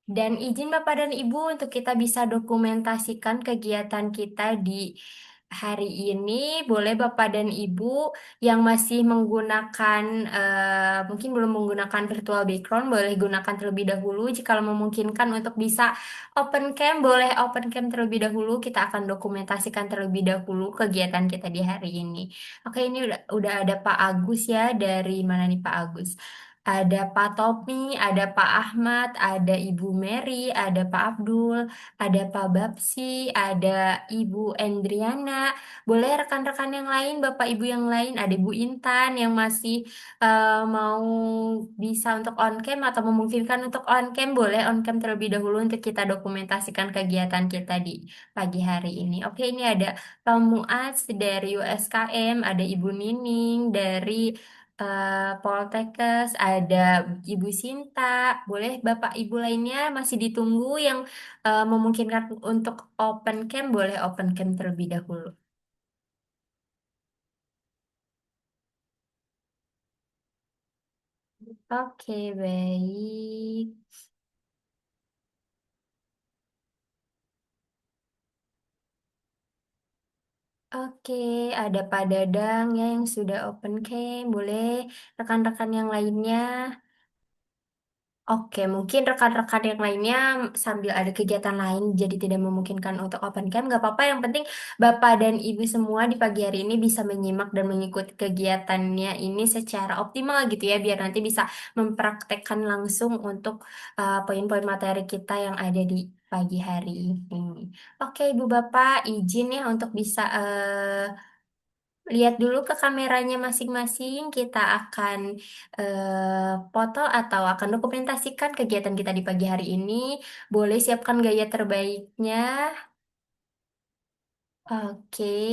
Dan izin Bapak dan Ibu untuk kita bisa dokumentasikan kegiatan kita di hari ini. Boleh Bapak dan Ibu yang masih menggunakan, mungkin belum menggunakan virtual background, boleh gunakan terlebih dahulu. Jika memungkinkan untuk bisa open cam, boleh open cam terlebih dahulu. Kita akan dokumentasikan terlebih dahulu kegiatan kita di hari ini. Oke, ini udah ada Pak Agus ya. Dari mana nih Pak Agus? Ada Pak Topi, ada Pak Ahmad, ada Ibu Mary, ada Pak Abdul, ada Pak Bapsi, ada Ibu Endriana. Boleh rekan-rekan yang lain, Bapak Ibu yang lain, ada Ibu Intan yang masih mau bisa untuk on cam atau memungkinkan untuk on cam, boleh on cam terlebih dahulu untuk kita dokumentasikan kegiatan kita di pagi hari ini. Oke, ini ada Pak Muaz dari USKM, ada Ibu Nining dari Poltekkes, ada Ibu Sinta, boleh Bapak Ibu lainnya masih ditunggu yang memungkinkan untuk open cam, boleh open cam terlebih dahulu. Oke, baik. Oke, ada Pak Dadang ya yang sudah open cam, boleh rekan-rekan yang lainnya. Oke, mungkin rekan-rekan yang lainnya sambil ada kegiatan lain jadi tidak memungkinkan untuk open cam, nggak apa-apa. Yang penting Bapak dan Ibu semua di pagi hari ini bisa menyimak dan mengikuti kegiatannya ini secara optimal gitu ya, biar nanti bisa mempraktekkan langsung untuk poin-poin materi kita yang ada di pagi hari ini. Oke, Ibu Bapak izin ya untuk bisa lihat dulu ke kameranya masing-masing. Kita akan foto atau akan dokumentasikan kegiatan kita di pagi hari ini. Boleh siapkan gaya terbaiknya. Oke,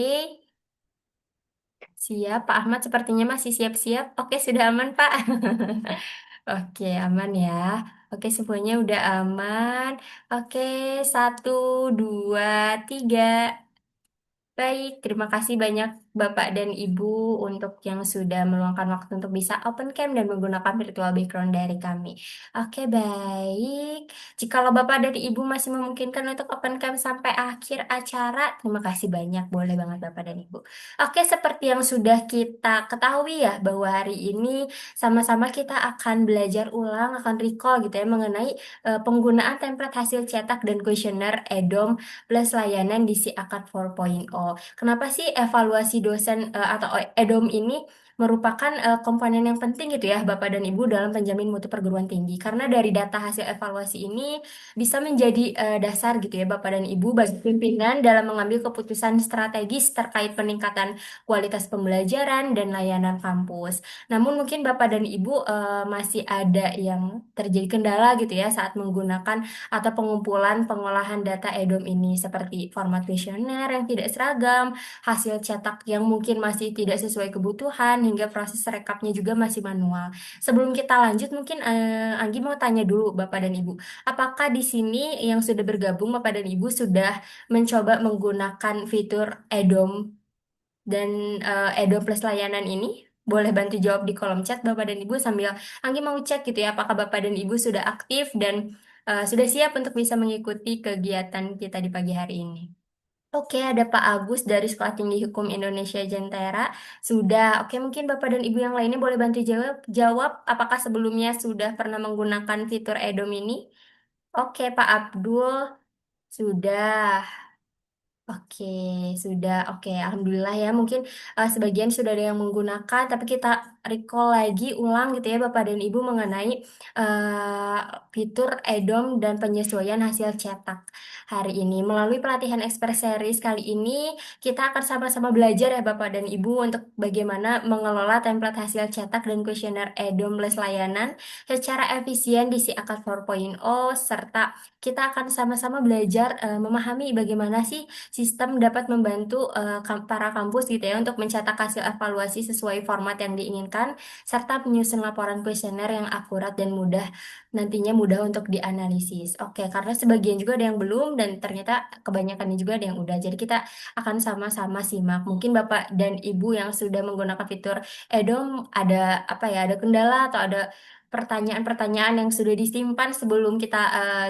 siap. Pak Ahmad sepertinya masih siap-siap. Oke, sudah aman, Pak. Oke, aman ya. Oke, semuanya udah aman. Oke, satu, dua, tiga. Baik, terima kasih banyak Bapak dan Ibu untuk yang sudah meluangkan waktu untuk bisa open cam dan menggunakan virtual background dari kami. Oke, baik. Jikalau Bapak dan Ibu masih memungkinkan untuk open cam sampai akhir acara, terima kasih banyak. Boleh banget Bapak dan Ibu. Oke, seperti yang sudah kita ketahui ya, bahwa hari ini sama-sama kita akan belajar ulang, akan recall gitu ya, mengenai penggunaan template hasil cetak dan kuesioner EDOM plus layanan DC Akad 4.0. Kenapa sih evaluasi dosen atau EDOM ini merupakan komponen yang penting gitu ya Bapak dan Ibu dalam penjamin mutu perguruan tinggi? Karena dari data hasil evaluasi ini bisa menjadi dasar gitu ya Bapak dan Ibu bagi pimpinan dalam mengambil keputusan strategis terkait peningkatan kualitas pembelajaran dan layanan kampus. Namun mungkin Bapak dan Ibu masih ada yang terjadi kendala gitu ya saat menggunakan atau pengumpulan pengolahan data EDOM ini seperti format kuesioner yang tidak seragam, hasil cetak yang mungkin masih tidak sesuai kebutuhan, hingga proses rekapnya juga masih manual. Sebelum kita lanjut, mungkin Anggi mau tanya dulu Bapak dan Ibu, apakah di sini yang sudah bergabung Bapak dan Ibu sudah mencoba menggunakan fitur EDOM dan EDOM plus layanan ini? Boleh bantu jawab di kolom chat Bapak dan Ibu sambil Anggi mau cek gitu ya apakah Bapak dan Ibu sudah aktif dan sudah siap untuk bisa mengikuti kegiatan kita di pagi hari ini. Oke, ada Pak Agus dari Sekolah Tinggi Hukum Indonesia Jentera. Sudah. Oke, mungkin Bapak dan Ibu yang lainnya boleh bantu jawab apakah sebelumnya sudah pernah menggunakan fitur EDOM ini? Oke, Pak Abdul sudah. Oke, sudah. Oke, alhamdulillah ya. Mungkin sebagian sudah ada yang menggunakan, tapi kita recall lagi ulang gitu ya, Bapak dan Ibu mengenai eh, fitur EDOM dan penyesuaian hasil cetak hari ini. Melalui pelatihan Expert Series kali ini, kita akan sama-sama belajar ya, Bapak dan Ibu, untuk bagaimana mengelola template hasil cetak dan kuesioner EDOM plus layanan secara efisien di si Akad 4.0, serta kita akan sama-sama belajar memahami bagaimana sih sistem dapat membantu para kampus gitu ya untuk mencetak hasil evaluasi sesuai format yang diinginkan serta menyusun laporan kuesioner yang akurat dan nantinya mudah untuk dianalisis. Oke, karena sebagian juga ada yang belum dan ternyata kebanyakannya juga ada yang udah. Jadi kita akan sama-sama simak. Mungkin Bapak dan Ibu yang sudah menggunakan fitur EDOM ada apa ya, ada kendala atau ada pertanyaan-pertanyaan yang sudah disimpan sebelum kita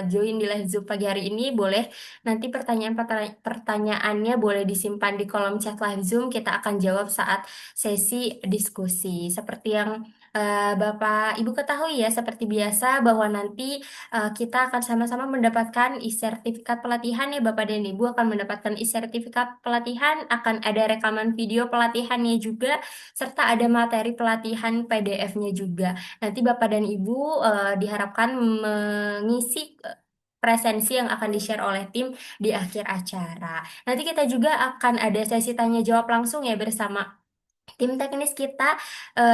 join di live Zoom pagi hari ini, boleh nanti pertanyaannya boleh disimpan di kolom chat live Zoom. Kita akan jawab saat sesi diskusi. Seperti yang Bapak Ibu ketahui ya, seperti biasa bahwa nanti kita akan sama-sama mendapatkan e-sertifikat pelatihan ya Bapak dan Ibu akan mendapatkan e-sertifikat pelatihan, akan ada rekaman video pelatihannya juga, serta ada materi pelatihan PDF-nya juga. Nanti Bapak dan Ibu diharapkan mengisi presensi yang akan di-share oleh tim di akhir acara. Nanti kita juga akan ada sesi tanya jawab langsung ya bersama tim teknis kita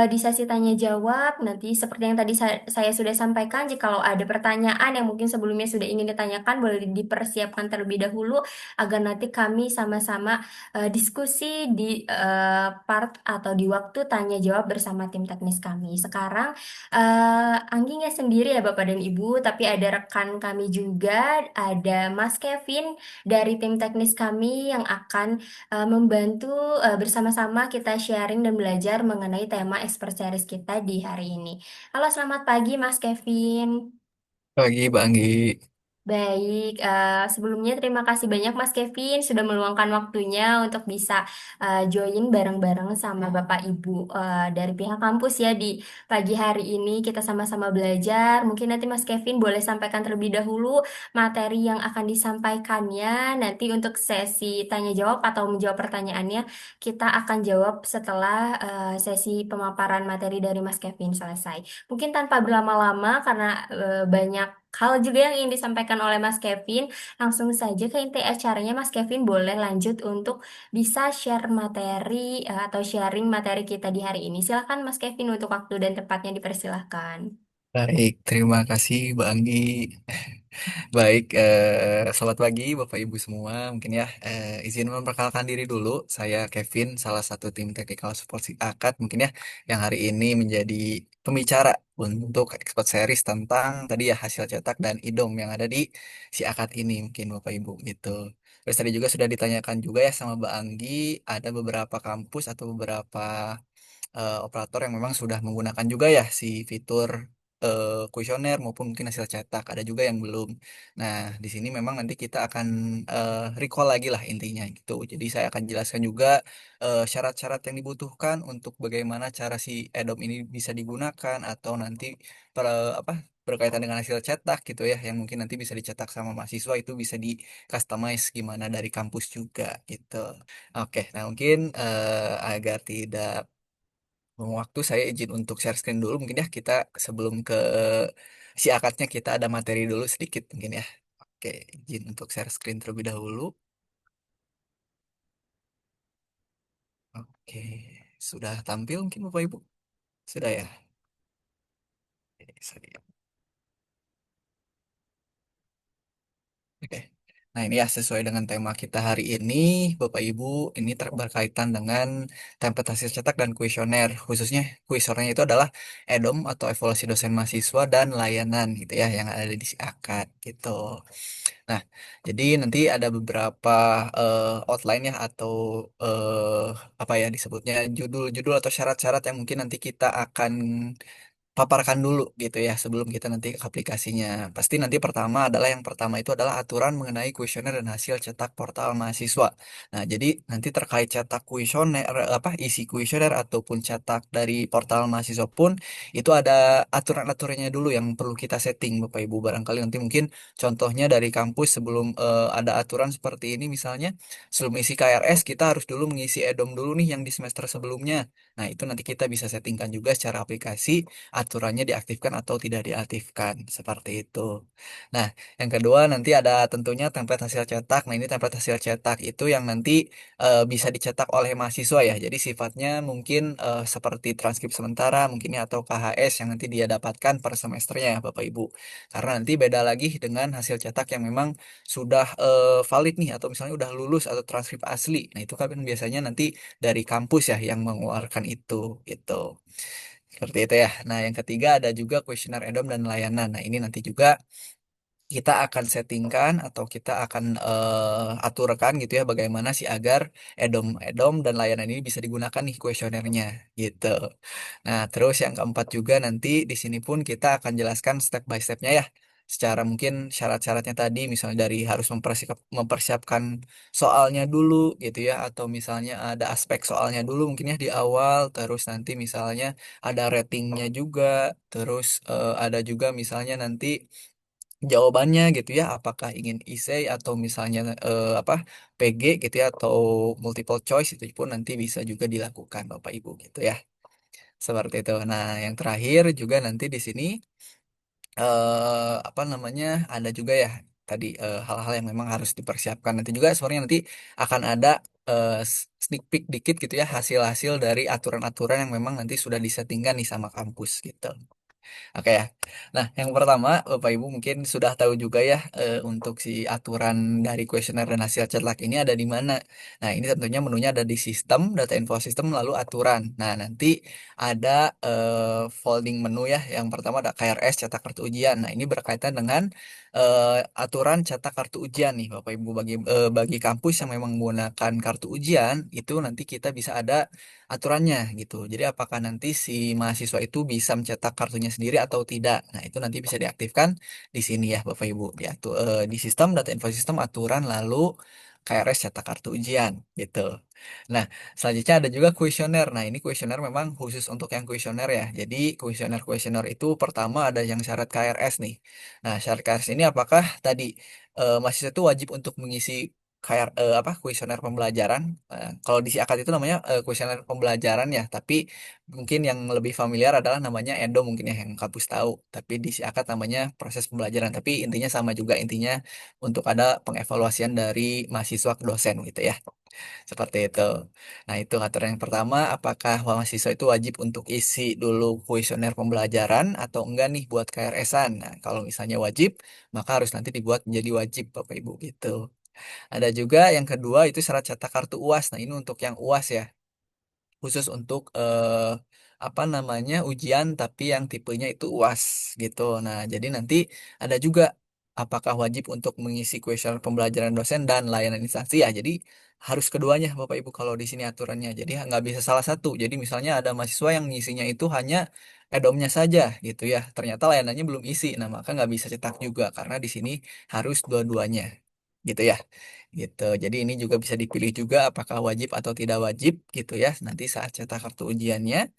di sesi tanya jawab. Nanti seperti yang tadi saya sudah sampaikan, jikalau ada pertanyaan yang mungkin sebelumnya sudah ingin ditanyakan, boleh dipersiapkan terlebih dahulu agar nanti kami sama-sama diskusi di part atau di waktu tanya jawab bersama tim teknis kami. Sekarang Anggi nggak sendiri ya Bapak dan Ibu, tapi ada rekan kami juga, ada Mas Kevin dari tim teknis kami yang akan membantu bersama-sama kita sharing dan belajar mengenai tema expert series kita di hari ini. Halo, selamat pagi Mas Kevin. Pagi, Bang Anggi. Baik, sebelumnya terima kasih banyak Mas Kevin sudah meluangkan waktunya untuk bisa join bareng-bareng sama Bapak Ibu dari pihak kampus ya di pagi hari ini kita sama-sama belajar. Mungkin nanti Mas Kevin boleh sampaikan terlebih dahulu materi yang akan disampaikannya. Nanti untuk sesi tanya jawab atau menjawab pertanyaannya kita akan jawab setelah sesi pemaparan materi dari Mas Kevin selesai. Mungkin tanpa berlama-lama karena banyak hal juga yang ingin disampaikan oleh Mas Kevin, langsung saja ke inti acaranya. Mas Kevin boleh lanjut untuk bisa share materi atau sharing materi kita di hari ini. Silakan Mas Kevin untuk waktu dan tempatnya dipersilahkan. Baik, terima kasih, Bang Anggi. Baik, selamat pagi Bapak Ibu semua. Mungkin ya, izin memperkenalkan diri dulu. Saya Kevin, salah satu tim Technical Support si Akad. Mungkin ya, yang hari ini menjadi pembicara untuk expert series tentang tadi ya hasil cetak dan IDOM yang ada di si Akad ini. Mungkin Bapak Ibu gitu. Terus tadi juga sudah ditanyakan juga ya sama Mbak Anggi, ada beberapa kampus atau beberapa operator yang memang sudah menggunakan juga ya si fitur kuesioner maupun mungkin hasil cetak. Ada juga yang belum. Nah, di sini memang nanti kita akan recall lagi lah intinya gitu. Jadi saya akan jelaskan juga syarat-syarat yang dibutuhkan untuk bagaimana cara si EDOM ini bisa digunakan atau nanti apa berkaitan dengan hasil cetak gitu ya yang mungkin nanti bisa dicetak sama mahasiswa itu bisa di customize gimana dari kampus juga gitu. Oke, nah mungkin agar tidak memang waktu saya izin untuk share screen dulu mungkin ya kita sebelum ke si akadnya kita ada materi dulu sedikit mungkin ya. Oke, izin untuk share screen terlebih dahulu. Oke, sudah tampil mungkin Bapak Ibu? Sudah ya? Oke, sorry. Oke. Nah ini ya sesuai dengan tema kita hari ini, Bapak Ibu, ini berkaitan dengan template hasil cetak dan kuesioner. Khususnya kuesionernya itu adalah EDOM atau evaluasi dosen mahasiswa dan layanan gitu ya yang ada di si akad gitu. Nah, jadi nanti ada beberapa outline ya atau apa ya disebutnya judul-judul atau syarat-syarat yang mungkin nanti kita akan paparkan dulu gitu ya sebelum kita nanti ke aplikasinya. Pasti nanti pertama adalah yang pertama itu adalah aturan mengenai kuesioner dan hasil cetak portal mahasiswa. Nah, jadi nanti terkait cetak kuesioner apa isi kuesioner ataupun cetak dari portal mahasiswa pun itu ada aturan-aturannya dulu yang perlu kita setting Bapak Ibu. Barangkali nanti mungkin contohnya dari kampus sebelum ada aturan seperti ini misalnya sebelum isi KRS kita harus dulu mengisi EDOM dulu nih yang di semester sebelumnya. Nah, itu nanti kita bisa settingkan juga secara aplikasi aturannya diaktifkan atau tidak diaktifkan seperti itu. Nah, yang kedua nanti ada tentunya template hasil cetak. Nah, ini template hasil cetak itu yang nanti bisa dicetak oleh mahasiswa ya. Jadi sifatnya mungkin seperti transkrip sementara mungkin ya atau KHS yang nanti dia dapatkan per semesternya ya Bapak Ibu. Karena nanti beda lagi dengan hasil cetak yang memang sudah valid nih atau misalnya udah lulus atau transkrip asli. Nah, itu kan biasanya nanti dari kampus ya yang mengeluarkan itu gitu. Seperti itu ya. Nah, yang ketiga ada juga kuesioner edom dan layanan. Nah, ini nanti juga kita akan settingkan atau kita akan aturkan gitu ya bagaimana sih agar edom dan layanan ini bisa digunakan nih kuesionernya gitu. Nah, terus yang keempat juga nanti di sini pun kita akan jelaskan step by stepnya ya. Secara mungkin syarat-syaratnya tadi misalnya dari harus mempersiapkan soalnya dulu gitu ya atau misalnya ada aspek soalnya dulu mungkin ya di awal terus nanti misalnya ada ratingnya juga terus ada juga misalnya nanti jawabannya gitu ya apakah ingin essay atau misalnya apa PG gitu ya atau multiple choice itu pun nanti bisa juga dilakukan Bapak Ibu gitu ya seperti itu. Nah yang terakhir juga nanti di sini apa namanya ada juga ya tadi hal-hal yang memang harus dipersiapkan nanti juga sebenarnya nanti akan ada sneak peek dikit gitu ya hasil-hasil dari aturan-aturan yang memang nanti sudah disettingkan nih sama kampus gitu. Oke ya. Nah, yang pertama, Bapak Ibu mungkin sudah tahu juga ya untuk si aturan dari kuesioner dan hasil cetak ini ada di mana. Nah, ini tentunya menunya ada di sistem, data info sistem, lalu aturan. Nah, nanti ada folding menu ya. Yang pertama ada KRS cetak kartu ujian. Nah, ini berkaitan dengan aturan cetak kartu ujian nih, Bapak Ibu bagi kampus yang memang menggunakan kartu ujian itu nanti kita bisa ada aturannya gitu. Jadi apakah nanti si mahasiswa itu bisa mencetak kartunya sendiri atau tidak? Nah, itu nanti bisa diaktifkan di sini ya Bapak Ibu. Di sistem data info sistem aturan lalu KRS cetak kartu ujian gitu. Nah, selanjutnya ada juga kuesioner. Nah, ini kuesioner memang khusus untuk yang kuesioner ya. Jadi kuesioner itu pertama ada yang syarat KRS nih. Nah, syarat KRS ini apakah tadi mahasiswa itu wajib untuk mengisi apa kuesioner pembelajaran. Kalau di si akad itu namanya kuesioner pembelajaran ya, tapi mungkin yang lebih familiar adalah namanya Edo mungkin ya yang kampus tahu. Tapi di si akad namanya proses pembelajaran. Tapi intinya sama juga intinya untuk ada pengevaluasian dari mahasiswa ke dosen gitu ya. Seperti itu. Nah, itu aturan yang pertama, apakah mahasiswa itu wajib untuk isi dulu kuesioner pembelajaran atau enggak nih buat KRS-an? Nah, kalau misalnya wajib, maka harus nanti dibuat menjadi wajib Bapak Ibu gitu. Ada juga yang kedua itu syarat cetak kartu UAS. Nah, ini untuk yang UAS ya, khusus untuk apa namanya ujian tapi yang tipenya itu UAS gitu. Nah, jadi nanti ada juga apakah wajib untuk mengisi kuesioner pembelajaran dosen dan layanan instansi ya. Jadi harus keduanya Bapak Ibu kalau di sini aturannya. Jadi nggak bisa salah satu. Jadi misalnya ada mahasiswa yang ngisinya itu hanya edomnya saja gitu ya. Ternyata layanannya belum isi. Nah, maka nggak bisa cetak juga karena di sini harus dua-duanya gitu ya gitu. Jadi ini juga bisa dipilih juga apakah wajib atau tidak wajib gitu ya nanti saat cetak kartu ujiannya.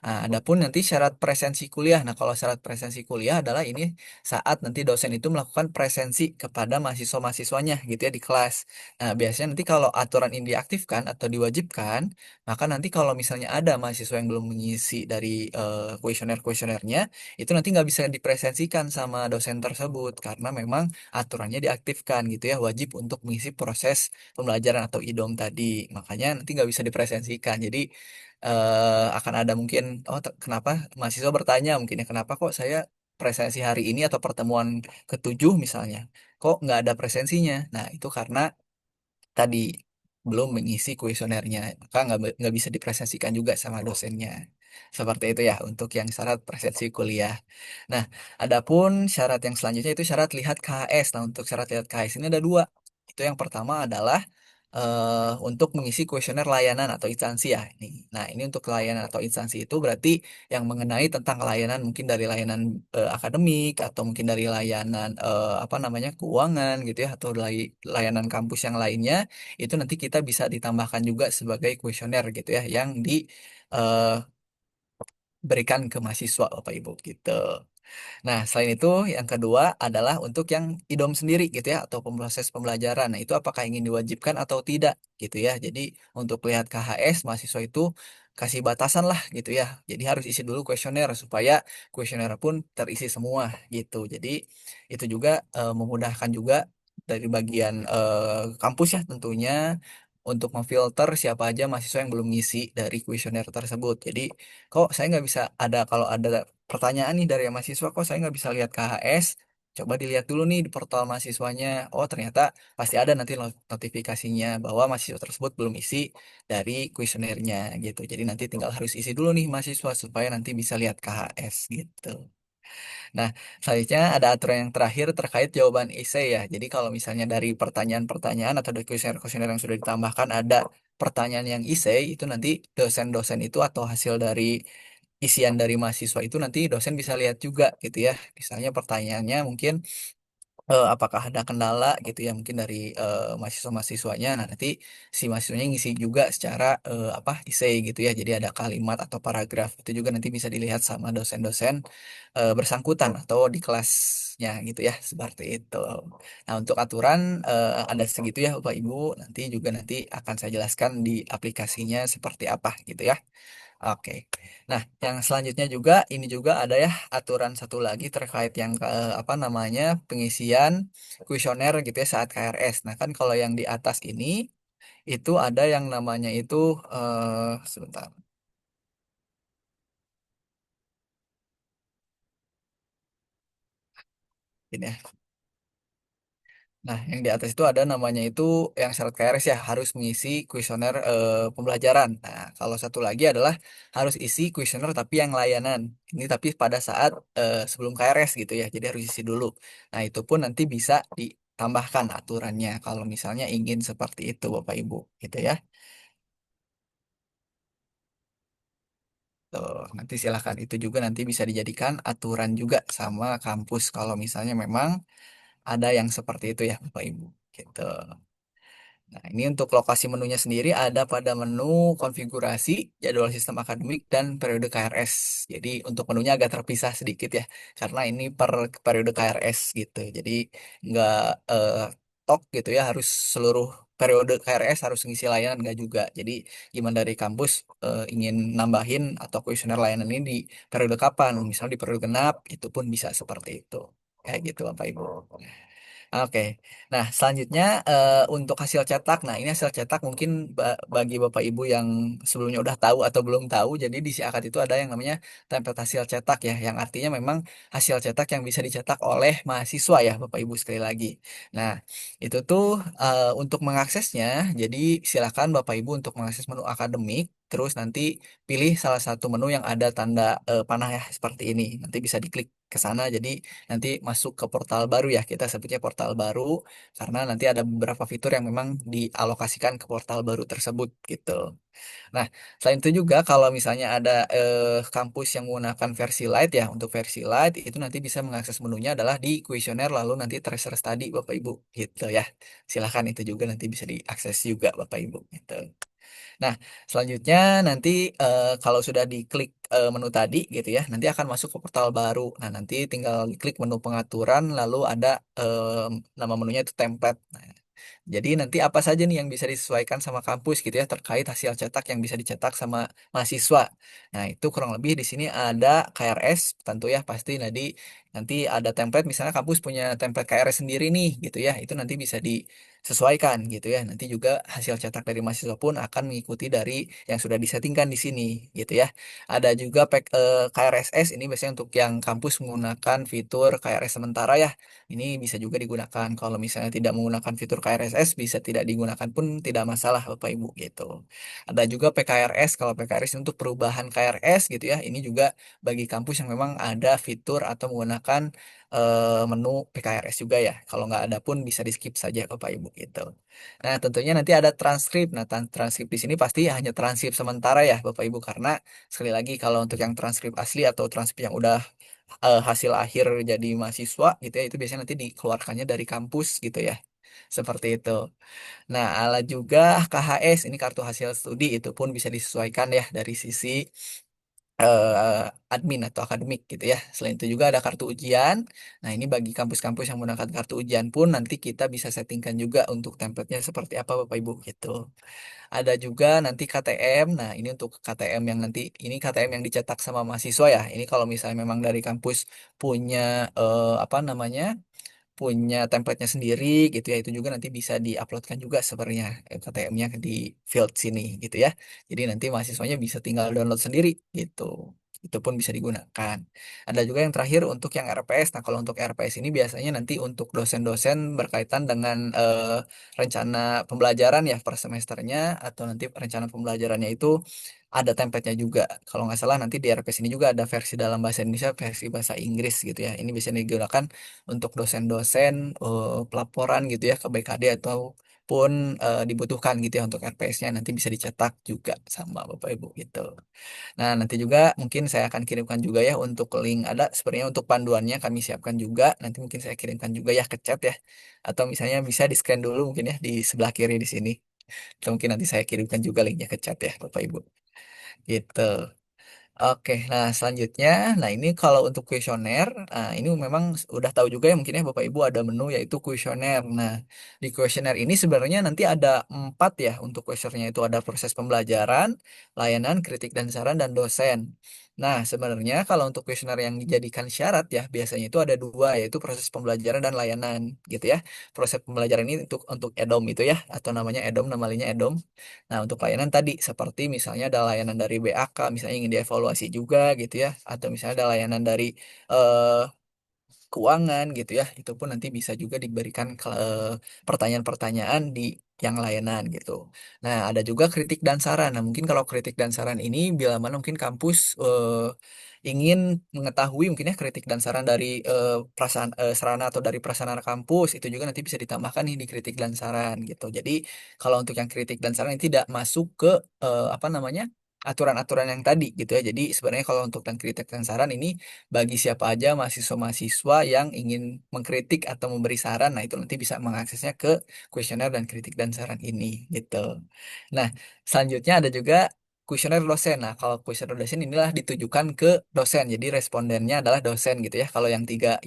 Nah, adapun nanti syarat presensi kuliah. Nah, kalau syarat presensi kuliah adalah ini saat nanti dosen itu melakukan presensi kepada mahasiswa-mahasiswanya gitu ya di kelas. Nah, biasanya nanti kalau aturan ini diaktifkan atau diwajibkan, maka nanti kalau misalnya ada mahasiswa yang belum mengisi dari kuesioner-kuesionernya, itu nanti nggak bisa dipresensikan sama dosen tersebut karena memang aturannya diaktifkan gitu ya, wajib untuk mengisi proses pembelajaran atau IDOM tadi. Makanya nanti nggak bisa dipresensikan. Jadi akan ada mungkin kenapa mahasiswa bertanya mungkin ya kenapa kok saya presensi hari ini atau pertemuan ketujuh misalnya kok nggak ada presensinya. Nah itu karena tadi belum mengisi kuesionernya maka nggak bisa dipresentasikan juga sama dosennya seperti itu ya untuk yang syarat presensi kuliah. Nah adapun syarat yang selanjutnya itu syarat lihat KHS. Nah untuk syarat lihat KHS ini ada dua. Itu yang pertama adalah untuk mengisi kuesioner layanan atau instansi ya ini. Nah ini untuk layanan atau instansi itu berarti yang mengenai tentang layanan mungkin dari layanan akademik atau mungkin dari layanan apa namanya keuangan gitu ya atau dari layanan kampus yang lainnya itu nanti kita bisa ditambahkan juga sebagai kuesioner gitu ya yang diberikan ke mahasiswa Bapak Ibu gitu. Nah, selain itu, yang kedua adalah untuk yang IDOM sendiri gitu ya, atau proses pembelajaran. Nah, itu apakah ingin diwajibkan atau tidak gitu ya. Jadi, untuk lihat KHS, mahasiswa itu kasih batasan lah gitu ya. Jadi, harus isi dulu kuesioner supaya kuesioner pun terisi semua gitu. Jadi, itu juga memudahkan juga dari bagian kampus ya tentunya untuk memfilter siapa aja mahasiswa yang belum ngisi dari kuesioner tersebut. Jadi, kok saya nggak bisa ada kalau ada pertanyaan nih dari mahasiswa kok saya nggak bisa lihat KHS, coba dilihat dulu nih di portal mahasiswanya. Oh ternyata pasti ada nanti notifikasinya bahwa mahasiswa tersebut belum isi dari kuesionernya gitu. Jadi nanti tinggal harus isi dulu nih mahasiswa supaya nanti bisa lihat KHS gitu. Nah, selanjutnya ada aturan yang terakhir terkait jawaban essay ya. Jadi kalau misalnya dari pertanyaan-pertanyaan atau dari kuesioner-kuesioner yang sudah ditambahkan ada pertanyaan yang essay, itu nanti dosen-dosen itu atau hasil dari isian dari mahasiswa itu nanti dosen bisa lihat juga gitu ya. Misalnya pertanyaannya mungkin apakah ada kendala gitu ya mungkin dari mahasiswa-mahasiswanya. Nah, nanti si mahasiswanya ngisi juga secara apa essay gitu ya. Jadi ada kalimat atau paragraf itu juga nanti bisa dilihat sama dosen-dosen bersangkutan atau di kelasnya gitu ya seperti itu. Nah, untuk aturan ada segitu ya Bapak Ibu. Nanti akan saya jelaskan di aplikasinya seperti apa gitu ya. Oke. Nah, yang selanjutnya juga ini juga ada ya aturan satu lagi terkait yang apa namanya pengisian kuesioner gitu ya saat KRS. Nah, kan kalau yang di atas ini itu ada yang namanya itu sebentar ini ya. Nah, yang di atas itu ada namanya itu yang syarat KRS ya harus mengisi kuesioner pembelajaran. Nah, kalau satu lagi adalah harus isi kuesioner tapi yang layanan. Ini tapi pada saat sebelum KRS gitu ya. Jadi harus isi dulu. Nah, itu pun nanti bisa ditambahkan aturannya kalau misalnya ingin seperti itu Bapak Ibu gitu ya. Tuh, nanti silahkan itu juga nanti bisa dijadikan aturan juga sama kampus kalau misalnya memang ada yang seperti itu ya Bapak Ibu gitu. Nah, ini untuk lokasi menunya sendiri ada pada menu konfigurasi, jadwal sistem akademik, dan periode KRS. Jadi untuk menunya agak terpisah sedikit ya, karena ini per periode KRS gitu. Jadi nggak eh, tok gitu ya, harus seluruh periode KRS harus ngisi layanan nggak juga. Jadi gimana dari kampus ingin nambahin atau kuesioner layanan ini di periode kapan? Misalnya di periode genap, itu pun bisa seperti itu. Kayak gitu Bapak Ibu. Oke, nah selanjutnya untuk hasil cetak, nah ini hasil cetak mungkin bagi Bapak Ibu yang sebelumnya udah tahu atau belum tahu, jadi di si akad itu ada yang namanya template hasil cetak ya, yang artinya memang hasil cetak yang bisa dicetak oleh mahasiswa ya Bapak Ibu sekali lagi. Nah itu tuh untuk mengaksesnya, jadi silakan Bapak Ibu untuk mengakses menu akademik, terus nanti pilih salah satu menu yang ada tanda panah ya seperti ini, nanti bisa diklik ke sana, jadi nanti masuk ke portal baru ya kita sebutnya portal baru karena nanti ada beberapa fitur yang memang dialokasikan ke portal baru tersebut gitu. Nah, selain itu juga kalau misalnya ada kampus yang menggunakan versi Lite ya, untuk versi Lite itu nanti bisa mengakses menunya adalah di kuesioner lalu nanti tracer study Bapak Ibu gitu ya. Silahkan itu juga nanti bisa diakses juga Bapak Ibu gitu. Nah, selanjutnya nanti kalau sudah diklik menu tadi gitu ya, nanti akan masuk ke portal baru. Nah, nanti tinggal diklik menu pengaturan, lalu ada nama menunya itu template. Nah, jadi nanti apa saja nih yang bisa disesuaikan sama kampus gitu ya terkait hasil cetak yang bisa dicetak sama mahasiswa. Nah, itu kurang lebih di sini ada KRS tentu ya pasti nanti ada template misalnya kampus punya template KRS sendiri nih gitu ya. Itu nanti bisa disesuaikan gitu ya. Nanti juga hasil cetak dari mahasiswa pun akan mengikuti dari yang sudah disettingkan di sini gitu ya. Ada juga KRSS ini biasanya untuk yang kampus menggunakan fitur KRS sementara ya. Ini bisa juga digunakan. Kalau misalnya tidak menggunakan fitur KRSS, bisa tidak digunakan pun tidak masalah Bapak Ibu gitu. Ada juga PKRS, kalau PKRS untuk perubahan KRS gitu ya. Ini juga bagi kampus yang memang ada fitur atau menggunakan menu PKRS juga ya. Kalau nggak ada pun bisa di skip saja Bapak Ibu gitu. Nah tentunya nanti ada transkrip. Nah transkrip di sini pasti hanya transkrip sementara ya Bapak Ibu karena sekali lagi kalau untuk yang transkrip asli atau transkrip yang udah hasil akhir jadi mahasiswa gitu ya itu biasanya nanti dikeluarkannya dari kampus gitu ya seperti itu. Nah ala juga KHS ini kartu hasil studi itu pun bisa disesuaikan ya dari sisi admin atau akademik gitu ya. Selain itu juga ada kartu ujian. Nah ini bagi kampus-kampus yang menggunakan kartu ujian pun nanti kita bisa settingkan juga untuk templatenya seperti apa Bapak Ibu gitu. Ada juga nanti KTM. Nah, ini untuk KTM yang nanti ini KTM yang dicetak sama mahasiswa ya. Ini kalau misalnya memang dari kampus punya apa namanya? Punya templatenya sendiri gitu ya. Itu juga nanti bisa diuploadkan juga sebenarnya KTM-nya di field sini gitu ya. Jadi nanti mahasiswanya bisa tinggal download sendiri gitu. Itu pun bisa digunakan. Ada juga yang terakhir untuk yang RPS. Nah, kalau untuk RPS ini biasanya nanti untuk dosen-dosen berkaitan dengan rencana pembelajaran ya per semesternya atau nanti rencana pembelajarannya itu ada templatenya juga. Kalau nggak salah nanti di RPS ini juga ada versi dalam bahasa Indonesia, versi bahasa Inggris gitu ya. Ini biasanya digunakan untuk dosen-dosen pelaporan gitu ya ke BKD ataupun dibutuhkan gitu ya untuk RPS-nya nanti bisa dicetak juga sama Bapak Ibu gitu. Nah, nanti juga mungkin saya akan kirimkan juga ya untuk link ada sebenarnya untuk panduannya kami siapkan juga. Nanti mungkin saya kirimkan juga ya ke chat ya. Atau misalnya bisa di-scan dulu mungkin ya di sebelah kiri di sini. Atau mungkin nanti saya kirimkan juga linknya ke chat ya Bapak Ibu. Gitu. Oke, nah selanjutnya, nah ini kalau untuk kuesioner, nah ini memang udah tahu juga ya mungkin ya Bapak Ibu ada menu yaitu kuesioner. Nah di kuesioner ini sebenarnya nanti ada 4 ya untuk kuesionernya itu ada proses pembelajaran, layanan, kritik dan saran dan dosen. Nah sebenarnya kalau untuk kuesioner yang dijadikan syarat ya biasanya itu ada dua yaitu proses pembelajaran dan layanan gitu ya. Proses pembelajaran ini untuk EDOM itu ya atau namanya EDOM namanya EDOM. Nah, untuk layanan tadi seperti misalnya ada layanan dari BAK, misalnya ingin dievaluasi juga gitu ya, atau misalnya ada layanan dari eh, keuangan gitu ya, itu pun nanti bisa juga diberikan pertanyaan-pertanyaan di yang layanan gitu. Nah, ada juga kritik dan saran. Nah, mungkin kalau kritik dan saran ini bila mana mungkin kampus ingin mengetahui mungkin ya kritik dan saran dari sarana atau dari prasarana kampus itu juga nanti bisa ditambahkan nih di kritik dan saran gitu. Jadi kalau untuk yang kritik dan saran ini tidak masuk ke apa namanya aturan-aturan yang tadi gitu ya. Jadi sebenarnya kalau untuk yang kritik dan saran ini bagi siapa aja mahasiswa-mahasiswa yang ingin mengkritik atau memberi saran, nah itu nanti bisa mengaksesnya ke kuesioner dan kritik dan saran ini gitu. Nah, selanjutnya ada juga kuesioner dosen. Nah, kalau kuesioner dosen inilah ditujukan ke dosen. Jadi respondennya adalah dosen gitu ya. Kalau yang tiga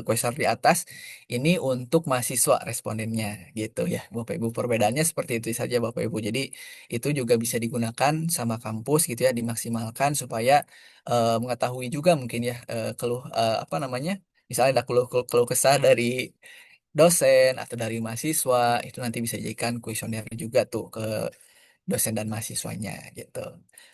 kuesioner di atas ini untuk mahasiswa respondennya gitu ya Bapak Ibu perbedaannya seperti itu saja Bapak Ibu jadi itu juga bisa digunakan sama kampus gitu ya dimaksimalkan supaya mengetahui juga mungkin ya keluh apa namanya misalnya ada keluh kesah dari dosen atau dari mahasiswa itu nanti bisa dijadikan kuesioner juga tuh ke dosen dan mahasiswanya gitu.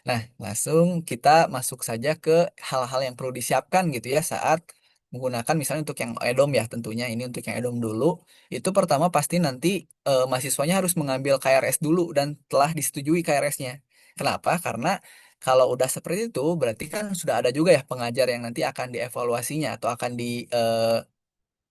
Nah, langsung kita masuk saja ke hal-hal yang perlu disiapkan gitu ya saat menggunakan misalnya untuk yang EDOM ya tentunya ini untuk yang EDOM dulu itu pertama pasti nanti mahasiswanya harus mengambil KRS dulu dan telah disetujui KRS-nya. Kenapa? Karena kalau udah seperti itu berarti kan sudah ada juga ya pengajar yang nanti akan dievaluasinya atau akan di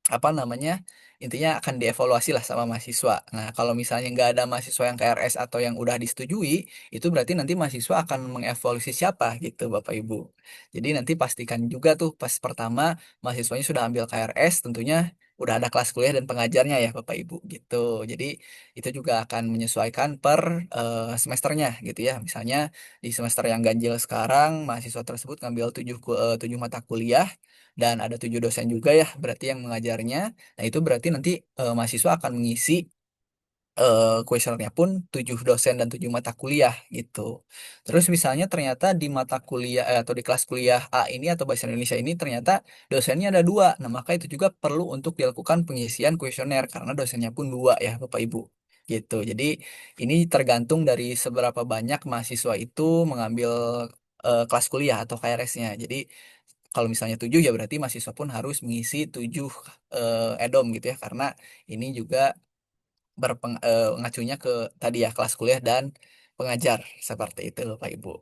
apa namanya intinya akan dievaluasi lah sama mahasiswa. Nah kalau misalnya nggak ada mahasiswa yang KRS atau yang udah disetujui itu berarti nanti mahasiswa akan mengevaluasi siapa gitu Bapak Ibu. Jadi nanti pastikan juga tuh pas pertama mahasiswanya sudah ambil KRS tentunya udah ada kelas kuliah dan pengajarnya ya Bapak Ibu gitu. Jadi itu juga akan menyesuaikan per semesternya gitu ya. Misalnya di semester yang ganjil sekarang mahasiswa tersebut ngambil 7 mata kuliah dan ada 7 dosen juga ya berarti yang mengajarnya. Nah itu berarti nanti mahasiswa akan mengisi kuesionernya pun 7 dosen dan 7 mata kuliah gitu. Terus misalnya ternyata di mata kuliah atau di kelas kuliah A ini atau bahasa Indonesia ini ternyata dosennya ada dua. Nah maka itu juga perlu untuk dilakukan pengisian kuesioner karena dosennya pun dua ya Bapak Ibu. Gitu. Jadi ini tergantung dari seberapa banyak mahasiswa itu mengambil kelas kuliah atau KRS-nya. Jadi kalau misalnya 7 ya berarti mahasiswa pun harus mengisi 7 EDOM gitu ya karena ini juga ngacunya ke tadi ya kelas kuliah dan pengajar seperti itu Pak Ibu.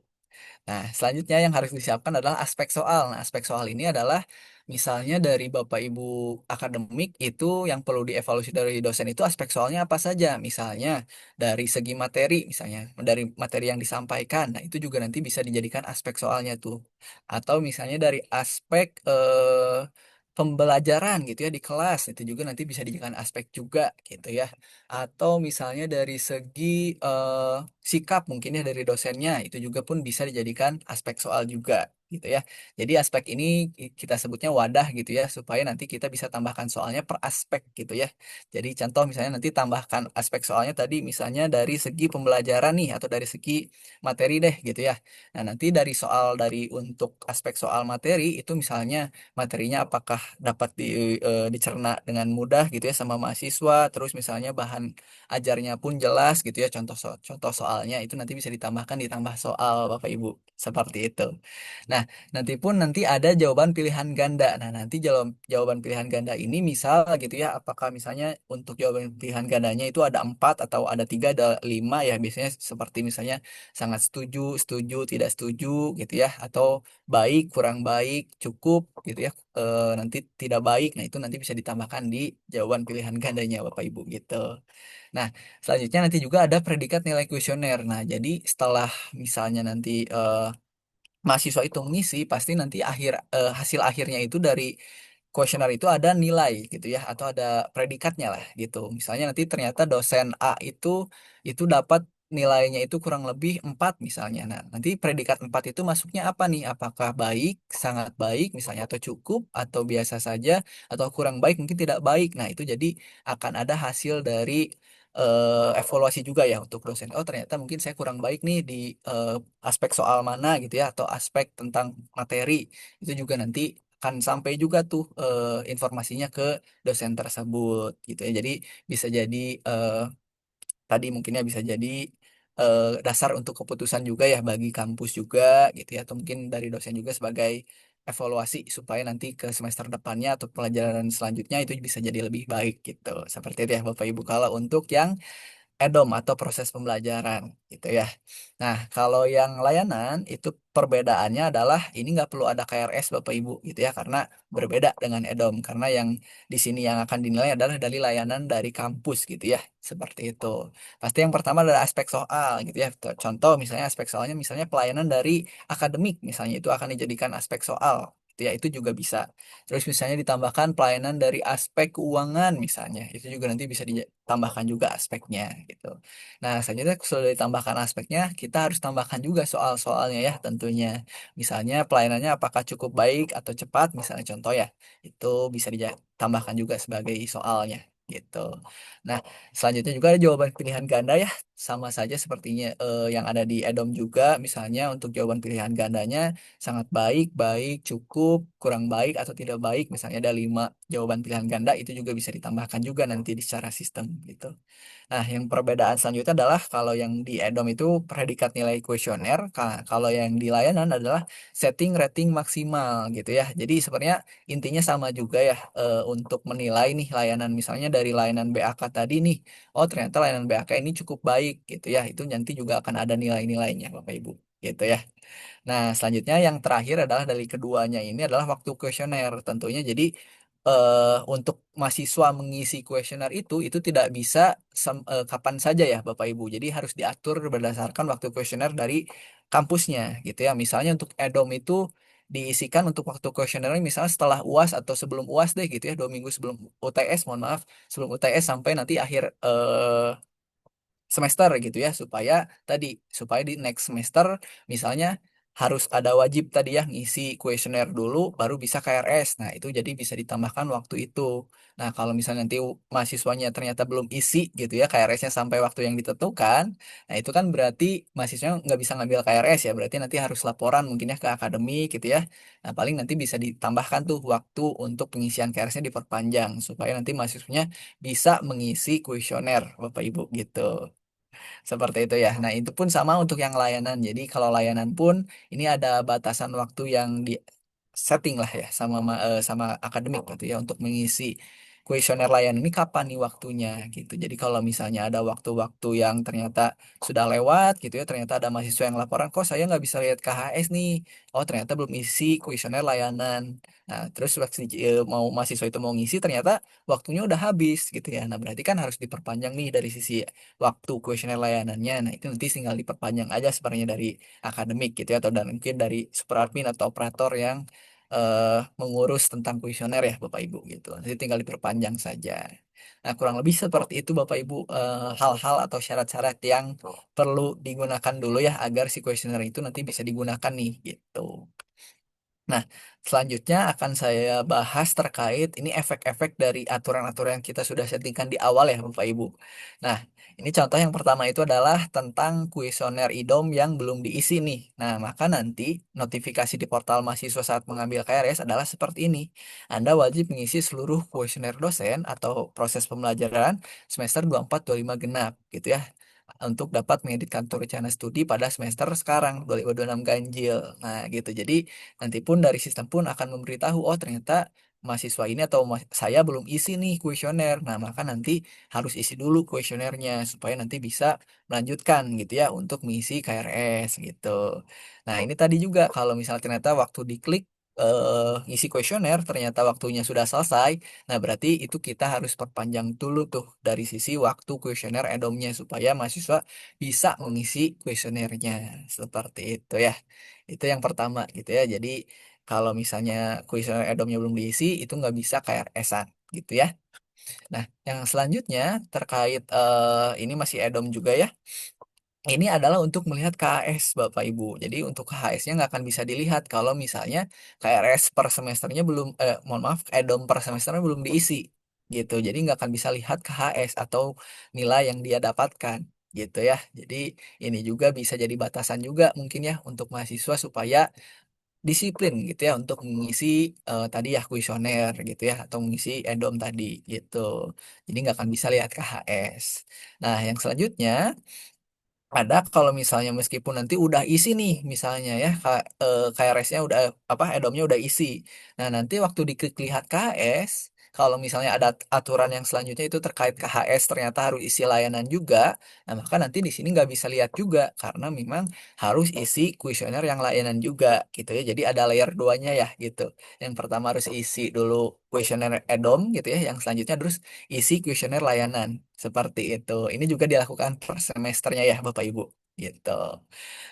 Nah, selanjutnya yang harus disiapkan adalah aspek soal. Nah, aspek soal ini adalah misalnya dari Bapak Ibu akademik itu yang perlu dievaluasi dari dosen itu aspek soalnya apa saja. Misalnya dari segi materi, misalnya dari materi yang disampaikan. Nah, itu juga nanti bisa dijadikan aspek soalnya tuh. Atau misalnya dari aspek pembelajaran gitu ya di kelas itu juga nanti bisa dijadikan aspek juga gitu ya. Atau misalnya dari segi sikap mungkin ya dari dosennya itu juga pun bisa dijadikan aspek soal juga gitu ya. Jadi aspek ini kita sebutnya wadah gitu ya supaya nanti kita bisa tambahkan soalnya per aspek gitu ya. Jadi contoh misalnya nanti tambahkan aspek soalnya tadi misalnya dari segi pembelajaran nih atau dari segi materi deh gitu ya. Nah, nanti dari soal dari untuk aspek soal materi itu misalnya materinya apakah dapat dicerna dengan mudah gitu ya sama mahasiswa, terus misalnya bahan ajarnya pun jelas gitu ya contoh contoh soalnya itu nanti bisa ditambahkan ditambah soal Bapak Ibu seperti itu. Nah, nanti ada jawaban pilihan ganda. Nah, nanti jawaban pilihan ganda ini misal gitu ya, apakah misalnya untuk jawaban pilihan gandanya itu ada empat atau ada tiga, ada lima ya. Biasanya seperti misalnya sangat setuju, setuju, tidak setuju gitu ya, atau baik, kurang baik, cukup gitu ya. Nanti tidak baik. Nah, itu nanti bisa ditambahkan di jawaban pilihan gandanya Bapak Ibu gitu. Nah, selanjutnya nanti juga ada predikat nilai kuesioner. Nah, jadi setelah misalnya nanti mahasiswa itu mengisi pasti nanti hasil akhirnya itu dari kuesioner itu ada nilai gitu ya atau ada predikatnya lah gitu. Misalnya nanti ternyata dosen A itu dapat nilainya itu kurang lebih 4 misalnya. Nah, nanti predikat 4 itu masuknya apa nih? Apakah baik, sangat baik misalnya atau cukup atau biasa saja atau kurang baik mungkin tidak baik. Nah, itu jadi akan ada hasil dari evaluasi juga ya untuk dosen. Oh, ternyata mungkin saya kurang baik nih di eh, aspek soal mana gitu ya atau aspek tentang materi itu juga nanti akan sampai juga tuh informasinya ke dosen tersebut gitu ya jadi bisa jadi tadi mungkinnya bisa jadi dasar untuk keputusan juga ya bagi kampus juga gitu ya atau mungkin dari dosen juga sebagai evaluasi supaya nanti ke semester depannya atau pelajaran selanjutnya itu bisa jadi lebih baik gitu seperti itu ya Bapak Ibu kalau untuk yang EDOM atau proses pembelajaran gitu ya. Nah, kalau yang layanan itu perbedaannya adalah ini nggak perlu ada KRS Bapak Ibu gitu ya karena berbeda dengan EDOM karena yang di sini yang akan dinilai adalah dari layanan dari kampus gitu ya. Seperti itu. Pasti yang pertama adalah aspek soal gitu ya. Contoh misalnya aspek soalnya misalnya pelayanan dari akademik misalnya itu akan dijadikan aspek soal. Gitu ya, itu juga bisa. Terus misalnya ditambahkan pelayanan dari aspek keuangan misalnya, itu juga nanti bisa ditambahkan juga aspeknya gitu. Nah, selanjutnya sudah ditambahkan aspeknya, kita harus tambahkan juga soal-soalnya ya tentunya. Misalnya pelayanannya apakah cukup baik atau cepat, misalnya contoh ya, itu bisa ditambahkan juga sebagai soalnya gitu. Nah, selanjutnya juga ada jawaban pilihan ganda ya, sama saja sepertinya yang ada di EDOM juga, misalnya untuk jawaban pilihan gandanya sangat baik, baik, cukup, kurang baik atau tidak baik, misalnya ada 5 jawaban pilihan ganda itu juga bisa ditambahkan juga nanti di secara sistem gitu. Nah, yang perbedaan selanjutnya adalah kalau yang di EDOM itu predikat nilai kuesioner, kalau yang di layanan adalah setting rating maksimal gitu ya. Jadi sebenarnya intinya sama juga ya untuk menilai nih layanan misalnya dari layanan BAK tadi nih. Oh, ternyata layanan BAK ini cukup baik gitu ya. Itu nanti juga akan ada nilai-nilainya Bapak Ibu gitu ya. Nah, selanjutnya yang terakhir adalah dari keduanya ini adalah waktu kuesioner tentunya. Jadi untuk mahasiswa mengisi kuesioner itu tidak bisa kapan saja ya Bapak Ibu. Jadi harus diatur berdasarkan waktu kuesioner dari kampusnya gitu ya. Misalnya untuk EDOM itu diisikan untuk waktu kuesionernya misalnya setelah UAS atau sebelum UAS deh gitu ya 2 minggu sebelum UTS mohon maaf sebelum UTS sampai nanti akhir semester gitu ya supaya di next semester misalnya harus ada wajib tadi ya ngisi kuesioner dulu baru bisa KRS. Nah, itu jadi bisa ditambahkan waktu itu. Nah, kalau misalnya nanti mahasiswanya ternyata belum isi gitu ya KRS-nya sampai waktu yang ditentukan, nah itu kan berarti mahasiswanya nggak bisa ngambil KRS ya, berarti nanti harus laporan mungkin ya ke akademik gitu ya. Nah, paling nanti bisa ditambahkan tuh waktu untuk pengisian KRS-nya diperpanjang supaya nanti mahasiswanya bisa mengisi kuesioner Bapak Ibu gitu. Seperti itu ya. Nah, itu pun sama untuk yang layanan. Jadi kalau layanan pun ini ada batasan waktu yang di setting lah ya sama akademik gitu ya untuk mengisi kuesioner layanan ini kapan nih waktunya gitu. Jadi kalau misalnya ada waktu-waktu yang ternyata sudah lewat gitu ya, ternyata ada mahasiswa yang laporan kok saya nggak bisa lihat KHS nih. Oh, ternyata belum isi kuesioner layanan. Nah, terus waktu mau mahasiswa itu mau ngisi ternyata waktunya udah habis gitu ya. Nah, berarti kan harus diperpanjang nih dari sisi waktu kuesioner layanannya. Nah, itu nanti tinggal diperpanjang aja sebenarnya dari akademik gitu ya, atau dan mungkin dari superadmin atau operator yang mengurus tentang kuesioner ya Bapak Ibu gitu. Nanti tinggal diperpanjang saja. Nah, kurang lebih seperti itu Bapak Ibu hal-hal atau syarat-syarat yang perlu digunakan dulu ya agar si kuesioner itu nanti bisa digunakan nih gitu. Nah, selanjutnya akan saya bahas terkait ini efek-efek dari aturan-aturan yang kita sudah settingkan di awal ya, Bapak Ibu. Nah, ini contoh yang pertama itu adalah tentang kuesioner IDOM yang belum diisi nih. Nah, maka nanti notifikasi di portal mahasiswa saat mengambil KRS adalah seperti ini. Anda wajib mengisi seluruh kuesioner dosen atau proses pembelajaran semester 24-25 genap gitu ya. untuk dapat mengedit kantor rencana studi pada semester sekarang 2026 ganjil. Nah, gitu. Jadi nanti pun dari sistem pun akan memberitahu, oh ternyata mahasiswa ini atau saya belum isi nih kuesioner. Nah, maka nanti harus isi dulu kuesionernya supaya nanti bisa melanjutkan gitu ya untuk mengisi KRS gitu. Nah, ini tadi juga kalau misalnya ternyata waktu diklik ngisi kuesioner ternyata waktunya sudah selesai. Nah, berarti itu kita harus perpanjang dulu tuh dari sisi waktu kuesioner edomnya supaya mahasiswa bisa mengisi kuesionernya. Seperti itu ya. Itu yang pertama gitu ya. Jadi kalau misalnya kuesioner edomnya belum diisi, itu nggak bisa KRS-an gitu ya. Nah, yang selanjutnya terkait ini masih edom juga ya. Ini adalah untuk melihat KHS Bapak Ibu. Jadi untuk KHS-nya nggak akan bisa dilihat kalau misalnya KRS per semesternya belum, mohon maaf, edom per semesternya belum diisi gitu. Jadi nggak akan bisa lihat KHS atau nilai yang dia dapatkan gitu ya. Jadi ini juga bisa jadi batasan juga mungkin ya untuk mahasiswa supaya disiplin gitu ya untuk mengisi tadi ya kuesioner gitu ya atau mengisi edom tadi gitu. Jadi nggak akan bisa lihat KHS. Nah, yang selanjutnya ada kalau misalnya meskipun nanti udah isi nih misalnya ya KRS-nya udah apa edomnya udah isi. Nah, nanti waktu diklik lihat KHS, kalau misalnya ada aturan yang selanjutnya itu terkait KHS ternyata harus isi layanan juga, nah maka nanti di sini nggak bisa lihat juga karena memang harus isi kuesioner yang layanan juga gitu ya. Jadi ada layer duanya ya gitu. Yang pertama harus isi dulu kuesioner edom gitu ya, yang selanjutnya terus isi kuesioner layanan. Seperti itu. Ini juga dilakukan per semesternya ya Bapak Ibu. Gitu.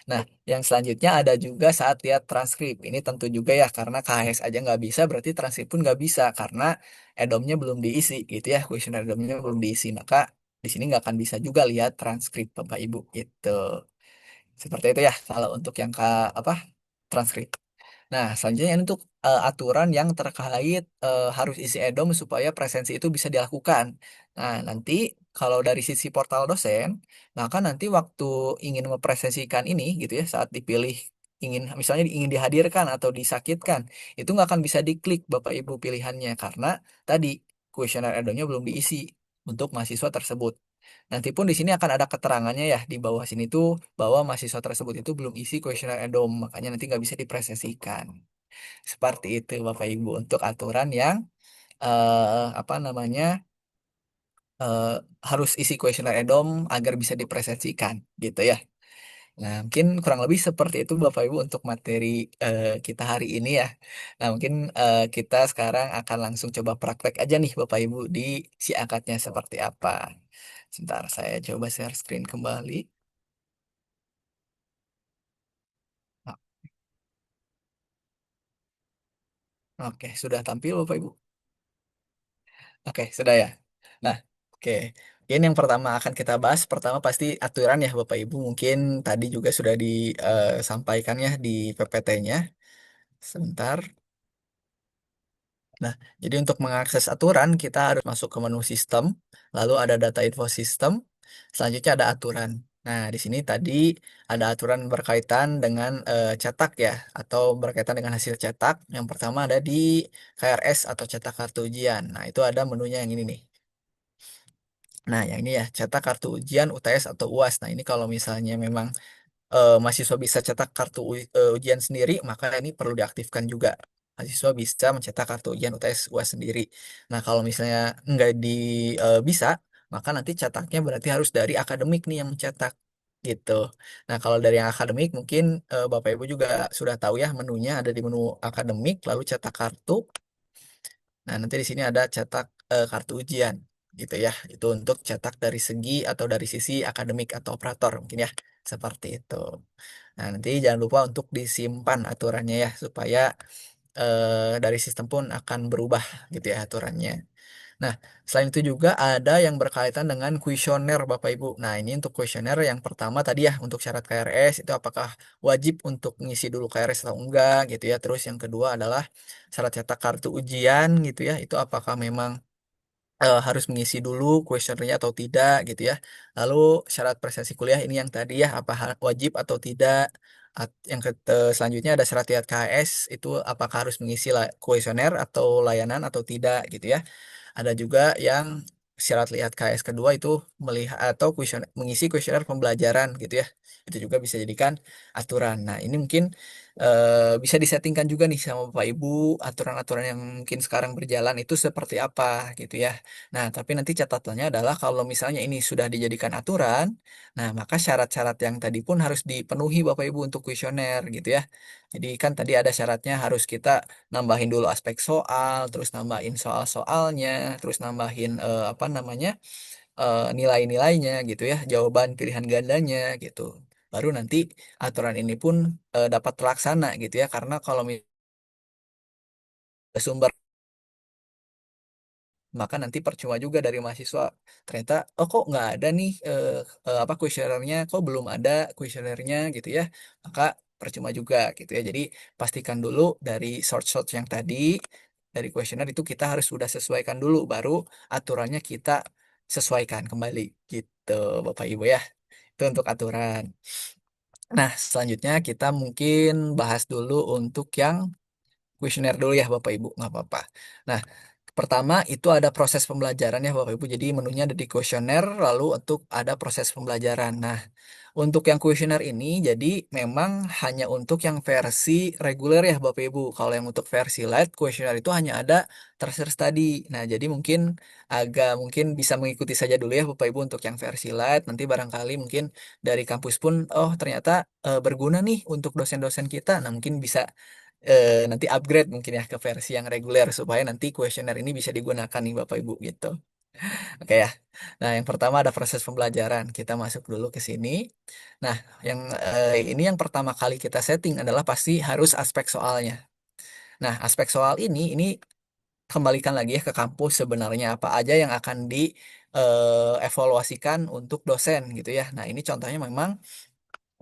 Nah, yang selanjutnya ada juga saat lihat transkrip. Ini tentu juga ya karena KHS aja nggak bisa, berarti transkrip pun nggak bisa karena edomnya belum diisi gitu ya. Kuesioner edomnya belum diisi. Maka di sini nggak akan bisa juga lihat transkrip Bapak Ibu gitu. Seperti itu ya kalau untuk yang apa transkrip. Nah, selanjutnya ini untuk aturan yang terkait harus isi edom supaya presensi itu bisa dilakukan. Nah, nanti kalau dari sisi portal dosen, maka nanti waktu ingin mempresentasikan ini gitu ya, saat dipilih ingin misalnya ingin dihadirkan atau disakitkan, itu nggak akan bisa diklik Bapak Ibu pilihannya karena tadi kuesioner edomnya belum diisi untuk mahasiswa tersebut. Nanti pun di sini akan ada keterangannya ya di bawah sini tuh bahwa mahasiswa tersebut itu belum isi kuesioner edom, makanya nanti nggak bisa dipresesikan. Seperti itu Bapak Ibu untuk aturan yang apa namanya eh, harus isi kuesioner edom agar bisa dipresesikan gitu ya. Nah, mungkin kurang lebih seperti itu Bapak Ibu untuk materi kita hari ini ya. Nah, mungkin kita sekarang akan langsung coba praktek aja nih Bapak Ibu di si akadnya seperti apa. Sebentar, saya coba share screen kembali. Nah, oke, sudah tampil Bapak Ibu. Oke, sudah ya. Nah, oke. Ini yang pertama akan kita bahas. Pertama pasti aturan ya Bapak Ibu. Mungkin tadi juga sudah disampaikan ya di PPT-nya. Sebentar. Nah, jadi untuk mengakses aturan kita harus masuk ke menu sistem, lalu ada data info sistem, selanjutnya ada aturan. Nah, di sini tadi ada aturan berkaitan dengan cetak ya, atau berkaitan dengan hasil cetak. Yang pertama ada di KRS atau cetak kartu ujian. Nah, itu ada menunya yang ini nih. Nah, yang ini ya, cetak kartu ujian UTS atau UAS. Nah, ini kalau misalnya memang mahasiswa bisa cetak kartu ujian sendiri, maka ini perlu diaktifkan juga. Mahasiswa bisa mencetak kartu ujian UTS UAS sendiri. Nah, kalau misalnya nggak bisa, maka nanti cetaknya berarti harus dari akademik nih yang mencetak gitu. Nah, kalau dari yang akademik mungkin Bapak Ibu juga sudah tahu ya menunya ada di menu akademik, lalu cetak kartu. Nah, nanti di sini ada cetak kartu ujian gitu ya. Itu untuk cetak dari segi atau dari sisi akademik atau operator mungkin ya. Seperti itu. Nah, nanti jangan lupa untuk disimpan aturannya ya supaya dari sistem pun akan berubah gitu ya aturannya. Nah, selain itu juga ada yang berkaitan dengan kuesioner Bapak Ibu. Nah, ini untuk kuesioner yang pertama tadi ya untuk syarat KRS itu apakah wajib untuk ngisi dulu KRS atau enggak gitu ya. Terus yang kedua adalah syarat cetak kartu ujian gitu ya. Itu apakah memang harus mengisi dulu kuesionernya atau tidak gitu ya. Lalu syarat prestasi kuliah ini yang tadi ya apa wajib atau tidak. Yang selanjutnya ada syarat lihat KHS itu apakah harus mengisi kuesioner atau layanan atau tidak gitu ya. Ada juga yang syarat lihat KS kedua itu melihat atau mengisi kuesioner pembelajaran gitu ya. Itu juga bisa jadikan aturan. Nah, ini mungkin bisa disettingkan juga nih sama Bapak Ibu aturan-aturan yang mungkin sekarang berjalan itu seperti apa gitu ya. Nah, tapi nanti catatannya adalah kalau misalnya ini sudah dijadikan aturan, nah maka syarat-syarat yang tadi pun harus dipenuhi Bapak Ibu untuk kuesioner gitu ya. Jadi kan tadi ada syaratnya harus kita nambahin dulu aspek soal, terus nambahin soal-soalnya, terus nambahin apa namanya nilai-nilainya gitu ya, jawaban pilihan gandanya gitu. Baru nanti aturan ini pun dapat terlaksana gitu ya, karena kalau sumber maka nanti percuma juga dari mahasiswa. Ternyata, oh kok nggak ada nih apa kuesionernya, kok belum ada kuesionernya gitu ya. Maka percuma juga gitu ya. Jadi pastikan dulu dari source-source yang tadi, dari kuesioner itu kita harus sudah sesuaikan dulu, baru aturannya kita sesuaikan kembali gitu Bapak Ibu ya. Itu untuk aturan. Nah, selanjutnya kita mungkin bahas dulu untuk yang kuesioner dulu ya Bapak Ibu, nggak apa-apa. Nah, pertama itu ada proses pembelajaran ya Bapak Ibu. Jadi menunya ada di kuesioner, lalu untuk ada proses pembelajaran. Nah, untuk yang kuesioner ini jadi memang hanya untuk yang versi reguler ya Bapak Ibu. Kalau yang untuk versi light kuesioner itu hanya ada terser study. Nah, jadi mungkin mungkin bisa mengikuti saja dulu ya Bapak Ibu untuk yang versi light. Nanti barangkali mungkin dari kampus pun oh ternyata berguna nih untuk dosen-dosen kita. Nah, mungkin bisa nanti upgrade mungkin ya ke versi yang reguler supaya nanti kuesioner ini bisa digunakan nih Bapak Ibu gitu. Oke ya. Nah, yang pertama ada proses pembelajaran. Kita masuk dulu ke sini. Nah, yang ini yang pertama kali kita setting adalah pasti harus aspek soalnya. Nah, aspek soal ini kembalikan lagi ya ke kampus sebenarnya apa aja yang akan di evaluasikan untuk dosen gitu ya. Nah, ini contohnya memang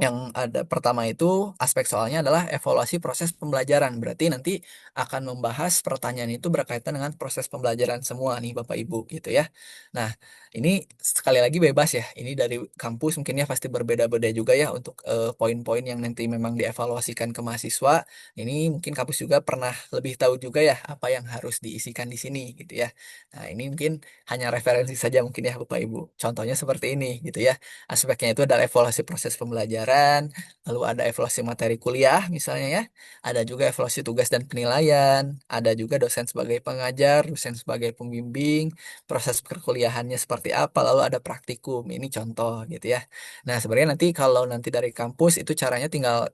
yang ada pertama itu aspek soalnya adalah evaluasi proses pembelajaran. Berarti nanti akan membahas pertanyaan itu berkaitan dengan proses pembelajaran semua nih Bapak Ibu gitu ya. Nah, ini sekali lagi bebas ya. Ini dari kampus mungkin ya pasti berbeda-beda juga ya untuk poin-poin yang nanti memang dievaluasikan ke mahasiswa. Ini mungkin kampus juga pernah lebih tahu juga ya apa yang harus diisikan di sini gitu ya. Nah, ini mungkin hanya referensi saja mungkin ya Bapak Ibu. Contohnya seperti ini gitu ya. Aspeknya itu adalah evaluasi proses pembelajaran, lalu ada evaluasi materi kuliah misalnya ya, ada juga evaluasi tugas dan penilaian, ada juga dosen sebagai pengajar, dosen sebagai pembimbing, proses perkuliahannya seperti apa, lalu ada praktikum. Ini contoh gitu ya. Nah, sebenarnya nanti kalau nanti dari kampus itu caranya tinggal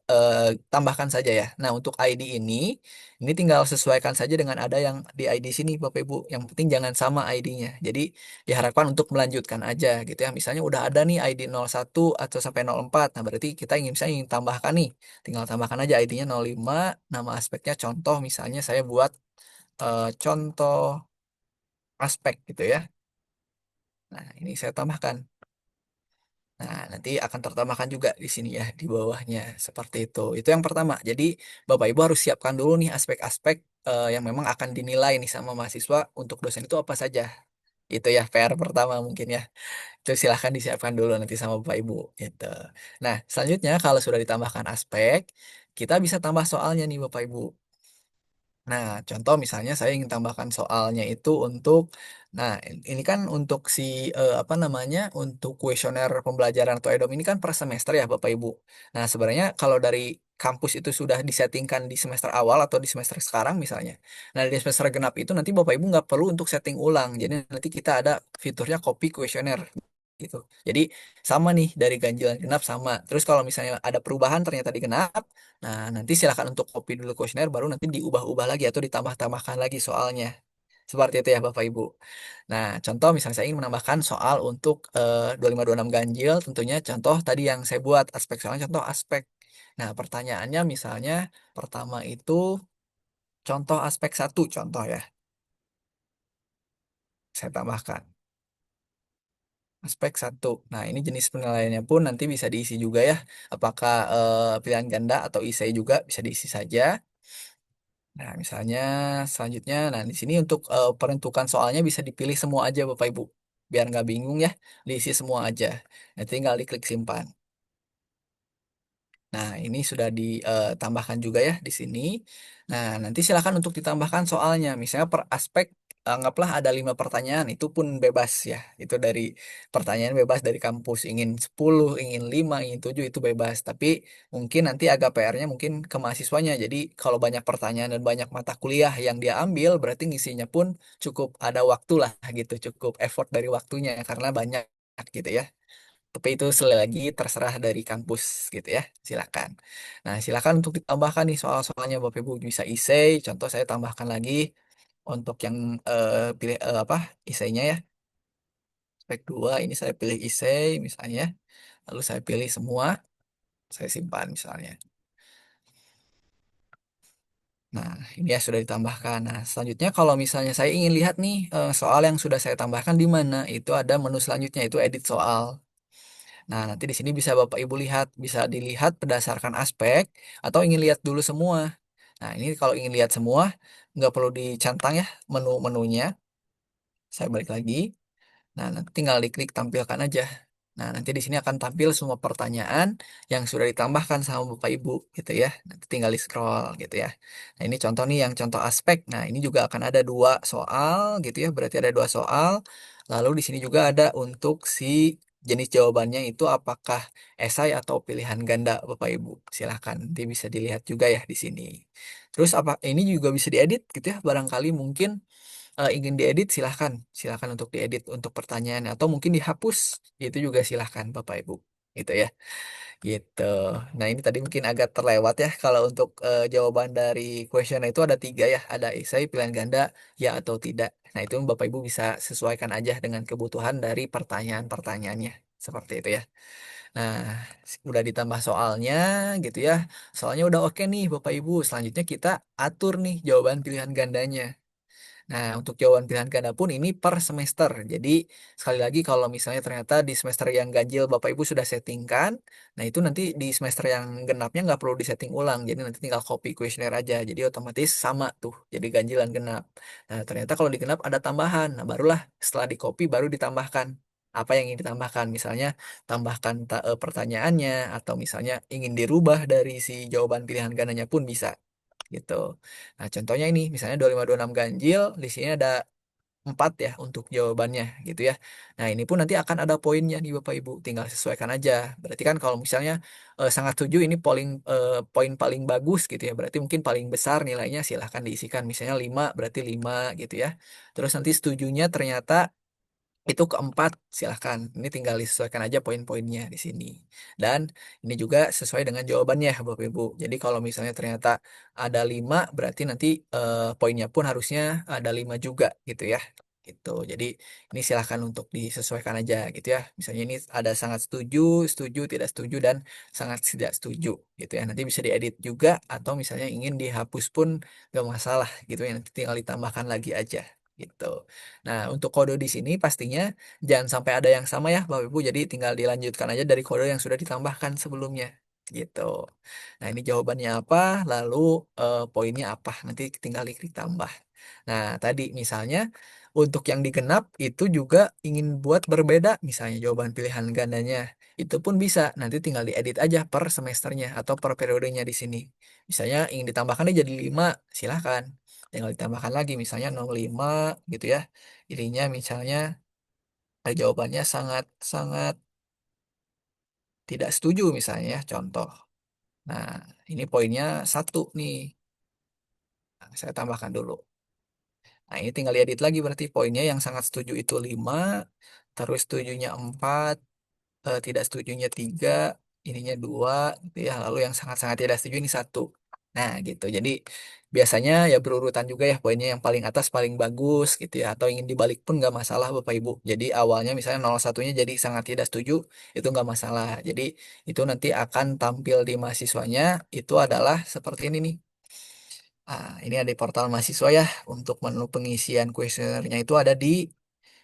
tambahkan saja ya. Nah, untuk ID ini tinggal sesuaikan saja dengan ada yang di ID sini Bapak Ibu. Yang penting jangan sama ID-nya. Jadi diharapkan untuk melanjutkan aja gitu ya. Misalnya udah ada nih ID 01 atau sampai 04. Nah, berarti kita misalnya ingin tambahkan nih. Tinggal tambahkan aja ID-nya 05, nama aspeknya contoh misalnya saya buat contoh aspek gitu ya. Nah, ini saya tambahkan. Nah, nanti akan tertambahkan juga di sini ya, di bawahnya. Seperti itu. Itu yang pertama. Jadi, Bapak Ibu harus siapkan dulu nih aspek-aspek yang memang akan dinilai nih sama mahasiswa untuk dosen itu apa saja. Itu ya, PR pertama mungkin ya. Itu silahkan disiapkan dulu nanti sama Bapak Ibu gitu. Nah, selanjutnya kalau sudah ditambahkan aspek, kita bisa tambah soalnya nih Bapak Ibu. Nah, contoh misalnya saya ingin tambahkan soalnya itu untuk, nah ini kan untuk si apa namanya, untuk kuesioner pembelajaran atau EDOM ini kan per semester ya Bapak Ibu. Nah, sebenarnya kalau dari kampus itu sudah disettingkan di semester awal atau di semester sekarang misalnya. Nah, di semester genap itu nanti Bapak Ibu nggak perlu untuk setting ulang. Jadi nanti kita ada fiturnya copy kuesioner gitu. Jadi sama nih dari ganjilan genap sama. Terus kalau misalnya ada perubahan ternyata di genap, nah, nanti silakan untuk copy dulu kuesioner, baru nanti diubah-ubah lagi atau ditambah-tambahkan lagi soalnya. Seperti itu ya Bapak Ibu. Nah, contoh misalnya saya ingin menambahkan soal untuk 2526 ganjil, tentunya contoh tadi yang saya buat aspek soalnya contoh aspek. Nah, pertanyaannya misalnya pertama itu contoh aspek satu contoh ya. Saya tambahkan aspek satu. Nah, ini jenis penilaiannya pun nanti bisa diisi juga ya. Apakah pilihan ganda atau isai juga bisa diisi saja. Nah, misalnya selanjutnya, nah di sini untuk peruntukan soalnya bisa dipilih semua aja Bapak Ibu. Biar nggak bingung ya, diisi semua aja. Nah, tinggal diklik simpan. Nah, ini sudah ditambahkan juga ya di sini. Nah, nanti silakan untuk ditambahkan soalnya. Misalnya per aspek anggaplah ada 5 pertanyaan, itu pun bebas ya. Itu dari pertanyaan bebas dari kampus. Ingin 10, ingin 5, ingin 7 itu bebas. Tapi mungkin nanti agak PR-nya mungkin ke mahasiswanya. Jadi kalau banyak pertanyaan dan banyak mata kuliah yang dia ambil, berarti ngisinya pun cukup ada waktu lah gitu. Cukup effort dari waktunya karena banyak gitu ya. Tapi itu sekali lagi terserah dari kampus gitu ya. Silakan. Nah, silakan untuk ditambahkan nih soal-soalnya Bapak Ibu bisa isei. Contoh saya tambahkan lagi untuk yang pilih apa isainya ya. Spek 2 ini saya pilih isei misalnya. Lalu saya pilih semua, saya simpan misalnya. Nah, ini ya sudah ditambahkan. Nah, selanjutnya kalau misalnya saya ingin lihat nih soal yang sudah saya tambahkan di mana, itu ada menu selanjutnya itu edit soal. Nah, nanti di sini bisa Bapak Ibu lihat, bisa dilihat berdasarkan aspek atau ingin lihat dulu semua. Nah, ini kalau ingin lihat semua, nggak perlu dicentang ya menu-menunya. Saya balik lagi. Nah, nanti tinggal diklik tampilkan aja. Nah, nanti di sini akan tampil semua pertanyaan yang sudah ditambahkan sama Bapak Ibu gitu ya. Nanti tinggal di scroll gitu ya. Nah, ini contoh nih yang contoh aspek. Nah, ini juga akan ada 2 soal gitu ya. Berarti ada 2 soal. Lalu di sini juga ada untuk si jenis jawabannya itu apakah esai atau pilihan ganda Bapak Ibu. Silahkan nanti bisa dilihat juga ya di sini. Terus apa ini juga bisa diedit gitu ya. Barangkali mungkin ingin diedit silahkan silahkan untuk diedit untuk pertanyaan atau mungkin dihapus itu juga silahkan Bapak Ibu gitu ya gitu. Nah ini tadi mungkin agak terlewat ya kalau untuk jawaban dari question itu ada 3 ya, ada esai pilihan ganda ya atau tidak. Nah itu Bapak Ibu bisa sesuaikan aja dengan kebutuhan dari pertanyaan-pertanyaannya seperti itu ya. Nah udah ditambah soalnya gitu ya, soalnya udah oke nih Bapak Ibu, selanjutnya kita atur nih jawaban pilihan gandanya. Nah, untuk jawaban pilihan ganda pun ini per semester. Jadi, sekali lagi kalau misalnya ternyata di semester yang ganjil Bapak Ibu sudah settingkan, nah itu nanti di semester yang genapnya nggak perlu disetting ulang. Jadi nanti tinggal copy kuesioner aja. Jadi otomatis sama tuh. Jadi ganjil dan genap. Nah, ternyata kalau di genap ada tambahan. Nah, barulah setelah di copy baru ditambahkan. Apa yang ingin ditambahkan? Misalnya tambahkan pertanyaannya atau misalnya ingin dirubah dari si jawaban pilihan gandanya pun bisa gitu. Nah, contohnya ini misalnya 2526 ganjil, di sini ada 4 ya untuk jawabannya gitu ya. Nah, ini pun nanti akan ada poinnya nih Bapak Ibu, tinggal sesuaikan aja. Berarti kan kalau misalnya sangat setuju ini poin paling bagus gitu ya. Berarti mungkin paling besar nilainya silahkan diisikan. Misalnya 5 berarti 5 gitu ya. Terus nanti setujunya ternyata itu keempat, silahkan. Ini tinggal disesuaikan aja poin-poinnya di sini. Dan ini juga sesuai dengan jawabannya, Bapak Ibu. Jadi kalau misalnya ternyata ada 5, berarti nanti poinnya pun harusnya ada 5 juga gitu ya. Gitu. Jadi ini silahkan untuk disesuaikan aja gitu ya. Misalnya ini ada sangat setuju, setuju, tidak setuju, dan sangat tidak setuju gitu ya. Nanti bisa diedit juga atau misalnya ingin dihapus pun gak masalah gitu ya. Nanti tinggal ditambahkan lagi aja gitu. Nah, untuk kode di sini pastinya jangan sampai ada yang sama ya, Bapak Ibu. Jadi tinggal dilanjutkan aja dari kode yang sudah ditambahkan sebelumnya. Gitu. Nah, ini jawabannya apa, lalu poinnya apa. Nanti tinggal diklik tambah. Nah, tadi misalnya untuk yang digenap itu juga ingin buat berbeda, misalnya jawaban pilihan gandanya. Itu pun bisa, nanti tinggal diedit aja per semesternya atau per periodenya di sini. Misalnya ingin ditambahkan dia jadi 5 silahkan. Tinggal ditambahkan lagi misalnya 05 gitu ya. Ininya misalnya jawabannya sangat sangat tidak setuju misalnya ya, contoh. Nah, ini poinnya 1 nih. Nah, saya tambahkan dulu. Nah, ini tinggal diedit lagi berarti poinnya yang sangat setuju itu 5, terus setujunya 4, tidak setujunya 3, ininya 2, gitu ya. Lalu yang sangat-sangat tidak setuju ini 1. Nah, gitu. Jadi biasanya ya berurutan juga ya poinnya yang paling atas paling bagus gitu ya. Atau ingin dibalik pun nggak masalah Bapak Ibu. Jadi awalnya misalnya 01-nya jadi sangat tidak setuju, itu nggak masalah. Jadi itu nanti akan tampil di mahasiswanya, itu adalah seperti ini nih. Ini ada di portal mahasiswa ya. Untuk menu pengisian kuesionernya itu ada di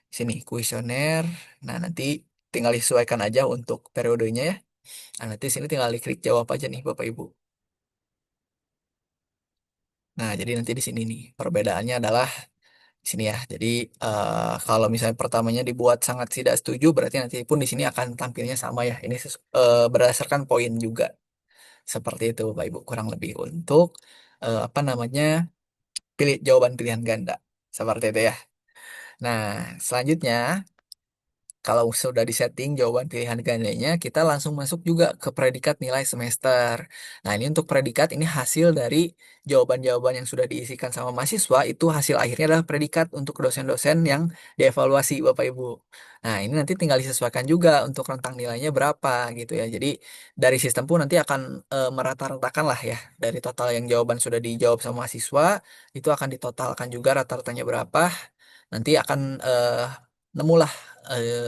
sini, kuesioner. Nah, nanti tinggal disesuaikan aja untuk periodenya ya. Nah, nanti sini tinggal diklik jawab aja nih Bapak Ibu. Nah, jadi nanti di sini nih perbedaannya adalah di sini ya. Jadi kalau misalnya pertamanya dibuat sangat tidak setuju, berarti nanti pun di sini akan tampilnya sama ya. Ini berdasarkan poin juga. Seperti itu Bapak Ibu kurang lebih untuk apa namanya pilih jawaban pilihan ganda. Seperti itu ya. Nah, selanjutnya kalau sudah disetting jawaban pilihan gandanya, kita langsung masuk juga ke predikat nilai semester. Nah, ini untuk predikat ini hasil dari jawaban-jawaban yang sudah diisikan sama mahasiswa, itu hasil akhirnya adalah predikat untuk dosen-dosen yang dievaluasi Bapak Ibu. Nah, ini nanti tinggal disesuaikan juga untuk rentang nilainya berapa gitu ya. Jadi dari sistem pun nanti akan merata-ratakan lah ya. Dari total yang jawaban sudah dijawab sama mahasiswa, itu akan ditotalkan juga rata-ratanya berapa. Nanti akan nemulah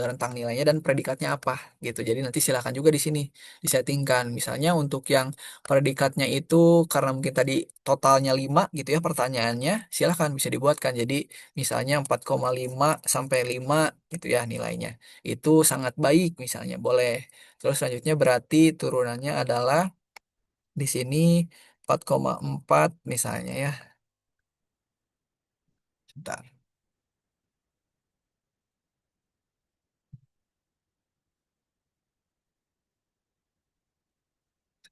rentang nilainya dan predikatnya apa gitu. Jadi nanti silakan juga di sini disettingkan. Misalnya untuk yang predikatnya itu karena mungkin tadi totalnya 5 gitu ya pertanyaannya, silakan bisa dibuatkan. Jadi misalnya 4,5 sampai 5 gitu ya nilainya. Itu sangat baik misalnya, boleh. Terus selanjutnya berarti turunannya adalah di sini 4,4 misalnya ya. Sebentar.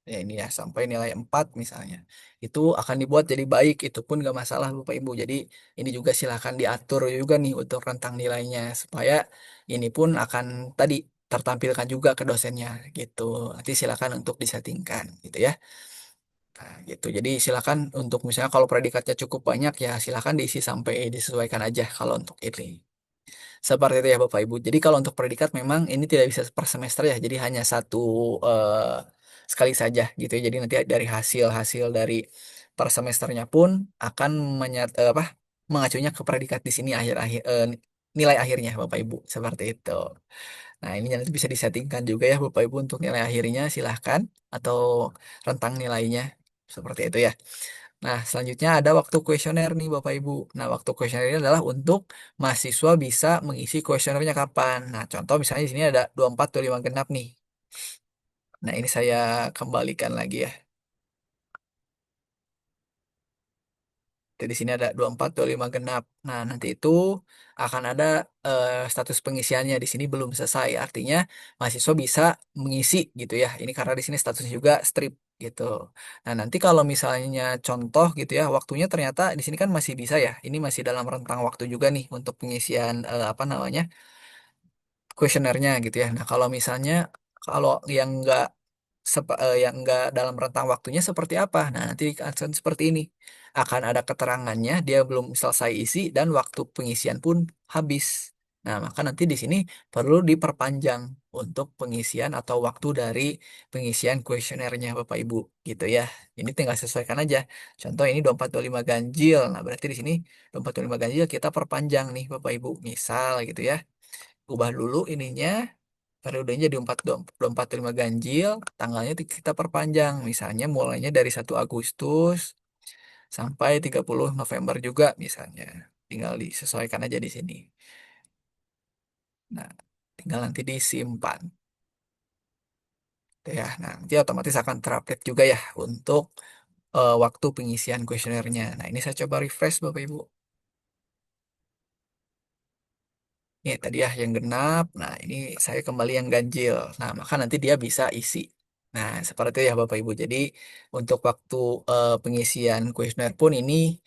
Ya ini ya sampai nilai 4 misalnya itu akan dibuat jadi baik itu pun gak masalah Bapak Ibu jadi ini juga silahkan diatur juga nih untuk rentang nilainya supaya ini pun akan tadi tertampilkan juga ke dosennya gitu nanti silakan untuk disettingkan gitu ya. Nah, gitu jadi silakan untuk misalnya kalau predikatnya cukup banyak ya silakan diisi sampai disesuaikan aja kalau untuk ini. Seperti itu ya Bapak Ibu. Jadi kalau untuk predikat memang ini tidak bisa per semester ya. Jadi hanya satu sekali saja gitu ya. Jadi nanti dari hasil-hasil dari per semesternya pun akan apa mengacunya ke predikat di sini akhir-akhir nilai akhirnya Bapak Ibu. Seperti itu. Nah, ini nanti bisa disettingkan juga ya Bapak Ibu untuk nilai akhirnya silahkan atau rentang nilainya seperti itu ya. Nah, selanjutnya ada waktu kuesioner nih Bapak Ibu. Nah, waktu kuesioner ini adalah untuk mahasiswa bisa mengisi kuesionernya kapan. Nah, contoh misalnya di sini ada 24 25 genap nih. Nah, ini saya kembalikan lagi ya. Jadi di sini ada 24 lima genap. Nah, nanti itu akan ada status pengisiannya di sini belum selesai. Artinya mahasiswa bisa mengisi gitu ya. Ini karena di sini statusnya juga strip gitu. Nah, nanti kalau misalnya contoh gitu ya, waktunya ternyata di sini kan masih bisa ya. Ini masih dalam rentang waktu juga nih untuk pengisian apa namanya? Kuesionernya gitu ya. Nah, kalau misalnya kalau yang enggak yang enggak dalam rentang waktunya seperti apa? Nah, nanti akan seperti ini. Akan ada keterangannya, dia belum selesai isi dan waktu pengisian pun habis. Nah, maka nanti di sini perlu diperpanjang untuk pengisian atau waktu dari pengisian kuesionernya Bapak Ibu gitu ya. Ini tinggal sesuaikan aja. Contoh ini 24 25 ganjil. Nah, berarti di sini 24 25 ganjil kita perpanjang nih Bapak Ibu. Misal gitu ya ubah dulu ininya periodenya di 24 25 ganjil tanggalnya kita perpanjang misalnya mulainya dari 1 Agustus sampai 30 November juga misalnya tinggal disesuaikan aja di sini nah tinggal nanti disimpan. Tuh ya nah nanti otomatis akan terupdate juga ya untuk waktu pengisian kuesionernya. Nah ini saya coba refresh Bapak Ibu. Ini tadi ya yang genap. Nah, ini saya kembali yang ganjil. Nah, maka nanti dia bisa isi. Nah, seperti itu ya Bapak Ibu. Jadi, untuk waktu pengisian kuesioner pun ini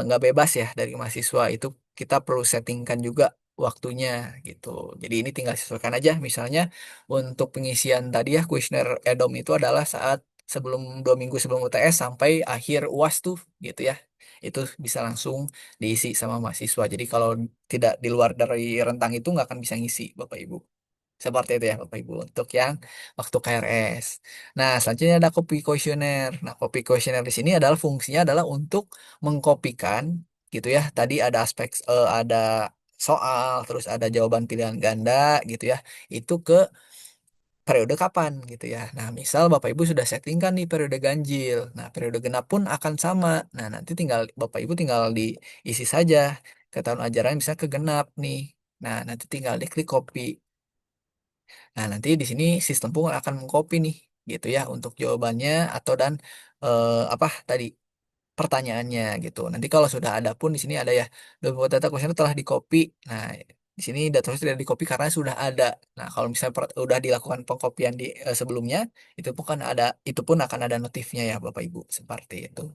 nggak bebas ya dari mahasiswa. Itu kita perlu settingkan juga waktunya gitu. Jadi, ini tinggal sesuaikan aja. Misalnya, untuk pengisian tadi ya kuesioner EDOM itu adalah saat sebelum 2 minggu sebelum UTS sampai akhir UAS tuh gitu ya. Itu bisa langsung diisi sama mahasiswa. Jadi kalau tidak di luar dari rentang itu nggak akan bisa ngisi Bapak Ibu. Seperti itu ya Bapak Ibu untuk yang waktu KRS. Nah, selanjutnya ada copy kuesioner. Nah, copy kuesioner di sini adalah fungsinya adalah untuk mengkopikan gitu ya. Tadi ada aspek ada soal, terus ada jawaban pilihan ganda gitu ya. Itu ke periode kapan gitu ya. Nah, misal Bapak Ibu sudah settingkan nih periode ganjil. Nah, periode genap pun akan sama. Nah, nanti tinggal Bapak Ibu tinggal diisi saja ke tahun ajaran bisa ke genap nih. Nah, nanti tinggal diklik copy. Nah, nanti di sini sistem pun akan mengcopy nih gitu ya untuk jawabannya atau dan apa tadi pertanyaannya gitu. Nanti kalau sudah ada pun di sini ada ya beberapa data kuesioner telah di copy. Nah, di sini data kuesioner tidak di copy karena sudah ada. Nah, kalau misalnya sudah dilakukan pengkopian di sebelumnya, itu pun akan ada notifnya ya Bapak Ibu seperti itu.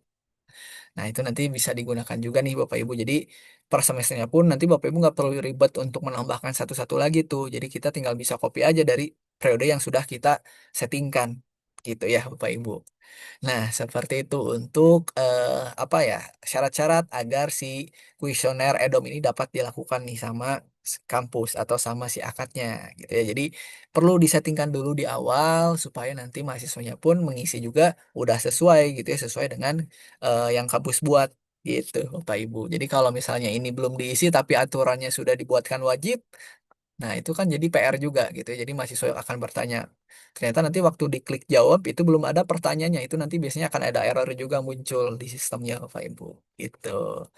Nah, itu nanti bisa digunakan juga nih Bapak Ibu. Jadi per semesternya pun nanti Bapak Ibu nggak perlu ribet untuk menambahkan satu-satu lagi tuh. Jadi kita tinggal bisa copy aja dari periode yang sudah kita settingkan. Gitu ya Bapak Ibu. Nah, seperti itu untuk apa ya, syarat-syarat agar si kuesioner EDOM ini dapat dilakukan nih sama kampus atau sama si akadnya gitu ya. Jadi perlu disettingkan dulu di awal supaya nanti mahasiswanya pun mengisi juga udah sesuai gitu ya, sesuai dengan yang kampus buat gitu Bapak Ibu. Jadi kalau misalnya ini belum diisi tapi aturannya sudah dibuatkan wajib, nah, itu kan jadi PR juga gitu ya. Jadi mahasiswa akan bertanya. Ternyata nanti waktu diklik jawab itu belum ada pertanyaannya. Itu nanti biasanya akan ada error juga muncul di sistemnya Bapak Ibu. Gitu.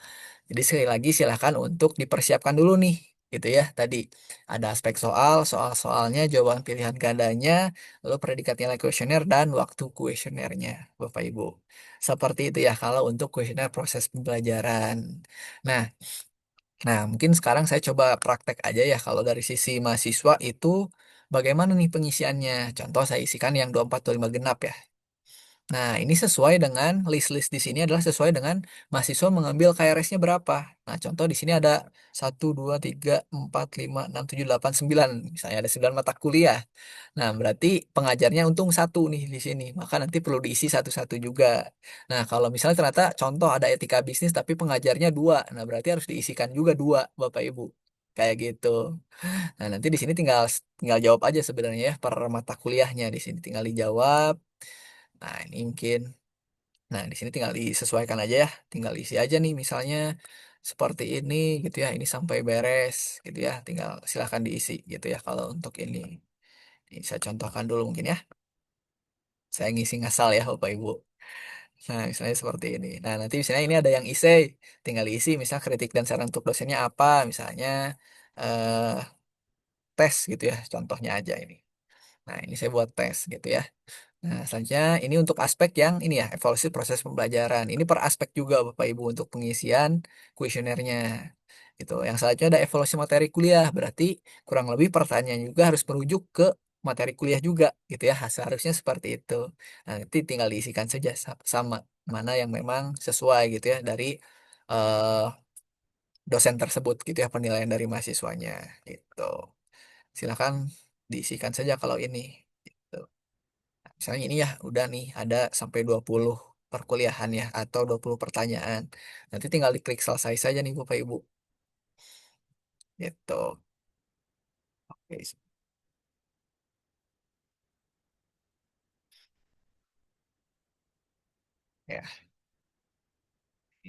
Jadi sekali lagi silakan untuk dipersiapkan dulu nih. Gitu ya. Tadi ada aspek soal, soal-soalnya, jawaban pilihan gandanya, lalu predikat nilai kuesioner dan waktu kuesionernya Bapak Ibu. Seperti itu ya kalau untuk kuesioner proses pembelajaran. Nah, mungkin sekarang saya coba praktek aja ya kalau dari sisi mahasiswa itu bagaimana nih pengisiannya. Contoh saya isikan yang 2425 genap ya. Nah, ini sesuai dengan list-list di sini adalah sesuai dengan mahasiswa mengambil KRS-nya berapa. Nah, contoh di sini ada 1, 2, 3, 4, 5, 6, 7, 8, 9. Misalnya ada 9 mata kuliah. Nah, berarti pengajarnya untung satu nih di sini. Maka nanti perlu diisi satu-satu juga. Nah, kalau misalnya ternyata contoh ada etika bisnis tapi pengajarnya dua. Nah, berarti harus diisikan juga dua, Bapak Ibu. Kayak gitu. Nah, nanti di sini tinggal tinggal jawab aja sebenarnya ya per mata kuliahnya di sini tinggal dijawab. Nah, ini mungkin. Nah, di sini tinggal disesuaikan aja ya. Tinggal isi aja nih misalnya seperti ini gitu ya. Ini sampai beres gitu ya. Tinggal silahkan diisi gitu ya kalau untuk ini. Ini saya contohkan dulu mungkin ya. Saya ngisi ngasal ya Bapak Ibu. Nah, misalnya seperti ini. Nah, nanti misalnya ini ada yang essay. Tinggal isi misalnya kritik dan saran untuk dosennya apa. Misalnya eh, tes gitu ya. Contohnya aja ini. Nah, ini saya buat tes gitu ya. Nah, selanjutnya ini untuk aspek yang ini ya, evaluasi proses pembelajaran. Ini per aspek juga Bapak Ibu untuk pengisian kuesionernya. Gitu. Yang selanjutnya ada evaluasi materi kuliah. Berarti kurang lebih pertanyaan juga harus merujuk ke materi kuliah juga gitu ya. Seharusnya seperti itu. Nah, nanti tinggal diisikan saja sama mana yang memang sesuai gitu ya dari eh, dosen tersebut gitu ya penilaian dari mahasiswanya gitu. Silakan diisikan saja kalau ini. Gitu. Misalnya ini ya udah nih ada sampai 20 perkuliahan ya atau 20 pertanyaan. Nanti tinggal diklik selesai saja nih Bapak Ibu. Gitu. Oke, ya.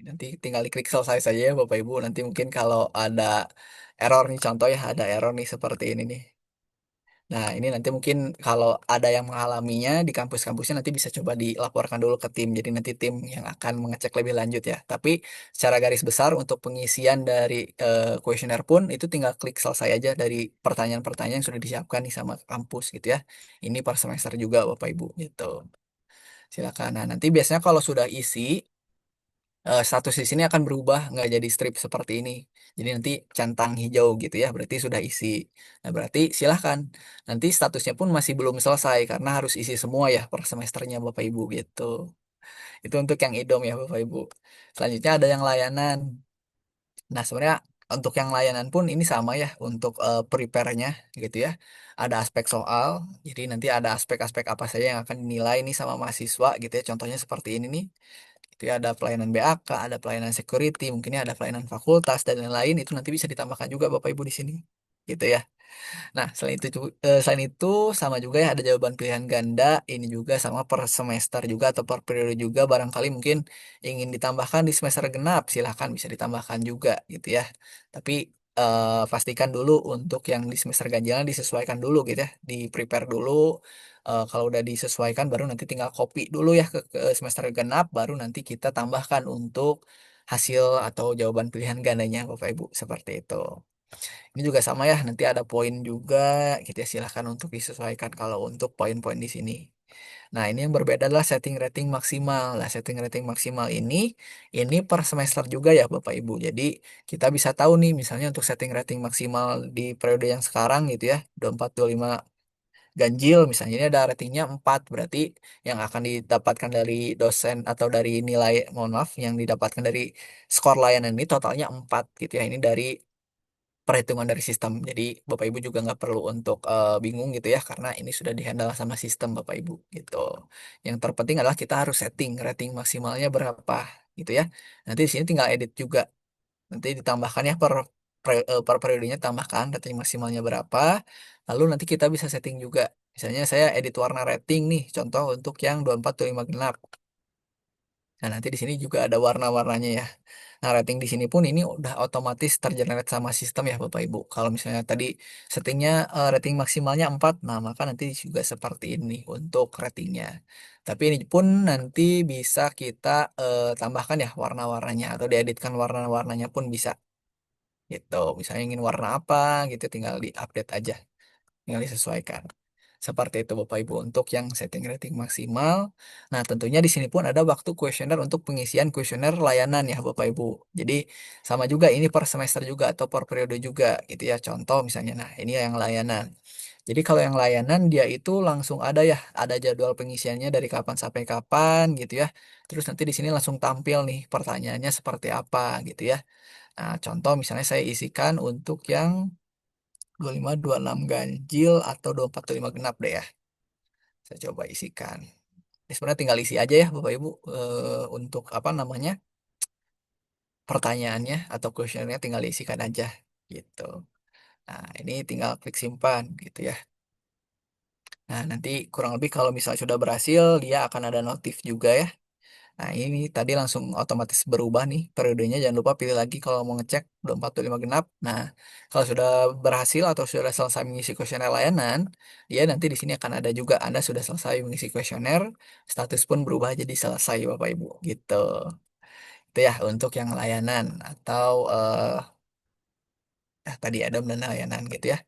Nanti tinggal diklik selesai saja ya Bapak Ibu. Nanti mungkin kalau ada error nih contoh ya ada error nih seperti ini nih. Nah, ini nanti mungkin kalau ada yang mengalaminya di kampus-kampusnya nanti bisa coba dilaporkan dulu ke tim. Jadi nanti tim yang akan mengecek lebih lanjut ya. Tapi secara garis besar untuk pengisian dari kuesioner pun itu tinggal klik selesai aja dari pertanyaan-pertanyaan yang sudah disiapkan nih sama kampus gitu ya. Ini per semester juga Bapak Ibu gitu. Silakan. Nah, nanti biasanya kalau sudah isi status di sini akan berubah nggak jadi strip seperti ini. Jadi nanti centang hijau gitu ya, berarti sudah isi. Nah, berarti silahkan. Nanti statusnya pun masih belum selesai karena harus isi semua ya per semesternya Bapak Ibu gitu. Itu untuk yang idom ya Bapak Ibu. Selanjutnya ada yang layanan. Nah, sebenarnya untuk yang layanan pun ini sama ya untuk prepare-nya gitu ya. Ada aspek soal, jadi nanti ada aspek-aspek apa saja yang akan dinilai nih sama mahasiswa gitu ya. Contohnya seperti ini nih. Itu ya ada pelayanan BAK, ada pelayanan security, mungkinnya ada pelayanan fakultas dan lain-lain itu nanti bisa ditambahkan juga Bapak Ibu di sini. Gitu ya. Nah, selain itu sama juga ya ada jawaban pilihan ganda, ini juga sama per semester juga atau per periode juga barangkali mungkin ingin ditambahkan di semester genap, silahkan bisa ditambahkan juga gitu ya. Tapi pastikan dulu untuk yang di semester ganjilan disesuaikan dulu gitu ya, di prepare dulu. Kalau udah disesuaikan baru nanti tinggal copy dulu ya ke semester genap, baru nanti kita tambahkan untuk hasil atau jawaban pilihan gandanya Bapak Ibu seperti itu. Ini juga sama ya, nanti ada poin juga, gitu ya, silahkan untuk disesuaikan kalau untuk poin-poin di sini. Nah, ini yang berbeda adalah setting rating maksimal. Nah, setting rating maksimal ini per semester juga ya Bapak Ibu. Jadi, kita bisa tahu nih, misalnya untuk setting rating maksimal di periode yang sekarang gitu ya, 2425 ganjil, misalnya ini ada ratingnya 4, berarti yang akan didapatkan dari dosen atau dari nilai, mohon maaf, yang didapatkan dari skor layanan ini totalnya 4 gitu ya. Ini dari perhitungan dari sistem. Jadi Bapak Ibu juga nggak perlu untuk bingung gitu ya, karena ini sudah dihandle sama sistem Bapak Ibu gitu. Yang terpenting adalah kita harus setting rating maksimalnya berapa gitu ya. Nanti di sini tinggal edit juga. Nanti ditambahkan ya per periodenya tambahkan rating maksimalnya berapa. Lalu nanti kita bisa setting juga. Misalnya saya edit warna rating nih, contoh untuk yang 24 lima genap. Nah, nanti di sini juga ada warna-warnanya ya. Nah, rating di sini pun ini udah otomatis tergenerate sama sistem ya Bapak Ibu. Kalau misalnya tadi settingnya rating maksimalnya 4, nah maka nanti juga seperti ini untuk ratingnya. Tapi ini pun nanti bisa kita tambahkan ya warna-warnanya atau dieditkan warna-warnanya pun bisa gitu. Misalnya ingin warna apa gitu tinggal di-update aja, tinggal disesuaikan. Seperti itu Bapak Ibu untuk yang setting rating maksimal. Nah, tentunya di sini pun ada waktu kuesioner untuk pengisian kuesioner layanan ya Bapak Ibu. Jadi sama juga ini per semester juga atau per periode juga gitu ya. Contoh misalnya, nah ini yang layanan. Jadi kalau yang layanan dia itu langsung ada ya, ada jadwal pengisiannya dari kapan sampai kapan gitu ya. Terus nanti di sini langsung tampil nih pertanyaannya seperti apa gitu ya. Nah, contoh misalnya saya isikan untuk yang 25 26 ganjil atau 24 25 genap deh ya. Saya coba isikan. Ini sebenarnya tinggal isi aja ya Bapak Ibu untuk apa namanya pertanyaannya atau kuesionernya tinggal diisikan aja gitu. Nah, ini tinggal klik simpan gitu ya. Nah, nanti kurang lebih kalau misalnya sudah berhasil, dia akan ada notif juga ya. Nah, ini tadi langsung otomatis berubah nih periodenya. Jangan lupa pilih lagi kalau mau ngecek 24 25 genap. Nah, kalau sudah berhasil atau sudah selesai mengisi kuesioner layanan, dia nanti di sini akan ada juga Anda sudah selesai mengisi kuesioner, status pun berubah jadi selesai Bapak Ibu gitu. Itu ya untuk yang layanan atau tadi ada dan layanan gitu ya.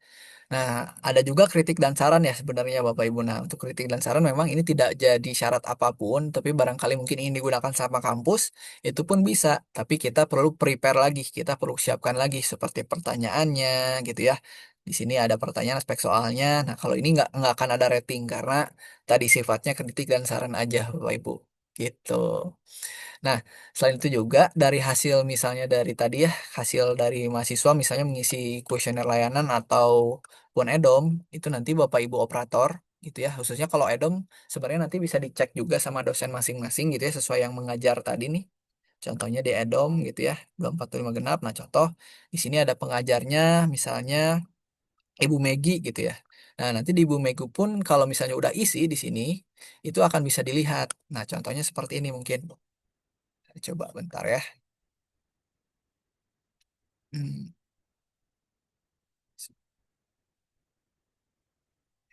Nah, ada juga kritik dan saran ya sebenarnya Bapak Ibu. Nah, untuk kritik dan saran memang ini tidak jadi syarat apapun, tapi barangkali mungkin ingin digunakan sama kampus, itu pun bisa. Tapi kita perlu prepare lagi, kita perlu siapkan lagi seperti pertanyaannya gitu ya. Di sini ada pertanyaan aspek soalnya. Nah, kalau ini nggak akan ada rating karena tadi sifatnya kritik dan saran aja Bapak Ibu. Gitu. Nah, selain itu juga dari hasil misalnya dari tadi ya, hasil dari mahasiswa misalnya mengisi kuesioner layanan atau pun edom, itu nanti Bapak Ibu operator gitu ya, khususnya kalau edom sebenarnya nanti bisa dicek juga sama dosen masing-masing gitu ya, sesuai yang mengajar tadi nih. Contohnya di edom gitu ya, 24 25 genap. Nah, contoh di sini ada pengajarnya misalnya Ibu Megi gitu ya. Nah, nanti di Ibu Megi pun kalau misalnya udah isi di sini, itu akan bisa dilihat. Nah, contohnya seperti ini mungkin. Coba bentar ya. Hmm,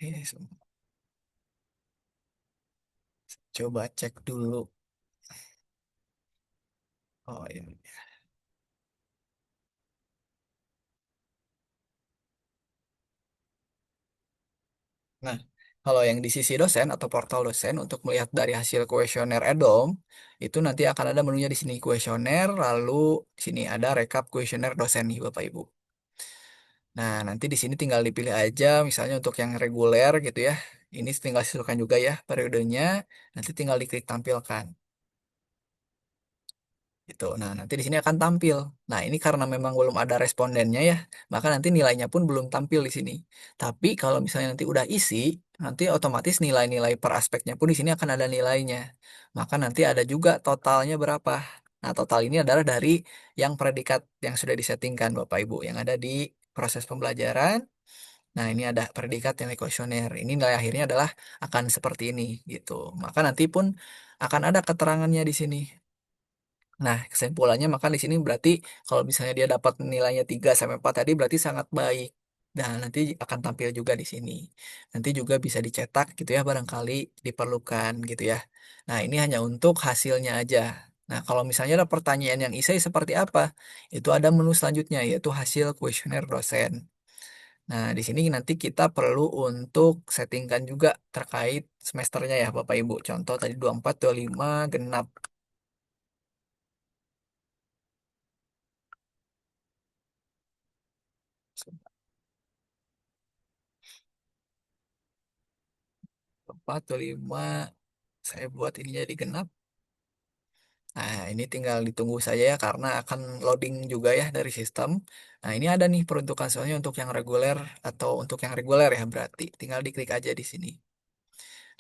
ini coba cek dulu. Oh ini. Nah, kalau yang di sisi dosen atau portal dosen untuk melihat dari hasil kuesioner EDOM, itu nanti akan ada menunya di sini kuesioner, lalu di sini ada rekap kuesioner dosen nih Bapak Ibu. Nah, nanti di sini tinggal dipilih aja, misalnya untuk yang reguler gitu ya. Ini tinggal disesuaikan juga ya periodenya, nanti tinggal diklik tampilkan. Gitu. Nah, nanti di sini akan tampil. Nah, ini karena memang belum ada respondennya ya, maka nanti nilainya pun belum tampil di sini. Tapi kalau misalnya nanti udah isi, nanti otomatis nilai-nilai per aspeknya pun di sini akan ada nilainya. Maka nanti ada juga totalnya berapa. Nah, total ini adalah dari yang predikat yang sudah disettingkan Bapak Ibu, yang ada di proses pembelajaran. Nah, ini ada predikat yang kuesioner. Ini nilai akhirnya adalah akan seperti ini gitu. Maka nanti pun akan ada keterangannya di sini. Nah, kesimpulannya maka di sini berarti kalau misalnya dia dapat nilainya 3 sampai 4 tadi berarti sangat baik. Dan nanti akan tampil juga di sini. Nanti juga bisa dicetak gitu ya barangkali diperlukan gitu ya. Nah, ini hanya untuk hasilnya aja. Nah, kalau misalnya ada pertanyaan yang isai seperti apa? Itu ada menu selanjutnya yaitu hasil kuesioner dosen. Nah, di sini nanti kita perlu untuk settingkan juga terkait semesternya ya Bapak Ibu. Contoh tadi 24 25 genap. 4 atau 5. Saya buat ini jadi genap. Nah, ini tinggal ditunggu saja ya karena akan loading juga ya dari sistem. Nah, ini ada nih peruntukan soalnya untuk yang reguler atau untuk yang reguler ya berarti tinggal diklik aja di sini.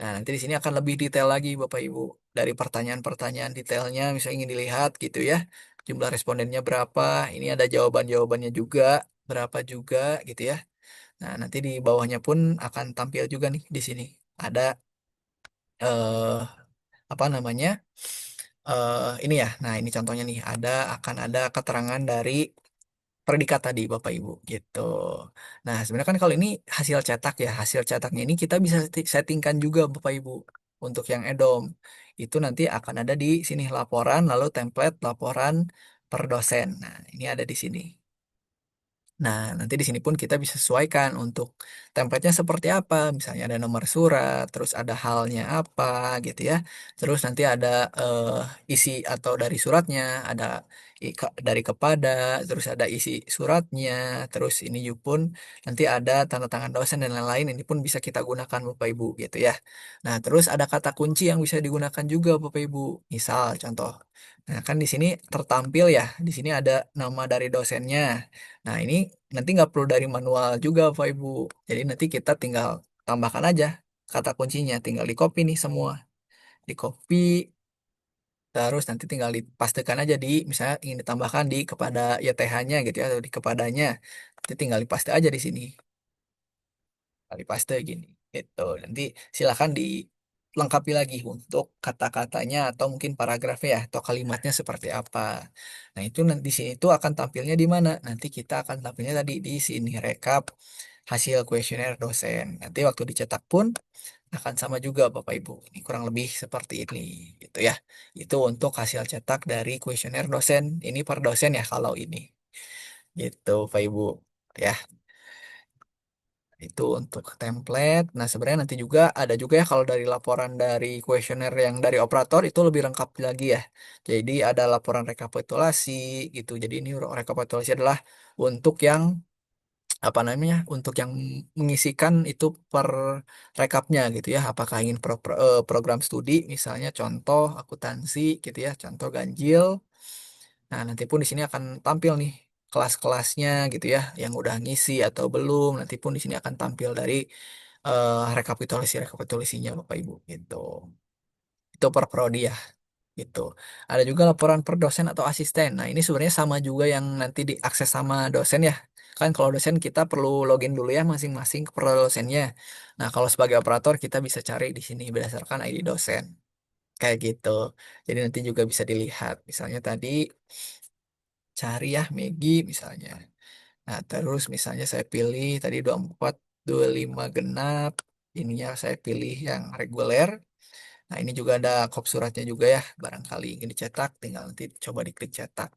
Nah, nanti di sini akan lebih detail lagi Bapak Ibu. Dari pertanyaan-pertanyaan detailnya misalnya ingin dilihat gitu ya. Jumlah respondennya berapa, ini ada jawaban-jawabannya juga, berapa juga gitu ya. Nah, nanti di bawahnya pun akan tampil juga nih di sini. Ada eh apa namanya? Ini ya. Nah, ini contohnya nih, akan ada keterangan dari predikat tadi Bapak Ibu gitu. Nah, sebenarnya kan kalau ini hasil cetak ya, hasil cetaknya ini kita bisa settingkan juga Bapak Ibu untuk yang EDOM. Itu nanti akan ada di sini laporan lalu template laporan per dosen. Nah, ini ada di sini. Nah, nanti di sini pun kita bisa sesuaikan untuk template-nya seperti apa. Misalnya ada nomor surat, terus ada halnya apa gitu ya. Terus nanti ada isi atau dari suratnya, ada dari kepada, terus ada isi suratnya, terus ini juga pun nanti ada tanda tangan dosen dan lain-lain. Ini pun bisa kita gunakan Bapak Ibu gitu ya. Nah, terus ada kata kunci yang bisa digunakan juga Bapak Ibu. Misal contoh. Nah, kan di sini tertampil ya, di sini ada nama dari dosennya. Nah, ini nanti nggak perlu dari manual juga, Bapak Ibu. Jadi nanti kita tinggal tambahkan aja kata kuncinya, tinggal di copy nih semua. Di copy, terus nanti tinggal dipastikan aja di, misalnya ingin ditambahkan di kepada YTH-nya gitu ya, atau di kepadanya. Nanti tinggal dipaste aja di sini. Kali paste gini gitu nanti silakan dilengkapi lagi untuk kata-katanya atau mungkin paragrafnya ya atau kalimatnya seperti apa nah itu nanti di sini itu akan tampilnya di mana nanti kita akan tampilnya tadi di sini rekap hasil kuesioner dosen nanti waktu dicetak pun akan sama juga Bapak Ibu ini kurang lebih seperti ini gitu ya itu untuk hasil cetak dari kuesioner dosen ini per dosen ya kalau ini gitu Bapak Ibu ya itu untuk template. Nah, sebenarnya nanti juga ada juga ya kalau dari laporan dari kuesioner yang dari operator itu lebih lengkap lagi ya. Jadi ada laporan rekapitulasi gitu. Jadi ini rekapitulasi adalah untuk yang apa namanya? Untuk yang mengisikan itu per rekapnya gitu ya. Apakah ingin program studi misalnya contoh akuntansi gitu ya, contoh ganjil. Nah, nanti pun di sini akan tampil nih kelas-kelasnya gitu ya, yang udah ngisi atau belum. Nanti pun di sini akan tampil dari rekapitulasinya Bapak Ibu gitu. Itu per prodi ya gitu. Ada juga laporan per dosen atau asisten. Nah, ini sebenarnya sama juga yang nanti diakses sama dosen ya. Kan kalau dosen kita perlu login dulu ya masing-masing per dosennya. Nah, kalau sebagai operator kita bisa cari di sini berdasarkan ID dosen. Kayak gitu. Jadi nanti juga bisa dilihat. Misalnya tadi cari ya Megi misalnya. Nah, terus misalnya saya pilih tadi 24 25 genap. Ininya saya pilih yang reguler. Nah, ini juga ada kop suratnya juga ya. Barangkali ingin dicetak, tinggal nanti coba diklik cetak.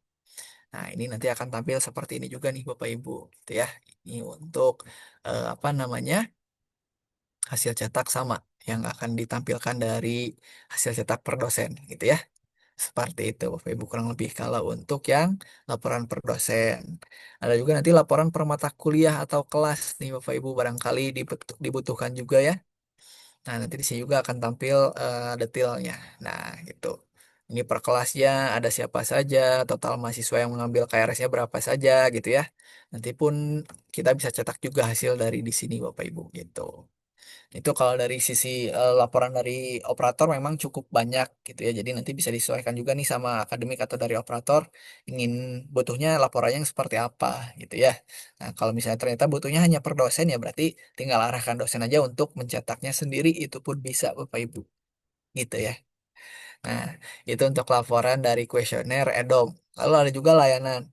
Nah, ini nanti akan tampil seperti ini juga nih Bapak Ibu, gitu ya. Ini untuk apa namanya? Hasil cetak sama yang akan ditampilkan dari hasil cetak per dosen gitu ya. Seperti itu, Bapak Ibu kurang lebih kalau untuk yang laporan per dosen. Ada juga nanti laporan per mata kuliah atau kelas nih Bapak Ibu barangkali dibutuhkan juga ya. Nah, nanti di sini juga akan tampil detailnya. Nah, gitu. Ini per kelasnya ada siapa saja, total mahasiswa yang mengambil KRS-nya berapa saja gitu ya. Nanti pun kita bisa cetak juga hasil dari di sini Bapak Ibu gitu. Itu kalau dari sisi laporan dari operator memang cukup banyak gitu ya. Jadi nanti bisa disesuaikan juga nih sama akademik atau dari operator ingin butuhnya laporannya yang seperti apa gitu ya. Nah, kalau misalnya ternyata butuhnya hanya per dosen ya berarti tinggal arahkan dosen aja untuk mencetaknya sendiri itu pun bisa Bapak Ibu gitu ya. Nah, itu untuk laporan dari kuesioner EDOM. Lalu ada juga layanan.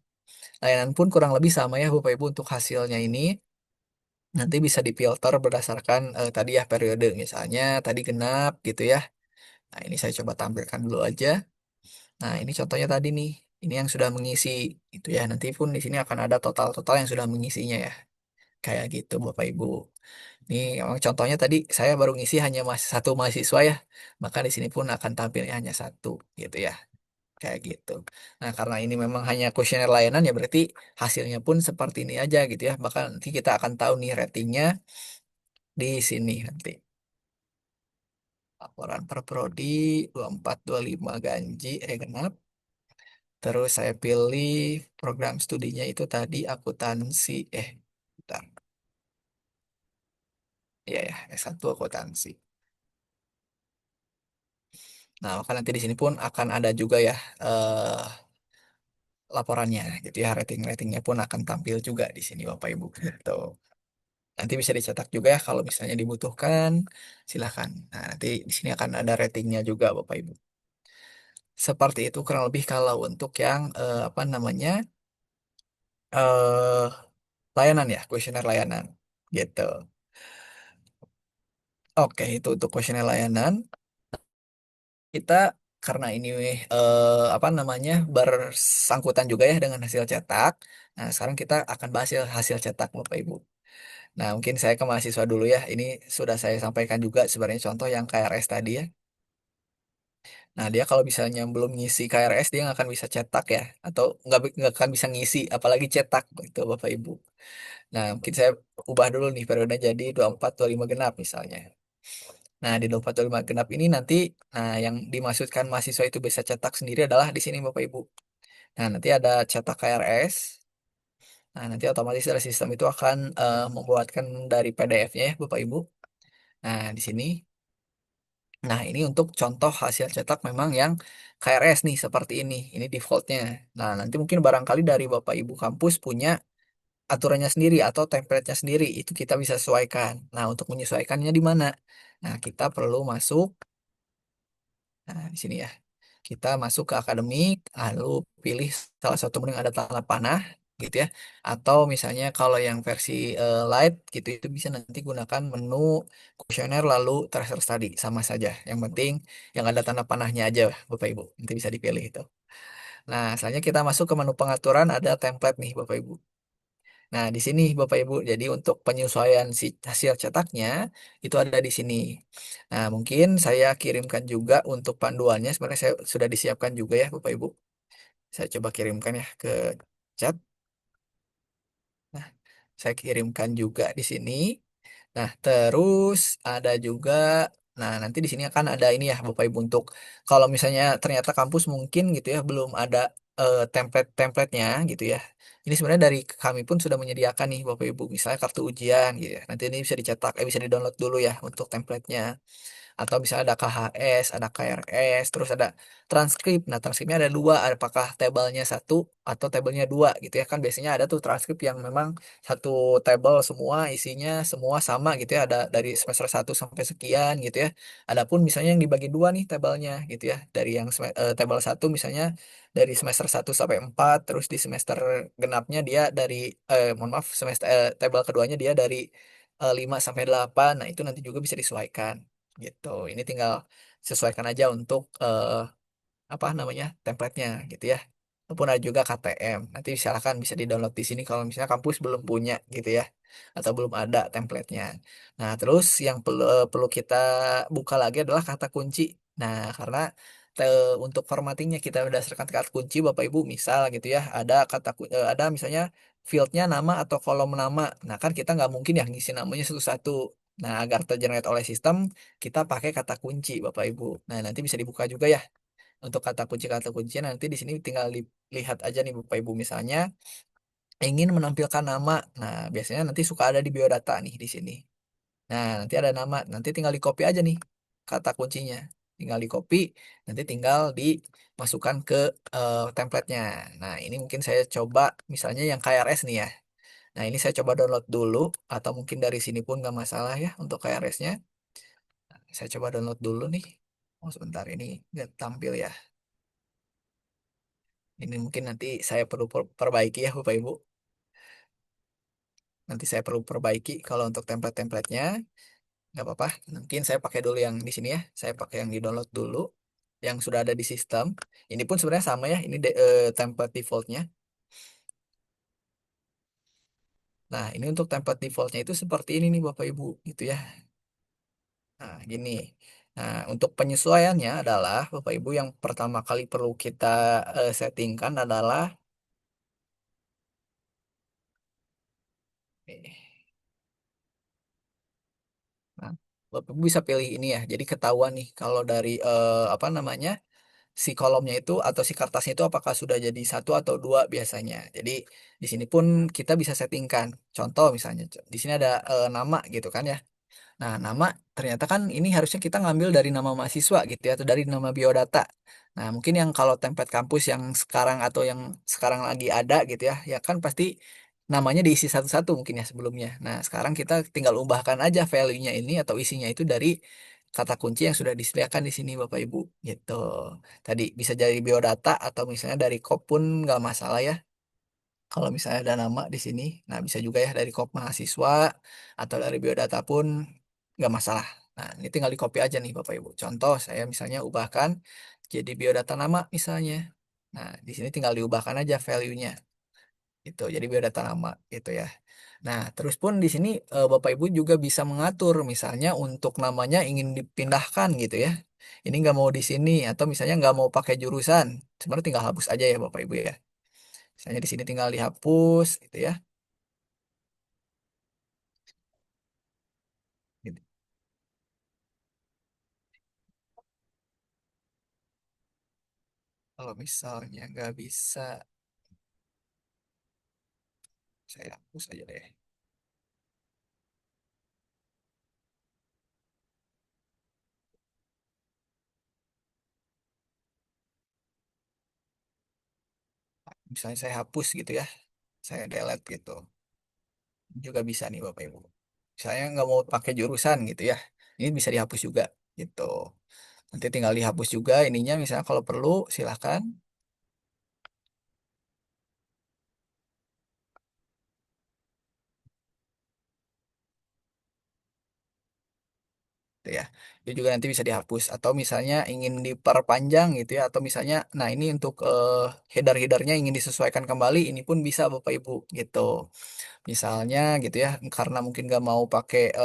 Layanan pun kurang lebih sama ya Bapak Ibu untuk hasilnya ini. Nanti bisa difilter berdasarkan tadi ya periode misalnya tadi genap gitu ya. Nah ini saya coba tampilkan dulu aja. Nah ini contohnya tadi nih. Ini yang sudah mengisi itu ya. Nanti pun di sini akan ada total-total yang sudah mengisinya ya. Kayak gitu Bapak Ibu. Ini emang contohnya tadi saya baru ngisi hanya satu mahasiswa ya. Maka di sini pun akan tampilnya hanya satu gitu ya. Kayak gitu. Nah karena ini memang hanya kuesioner layanan ya berarti hasilnya pun seperti ini aja gitu ya. Bahkan nanti kita akan tahu nih ratingnya di sini nanti. Laporan per prodi 24 25 ganji genap. Terus saya pilih program studinya itu tadi akuntansi. Bentar. Iya ya, S1 akuntansi. Nah, maka nanti di sini pun akan ada juga ya eh, laporannya gitu ya. Rating-ratingnya pun akan tampil juga di sini Bapak Ibu gitu. Nanti bisa dicetak juga ya kalau misalnya dibutuhkan, silahkan. Nah, nanti di sini akan ada ratingnya juga Bapak Ibu. Seperti itu kurang lebih kalau untuk yang apa namanya eh layanan ya, kuesioner layanan gitu. Oke, itu untuk kuesioner layanan. Kita karena ini apa namanya bersangkutan juga ya dengan hasil cetak. Nah, sekarang kita akan bahas hasil cetak Bapak Ibu. Nah, mungkin saya ke mahasiswa dulu ya. Ini sudah saya sampaikan juga sebenarnya contoh yang KRS tadi ya. Nah, dia kalau misalnya belum ngisi KRS, dia nggak akan bisa cetak ya. Atau nggak akan bisa ngisi, apalagi cetak gitu Bapak Ibu. Nah, mungkin saya ubah dulu nih periode jadi 24 25 genap misalnya. Nah, di 24 25 genap ini nanti, nah yang dimaksudkan mahasiswa itu bisa cetak sendiri adalah di sini Bapak Ibu. Nah, nanti ada cetak KRS. Nah, nanti otomatis dari sistem itu akan membuatkan dari PDF-nya ya Bapak Ibu. Nah, di sini. Nah, ini untuk contoh hasil cetak memang yang KRS nih seperti ini. Ini defaultnya. Nah, nanti mungkin barangkali dari Bapak Ibu kampus punya aturannya sendiri atau template-nya sendiri. Itu kita bisa sesuaikan. Nah, untuk menyesuaikannya di mana? Nah, kita perlu masuk. Nah, di sini ya. Kita masuk ke akademik, lalu pilih salah satu menu yang ada tanda panah, gitu ya. Atau misalnya kalau yang versi light, gitu, itu bisa nanti gunakan menu kuesioner lalu tracer study, sama saja. Yang penting yang ada tanda panahnya aja, Bapak Ibu. Nanti bisa dipilih itu. Nah, selanjutnya kita masuk ke menu pengaturan, ada template nih, Bapak Ibu. Nah, di sini Bapak Ibu, jadi untuk penyesuaian si hasil cetaknya itu ada di sini. Nah, mungkin saya kirimkan juga untuk panduannya. Sebenarnya saya sudah disiapkan juga ya Bapak Ibu. Saya coba kirimkan ya ke chat. Nah, saya kirimkan juga di sini. Nah, terus ada juga, nah nanti di sini akan ada ini ya Bapak Ibu untuk kalau misalnya ternyata kampus mungkin gitu ya belum ada template-templatenya gitu ya. Ini sebenarnya dari kami pun sudah menyediakan nih Bapak Ibu, misalnya kartu ujian gitu ya. Nanti ini bisa dicetak, bisa di-download dulu ya untuk templatenya atau misalnya ada KHS, ada KRS, terus ada transkrip. Nah, transkripnya ada dua, apakah tabelnya satu atau tabelnya dua gitu ya. Kan biasanya ada tuh transkrip yang memang satu tabel semua isinya semua sama gitu ya, ada dari semester satu sampai sekian gitu ya. Adapun misalnya yang dibagi dua nih tabelnya gitu ya. Dari yang tabel satu misalnya dari semester satu sampai 4, terus di semester genapnya dia dari mohon maaf semester tabel keduanya dia dari 5 sampai 8. Nah, itu nanti juga bisa disesuaikan gitu. Ini tinggal sesuaikan aja untuk apa namanya template-nya gitu ya. Ataupun ada juga KTM. Nanti silakan bisa di-download di sini kalau misalnya kampus belum punya gitu ya, atau belum ada template-nya. Nah, terus yang perlu kita buka lagi adalah kata kunci. Nah, karena untuk formattingnya kita berdasarkan kata kunci Bapak Ibu misal gitu ya, ada ada misalnya fieldnya nama atau kolom nama. Nah, kan kita nggak mungkin ya ngisi namanya satu-satu. Nah, agar tergenerate oleh sistem, kita pakai kata kunci Bapak Ibu. Nah, nanti bisa dibuka juga ya untuk kata kunci nanti di sini tinggal dilihat aja nih Bapak Ibu misalnya ingin menampilkan nama. Nah, biasanya nanti suka ada di biodata nih di sini. Nah, nanti ada nama, nanti tinggal di copy aja nih kata kuncinya. Tinggal di copy, nanti tinggal dimasukkan ke template-nya. Nah, ini mungkin saya coba misalnya yang KRS nih ya. Nah, ini saya coba download dulu atau mungkin dari sini pun nggak masalah ya untuk KRS-nya. Saya coba download dulu nih. Oh, sebentar ini nggak tampil ya. Ini mungkin nanti saya perlu perbaiki ya Bapak Ibu. Nanti saya perlu perbaiki kalau untuk template-templatenya. Nggak apa-apa. Mungkin saya pakai dulu yang di sini ya. Saya pakai yang di-download dulu. Yang sudah ada di sistem. Ini pun sebenarnya sama ya. Ini template defaultnya. Nah, ini untuk template defaultnya itu seperti ini nih Bapak Ibu. Gitu ya. Nah, gini. Nah, untuk penyesuaiannya adalah Bapak Ibu yang pertama kali perlu kita settingkan adalah eh, nah, Bapak Ibu bisa pilih ini ya. Jadi ketahuan nih kalau dari apa namanya si kolomnya itu atau si kertasnya itu apakah sudah jadi satu atau dua biasanya. Jadi di sini pun kita bisa settingkan. Contoh misalnya di sini ada nama gitu kan ya. Nah, nama ternyata kan ini harusnya kita ngambil dari nama mahasiswa gitu ya, atau dari nama biodata. Nah, mungkin yang kalau template kampus yang sekarang atau yang sekarang lagi ada gitu ya, ya kan pasti namanya diisi satu-satu mungkin ya sebelumnya. Nah, sekarang kita tinggal ubahkan aja value-nya ini atau isinya itu dari kata kunci yang sudah disediakan di sini Bapak Ibu gitu. Tadi bisa dari biodata atau misalnya dari kop pun nggak masalah ya. Kalau misalnya ada nama di sini, nah bisa juga ya dari kop mahasiswa atau dari biodata pun nggak masalah. Nah, ini tinggal di copy aja nih Bapak Ibu. Contoh, saya misalnya ubahkan jadi biodata nama misalnya. Nah, di sini tinggal diubahkan aja value-nya. Itu jadi biodata nama gitu ya. Nah, terus pun di sini Bapak Ibu juga bisa mengatur misalnya untuk namanya ingin dipindahkan gitu ya. Ini nggak mau di sini atau misalnya nggak mau pakai jurusan. Sebenarnya tinggal hapus aja ya Bapak Ibu ya. Misalnya di sini tinggal dihapus gitu ya. Gitu. Kalau misalnya nggak bisa, saya hapus aja deh. Misalnya saya hapus gitu ya, saya delete gitu. Juga bisa nih Bapak Ibu. Saya nggak mau pakai jurusan gitu ya. Ini bisa dihapus juga gitu. Nanti tinggal dihapus juga ininya misalnya kalau perlu silahkan gitu ya. Itu juga nanti bisa dihapus atau misalnya ingin diperpanjang gitu ya atau misalnya nah ini untuk header-headernya ingin disesuaikan kembali ini pun bisa Bapak Ibu gitu. Misalnya gitu ya, karena mungkin nggak mau pakai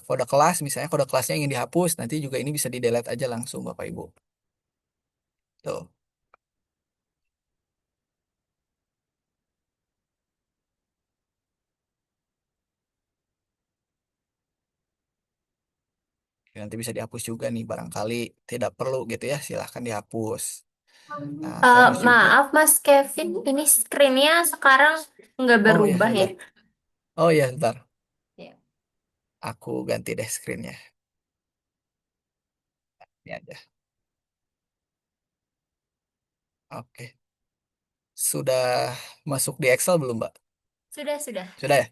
kode kelas, misalnya kode kelasnya ingin dihapus, nanti juga ini bisa di delete aja langsung Bapak Ibu. Tuh, nanti bisa dihapus juga nih, barangkali tidak perlu gitu ya, silahkan dihapus. Nah, terus juga, Maaf Mas Kevin, ini screen-nya sekarang nggak oh ya berubah ya? sebentar, oh ya sebentar, Ya. aku ganti deh screen-nya. Ini aja. Oke, sudah masuk di Excel belum Mbak? Sudah, sudah. Sudah ya?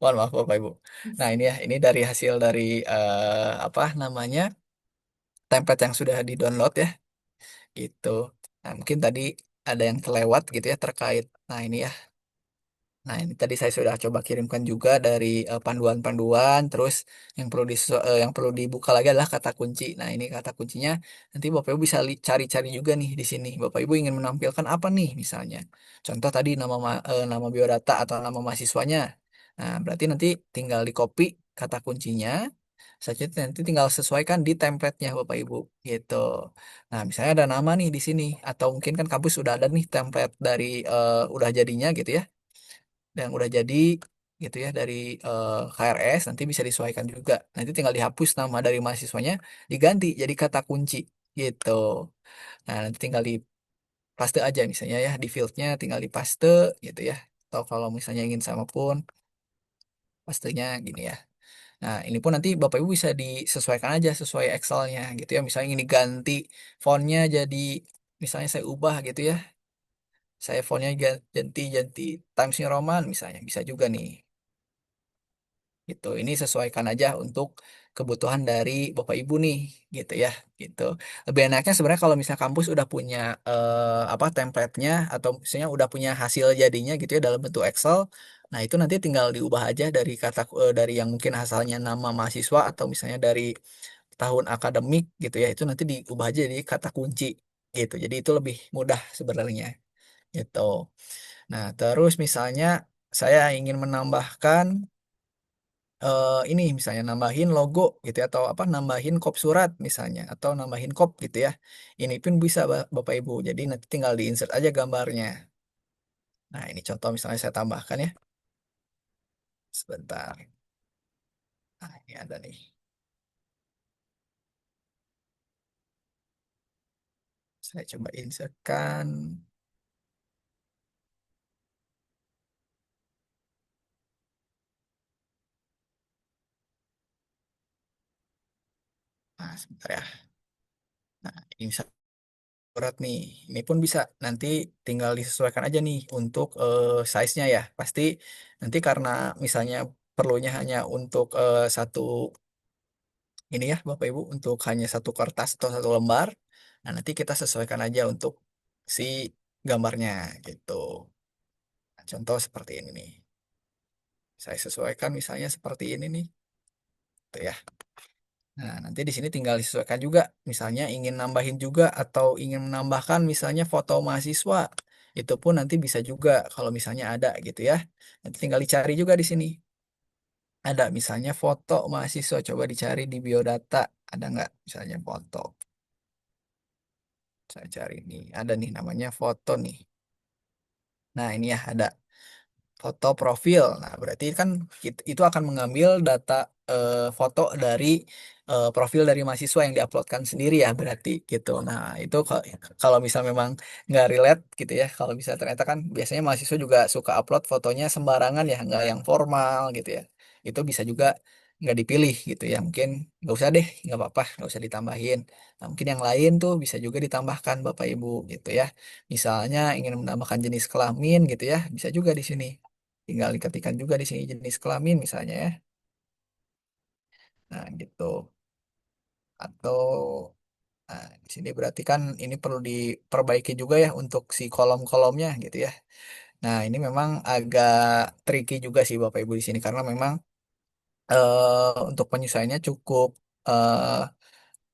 Mohon maaf Bapak Ibu. Nah ini ya, ini dari hasil dari apa namanya template yang sudah di-download ya. Gitu. Nah, mungkin tadi ada yang terlewat gitu ya terkait. Nah, ini ya. Nah, ini tadi saya sudah coba kirimkan juga dari panduan-panduan. Terus yang perlu dibuka lagi adalah kata kunci. Nah, ini kata kuncinya. Nanti Bapak Ibu bisa cari-cari juga nih di sini. Bapak Ibu ingin menampilkan apa nih misalnya. Contoh tadi nama biodata atau nama mahasiswanya. Nah, berarti nanti tinggal di copy kata kuncinya saja nanti tinggal sesuaikan di template-nya Bapak Ibu gitu. Nah, misalnya ada nama nih di sini atau mungkin kan kampus sudah ada nih template dari udah jadinya gitu ya. Dan udah jadi gitu ya dari KRS nanti bisa disesuaikan juga. Nanti tinggal dihapus nama dari mahasiswanya diganti jadi kata kunci gitu. Nah, nanti tinggal di paste aja misalnya ya di fieldnya tinggal di paste gitu ya. Atau kalau misalnya ingin sama pun pastenya gini ya. Nah, ini pun nanti Bapak Ibu bisa disesuaikan aja sesuai Excelnya gitu ya. Misalnya ini diganti fontnya jadi, misalnya saya ubah gitu ya. Saya fontnya ganti ganti Times New Roman misalnya, bisa juga nih. Gitu. Ini sesuaikan aja untuk kebutuhan dari Bapak Ibu nih, gitu ya. Gitu. Lebih enaknya sebenarnya kalau misalnya kampus udah punya apa template-nya atau misalnya udah punya hasil jadinya gitu ya dalam bentuk Excel. Nah, itu nanti tinggal diubah aja dari dari yang mungkin asalnya nama mahasiswa atau misalnya dari tahun akademik gitu ya. Itu nanti diubah aja jadi kata kunci gitu. Jadi itu lebih mudah sebenarnya gitu. Nah, terus misalnya saya ingin menambahkan ini misalnya nambahin logo gitu ya, atau apa nambahin kop surat misalnya atau nambahin kop gitu ya. Ini pun bisa Bapak Ibu. Jadi nanti tinggal diinsert aja gambarnya. Nah, ini contoh misalnya saya tambahkan ya. Sebentar. Nah, ini ada nih. Saya coba insertkan. Nah, sebentar ya. Nah, ini berat nih. Ini pun bisa nanti tinggal disesuaikan aja nih untuk size-nya ya. Pasti nanti karena misalnya perlunya hanya untuk satu ini ya Bapak Ibu untuk hanya satu kertas atau satu lembar. Nah, nanti kita sesuaikan aja untuk si gambarnya gitu. Nah, contoh seperti ini nih. Saya sesuaikan misalnya seperti ini nih. Tuh ya. Nah, nanti di sini tinggal disesuaikan juga. Misalnya ingin nambahin juga atau ingin menambahkan misalnya foto mahasiswa. Itu pun nanti bisa juga kalau misalnya ada gitu ya. Nanti tinggal dicari juga di sini. Ada misalnya foto mahasiswa. Coba dicari di biodata. Ada nggak misalnya foto? Saya cari nih. Ada nih namanya foto nih. Nah, ini ya ada. Foto profil. Nah, berarti kan itu akan mengambil data foto dari profil dari mahasiswa yang diuploadkan sendiri ya berarti gitu. Nah, itu kalau misal memang nggak relate gitu ya. Kalau bisa ternyata kan biasanya mahasiswa juga suka upload fotonya sembarangan ya, nggak yang formal gitu ya. Itu bisa juga nggak dipilih gitu ya. Mungkin nggak usah deh, nggak apa-apa, nggak usah ditambahin. Nah, mungkin yang lain tuh bisa juga ditambahkan Bapak Ibu gitu ya. Misalnya ingin menambahkan jenis kelamin gitu ya, bisa juga di sini. Tinggal diketikkan juga di sini jenis kelamin misalnya ya. Nah, gitu. Atau di sini berarti kan ini perlu diperbaiki juga ya untuk si kolom-kolomnya gitu ya. Nah, ini memang agak tricky juga sih Bapak Ibu di sini karena memang untuk penyesuaiannya cukup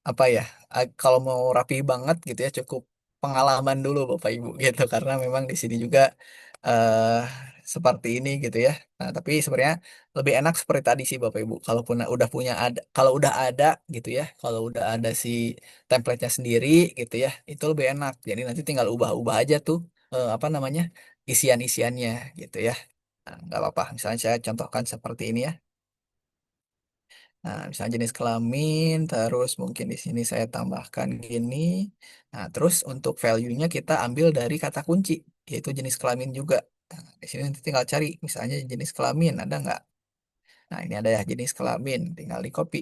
apa ya kalau mau rapi banget gitu ya cukup pengalaman dulu Bapak Ibu gitu karena memang di sini juga eh seperti ini gitu ya. Nah, tapi sebenarnya lebih enak seperti tadi sih Bapak Ibu. Kalaupun udah punya ada kalau udah ada gitu ya, kalau udah ada si template-nya sendiri gitu ya, itu lebih enak. Jadi nanti tinggal ubah-ubah aja tuh apa namanya? Isian-isiannya gitu ya. Nah, nggak apa-apa. Misalnya saya contohkan seperti ini ya. Nah, misalnya jenis kelamin, terus mungkin di sini saya tambahkan gini. Nah, terus untuk value-nya kita ambil dari kata kunci, yaitu jenis kelamin juga. Nah, di sini nanti tinggal cari, misalnya jenis kelamin ada nggak? Nah, ini ada ya jenis kelamin, tinggal di copy.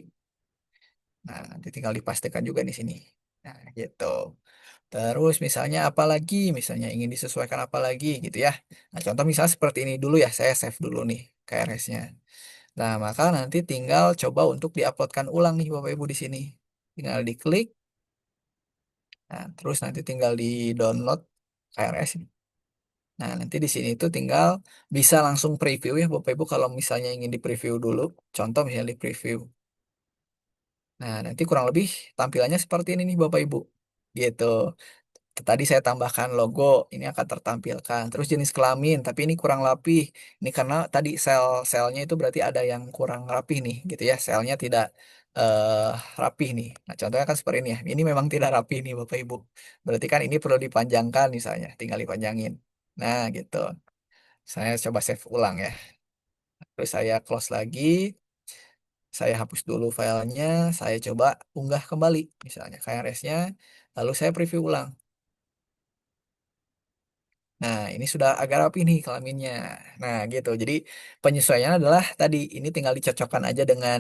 Nah, nanti tinggal dipastikan juga di sini. Nah, gitu. Terus misalnya apa lagi? Misalnya ingin disesuaikan apa lagi gitu ya. Nah, contoh misalnya seperti ini dulu ya, saya save dulu nih KRS-nya. Nah, maka nanti tinggal coba untuk diuploadkan ulang nih Bapak Ibu di sini. Tinggal diklik, nah, terus nanti tinggal di download KRS. Nah, nanti di sini itu tinggal bisa langsung preview ya Bapak Ibu kalau misalnya ingin di preview dulu. Contoh misalnya di preview. Nah, nanti kurang lebih tampilannya seperti ini nih Bapak Ibu. Gitu. Tadi saya tambahkan logo, ini akan tertampilkan. Terus jenis kelamin, tapi ini kurang rapih. Ini karena tadi sel-selnya itu berarti ada yang kurang rapih nih, gitu ya. Selnya tidak eh rapih nih. Nah, contohnya kan seperti ini ya. Ini memang tidak rapih nih, Bapak Ibu. Berarti kan ini perlu dipanjangkan misalnya, tinggal dipanjangin. Nah, gitu. Saya coba save ulang ya. Terus saya close lagi, saya hapus dulu filenya, saya coba unggah kembali, misalnya KRS-nya, lalu saya preview ulang. Nah, ini sudah agak rapi nih kelaminnya. Nah, gitu. Jadi penyesuaiannya adalah tadi ini tinggal dicocokkan aja dengan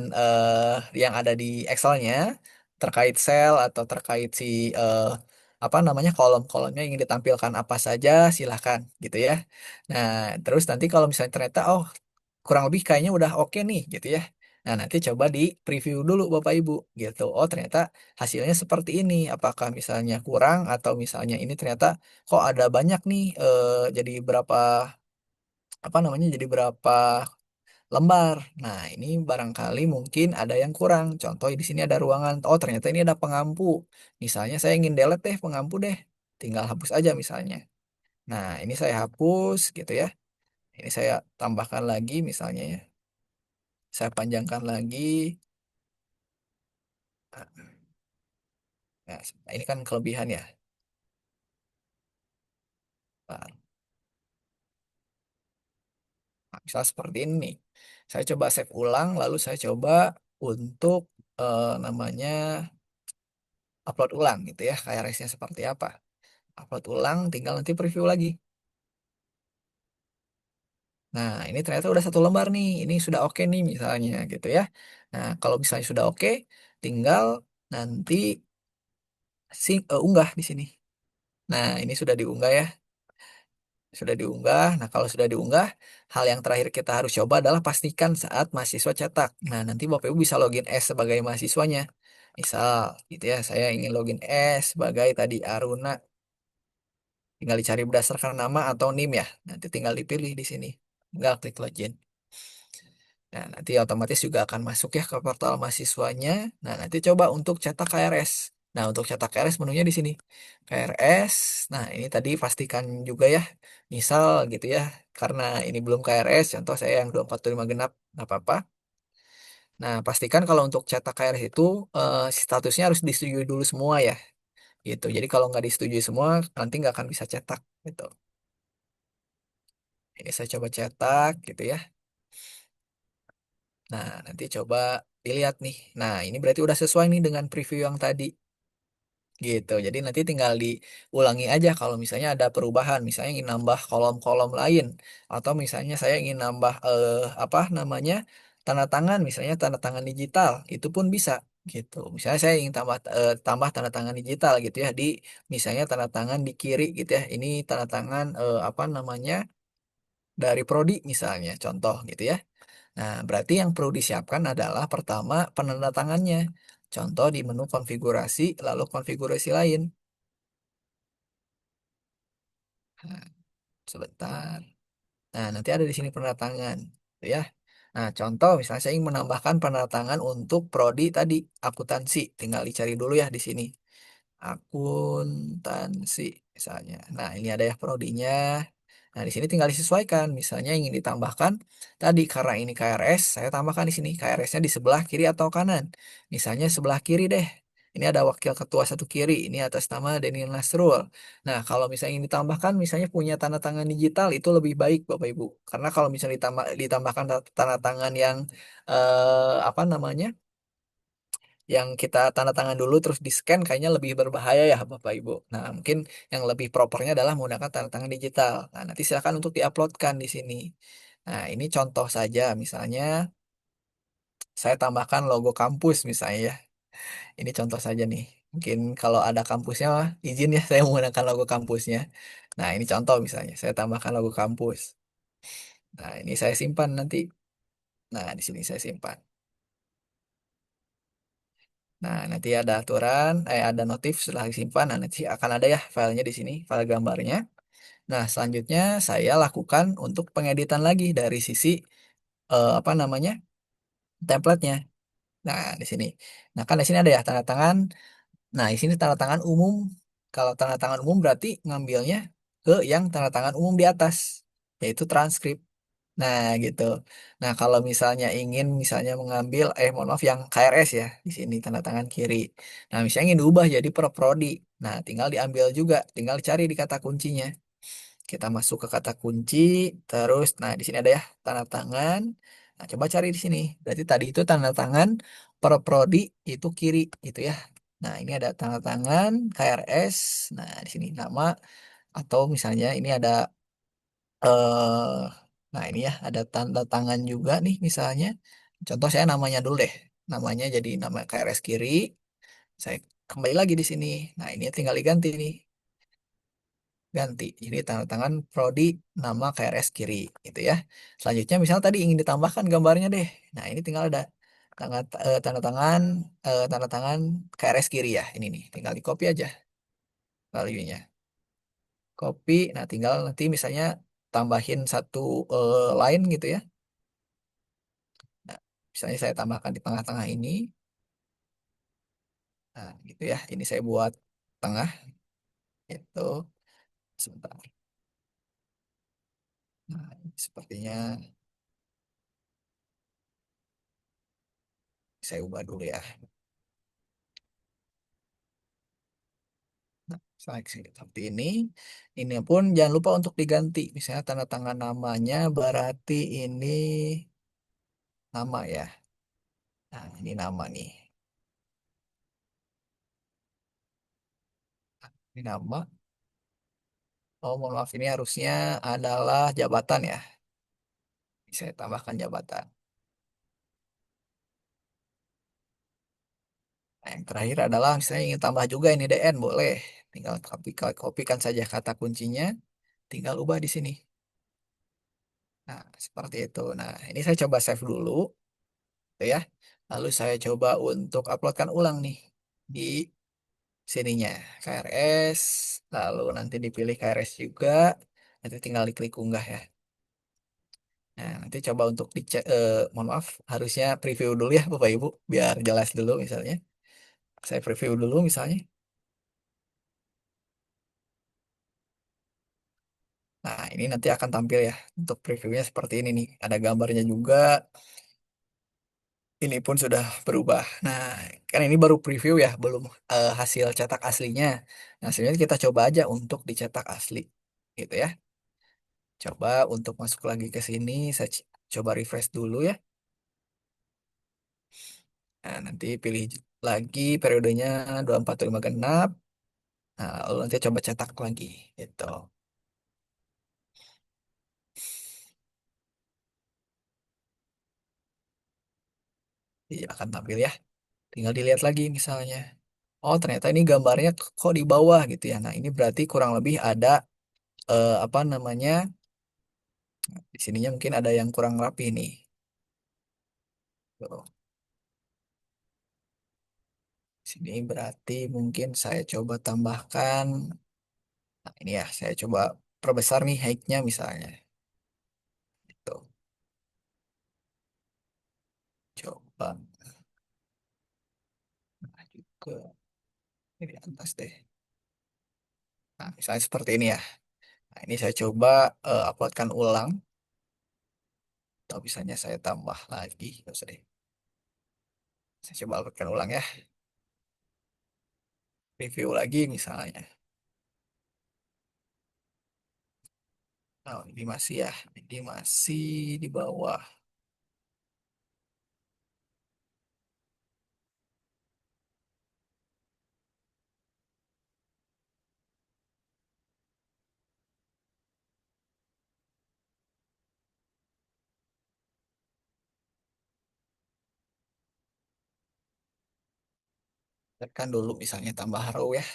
yang ada di Excel-nya terkait sel atau terkait si apa namanya kolom-kolomnya ingin ditampilkan apa saja silahkan gitu ya. Nah, terus nanti kalau misalnya ternyata oh kurang lebih kayaknya udah oke nih gitu ya. Nah, nanti coba di preview dulu Bapak Ibu gitu. Oh, ternyata hasilnya seperti ini. Apakah misalnya kurang atau misalnya ini ternyata kok ada banyak nih jadi berapa apa namanya? Jadi berapa lembar. Nah, ini barangkali mungkin ada yang kurang. Contoh di sini ada ruangan. Oh, ternyata ini ada pengampu. Misalnya saya ingin delete deh pengampu deh. Tinggal hapus aja misalnya. Nah, ini saya hapus gitu ya. Ini saya tambahkan lagi misalnya ya. Saya panjangkan lagi. Nah, ini kan kelebihan ya. Nah, misal seperti ini nih. Saya coba save ulang, lalu saya coba untuk namanya upload ulang gitu ya, KRS-nya seperti apa. upload ulang, tinggal nanti preview lagi. Nah, ini ternyata udah satu lembar nih. Ini sudah oke nih misalnya gitu ya. Nah, kalau misalnya sudah oke, tinggal nanti unggah di sini. Nah, ini sudah diunggah ya. Sudah diunggah. Nah, kalau sudah diunggah, hal yang terakhir kita harus coba adalah pastikan saat mahasiswa cetak. Nah, nanti Bapak Ibu bisa login S sebagai mahasiswanya. Misal, gitu ya, saya ingin login S sebagai tadi Aruna. Tinggal dicari berdasarkan nama atau NIM ya. Nanti tinggal dipilih di sini. Tinggal klik login. Nah, nanti otomatis juga akan masuk ya ke portal mahasiswanya. Nah, nanti coba untuk cetak KRS. Nah, untuk cetak KRS menunya di sini. KRS. Nah, ini tadi pastikan juga ya. Misal gitu ya. Karena ini belum KRS, contoh saya yang 245 genap, nggak apa-apa. Nah, pastikan kalau untuk cetak KRS itu statusnya harus disetujui dulu semua ya. Gitu. Jadi kalau nggak disetujui semua, nanti nggak akan bisa cetak gitu. Ini saya coba cetak gitu ya. Nah, nanti coba dilihat nih. Nah, ini berarti udah sesuai nih dengan preview yang tadi. Gitu. Jadi nanti tinggal diulangi aja kalau misalnya ada perubahan, misalnya ingin nambah kolom-kolom lain atau misalnya saya ingin nambah apa namanya? Tanda tangan, misalnya tanda tangan digital, itu pun bisa gitu. Misalnya saya ingin tambah tanda tangan digital gitu ya di misalnya tanda tangan di kiri gitu ya. Ini tanda tangan apa namanya? Dari prodi misalnya, contoh gitu ya. Nah, berarti yang perlu disiapkan adalah pertama penandatangannya. Contoh di menu konfigurasi, lalu konfigurasi lain. Nah, sebentar. Nah, nanti ada di sini penandatangan, gitu ya. Nah, contoh misalnya saya ingin menambahkan penandatangan untuk prodi tadi, akuntansi. Tinggal dicari dulu ya di sini. Akuntansi misalnya. Nah, ini ada ya prodinya. Nah, di sini tinggal disesuaikan. Misalnya ingin ditambahkan tadi karena ini KRS, saya tambahkan di sini KRS-nya di sebelah kiri atau kanan. Misalnya sebelah kiri deh. Ini ada wakil ketua satu kiri, ini atas nama Denny Nasrul. Nah, kalau misalnya ingin ditambahkan, misalnya punya tanda tangan digital itu lebih baik, Bapak Ibu. Karena kalau misalnya ditambahkan tanda tangan yang apa namanya, yang kita tanda tangan dulu terus di scan kayaknya lebih berbahaya ya Bapak Ibu. Nah, mungkin yang lebih propernya adalah menggunakan tanda tangan digital. Nah, nanti silakan untuk diuploadkan di sini. Nah, ini contoh saja misalnya saya tambahkan logo kampus misalnya ya. Ini contoh saja nih. Mungkin kalau ada kampusnya izin ya saya menggunakan logo kampusnya. Nah, ini contoh misalnya saya tambahkan logo kampus. Nah, ini saya simpan nanti. Nah, di sini saya simpan. Nah, nanti ada aturan, ada notif setelah disimpan. Nah, nanti akan ada ya filenya di sini, file gambarnya. Nah, selanjutnya saya lakukan untuk pengeditan lagi dari sisi apa namanya templatenya. Nah, di sini. Nah, kan di sini ada ya tanda tangan. Nah, di sini tanda tangan umum. Kalau tanda tangan umum berarti ngambilnya ke yang tanda tangan umum di atas, yaitu transkrip. Nah, gitu. Nah, kalau misalnya ingin misalnya mengambil, mohon maaf yang KRS ya, di sini tanda tangan kiri. Nah, misalnya ingin diubah jadi per prodi. Nah, tinggal diambil juga, tinggal cari di kata kuncinya. Kita masuk ke kata kunci, terus, nah di sini ada ya tanda tangan. Nah, coba cari di sini. Berarti tadi itu tanda tangan per prodi itu kiri, gitu ya. Nah, ini ada tanda tangan KRS. Nah, di sini nama atau misalnya ini ada eh nah ini ya ada tanda tangan juga nih misalnya. Contoh saya namanya dulu deh. Namanya jadi nama KRS kiri. Saya kembali lagi di sini. Nah, ini tinggal diganti nih. Ganti. Jadi tanda tangan prodi nama KRS kiri gitu ya. Selanjutnya misalnya tadi ingin ditambahkan gambarnya deh. Nah, ini tinggal ada tanda tangan KRS kiri ya. Ini nih, tinggal di copy aja value-nya. Copy. Nah, tinggal nanti misalnya tambahin satu line gitu ya. Nah, misalnya saya tambahkan di tengah-tengah ini. Nah, gitu ya. Ini saya buat tengah itu sebentar. Nah, ini sepertinya saya ubah dulu ya. Nah, seleksi seperti ini. Ini pun jangan lupa untuk diganti. Misalnya tanda tangan namanya berarti ini nama ya. Nah, ini nama nih. Ini nama. Oh, mohon maaf, ini harusnya adalah jabatan ya. Saya tambahkan jabatan. Nah, yang terakhir adalah misalnya ingin tambah juga ini DN, boleh. Tinggal kopikan saja kata kuncinya, tinggal ubah di sini. Nah, seperti itu. Nah, ini saya coba save dulu, gitu ya. Lalu saya coba untuk uploadkan ulang nih di sininya, KRS. Lalu nanti dipilih KRS juga. Nanti tinggal diklik unggah ya. Nah, nanti coba untuk dicek, mohon maaf, harusnya preview dulu ya Bapak Ibu, biar jelas dulu misalnya. Saya preview dulu misalnya. Nah, ini nanti akan tampil ya. Untuk previewnya seperti ini nih. Ada gambarnya juga. Ini pun sudah berubah. Nah, kan ini baru preview ya, belum hasil cetak aslinya. Nah, sebenarnya kita coba aja untuk dicetak asli. Gitu ya. Coba untuk masuk lagi ke sini, saya coba refresh dulu ya. Nah, nanti pilih lagi periodenya 24 5 genap. Nah, lalu nanti coba cetak lagi. Gitu. Jadi akan tampil ya. Tinggal dilihat lagi misalnya. Oh, ternyata ini gambarnya kok di bawah gitu ya. Nah, ini berarti kurang lebih ada apa namanya? Di sininya mungkin ada yang kurang rapi nih. Tuh. Sini berarti mungkin saya coba tambahkan. Nah, ini ya, saya coba perbesar nih height-nya misalnya. Gitu. Coba maju ke ini atas deh. Nah, misalnya seperti ini ya. Nah, ini saya coba uploadkan ulang. Atau misalnya saya tambah lagi. Nggak usah deh. Saya coba uploadkan ulang ya. Review lagi misalnya. Oh, ini masih ya. Ini masih di bawah. Tekan dulu misalnya tambah row ya.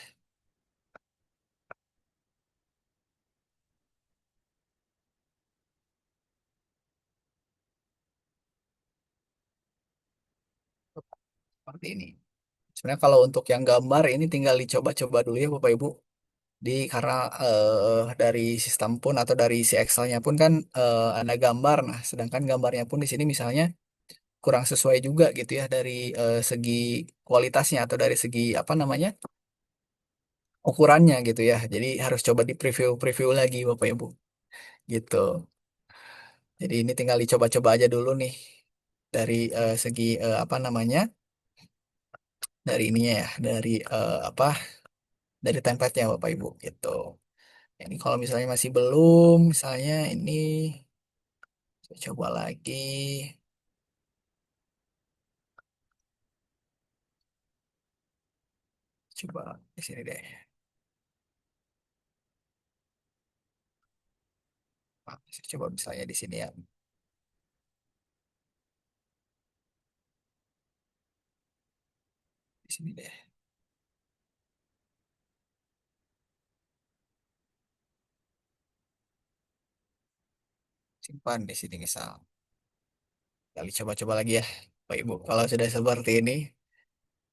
Seperti ini. Sebenarnya kalau untuk yang gambar ini tinggal dicoba-coba dulu ya Bapak Ibu. Di karena dari sistem pun atau dari si Excel-nya pun kan ada gambar. Nah, sedangkan gambarnya pun di sini misalnya kurang sesuai juga gitu ya dari segi kualitasnya atau dari segi apa namanya ukurannya gitu ya. Jadi harus coba di preview lagi Bapak Ibu gitu. Jadi ini tinggal dicoba-coba aja dulu nih dari segi apa namanya dari ininya ya dari apa dari template-nya Bapak Ibu gitu. Ini kalau misalnya masih belum, misalnya ini saya coba lagi, coba di sini deh. Saya coba misalnya di sini ya, di sini deh. Simpan di sini misal. Kali coba-coba lagi ya, Pak Ibu. Kalau sudah seperti ini,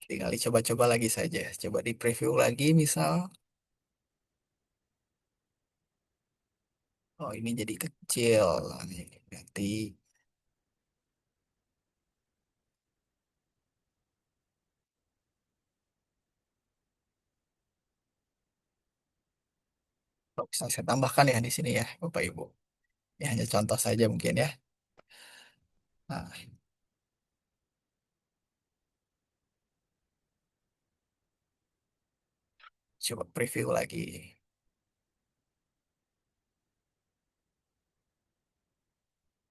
tinggal dicoba-coba lagi saja. Coba di preview lagi misal. Oh ini jadi kecil. Ini berarti oh, bisa saya tambahkan ya di sini ya, Bapak Ibu. Ya hanya contoh saja mungkin ya. Nah, coba preview lagi.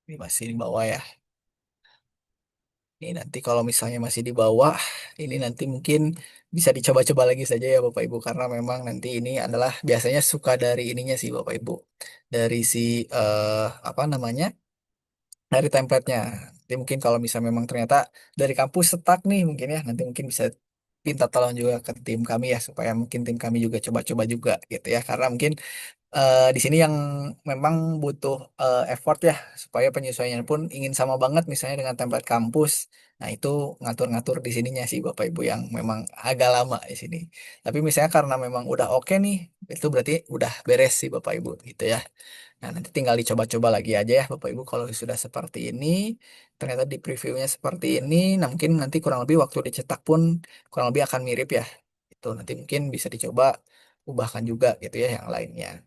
Ini masih di bawah ya. Ini nanti kalau misalnya masih di bawah, ini nanti mungkin bisa dicoba-coba lagi saja ya Bapak Ibu, karena memang nanti ini adalah biasanya suka dari ininya sih Bapak Ibu, dari si apa namanya, dari template-nya. Jadi mungkin kalau misalnya memang ternyata dari kampus stuck nih mungkin ya, nanti mungkin bisa minta tolong juga ke tim kami ya, supaya mungkin tim kami juga coba-coba juga gitu ya, karena mungkin di sini yang memang butuh effort ya, supaya penyesuaiannya pun ingin sama banget misalnya dengan template kampus. Nah, itu ngatur-ngatur di sininya sih Bapak Ibu yang memang agak lama di sini. Tapi misalnya karena memang udah oke nih, itu berarti udah beres sih Bapak Ibu gitu ya. Nah, nanti tinggal dicoba-coba lagi aja ya Bapak Ibu kalau sudah seperti ini, ternyata di previewnya seperti ini, nah mungkin nanti kurang lebih waktu dicetak pun kurang lebih akan mirip ya. Itu nanti mungkin bisa dicoba ubahkan juga gitu ya yang lainnya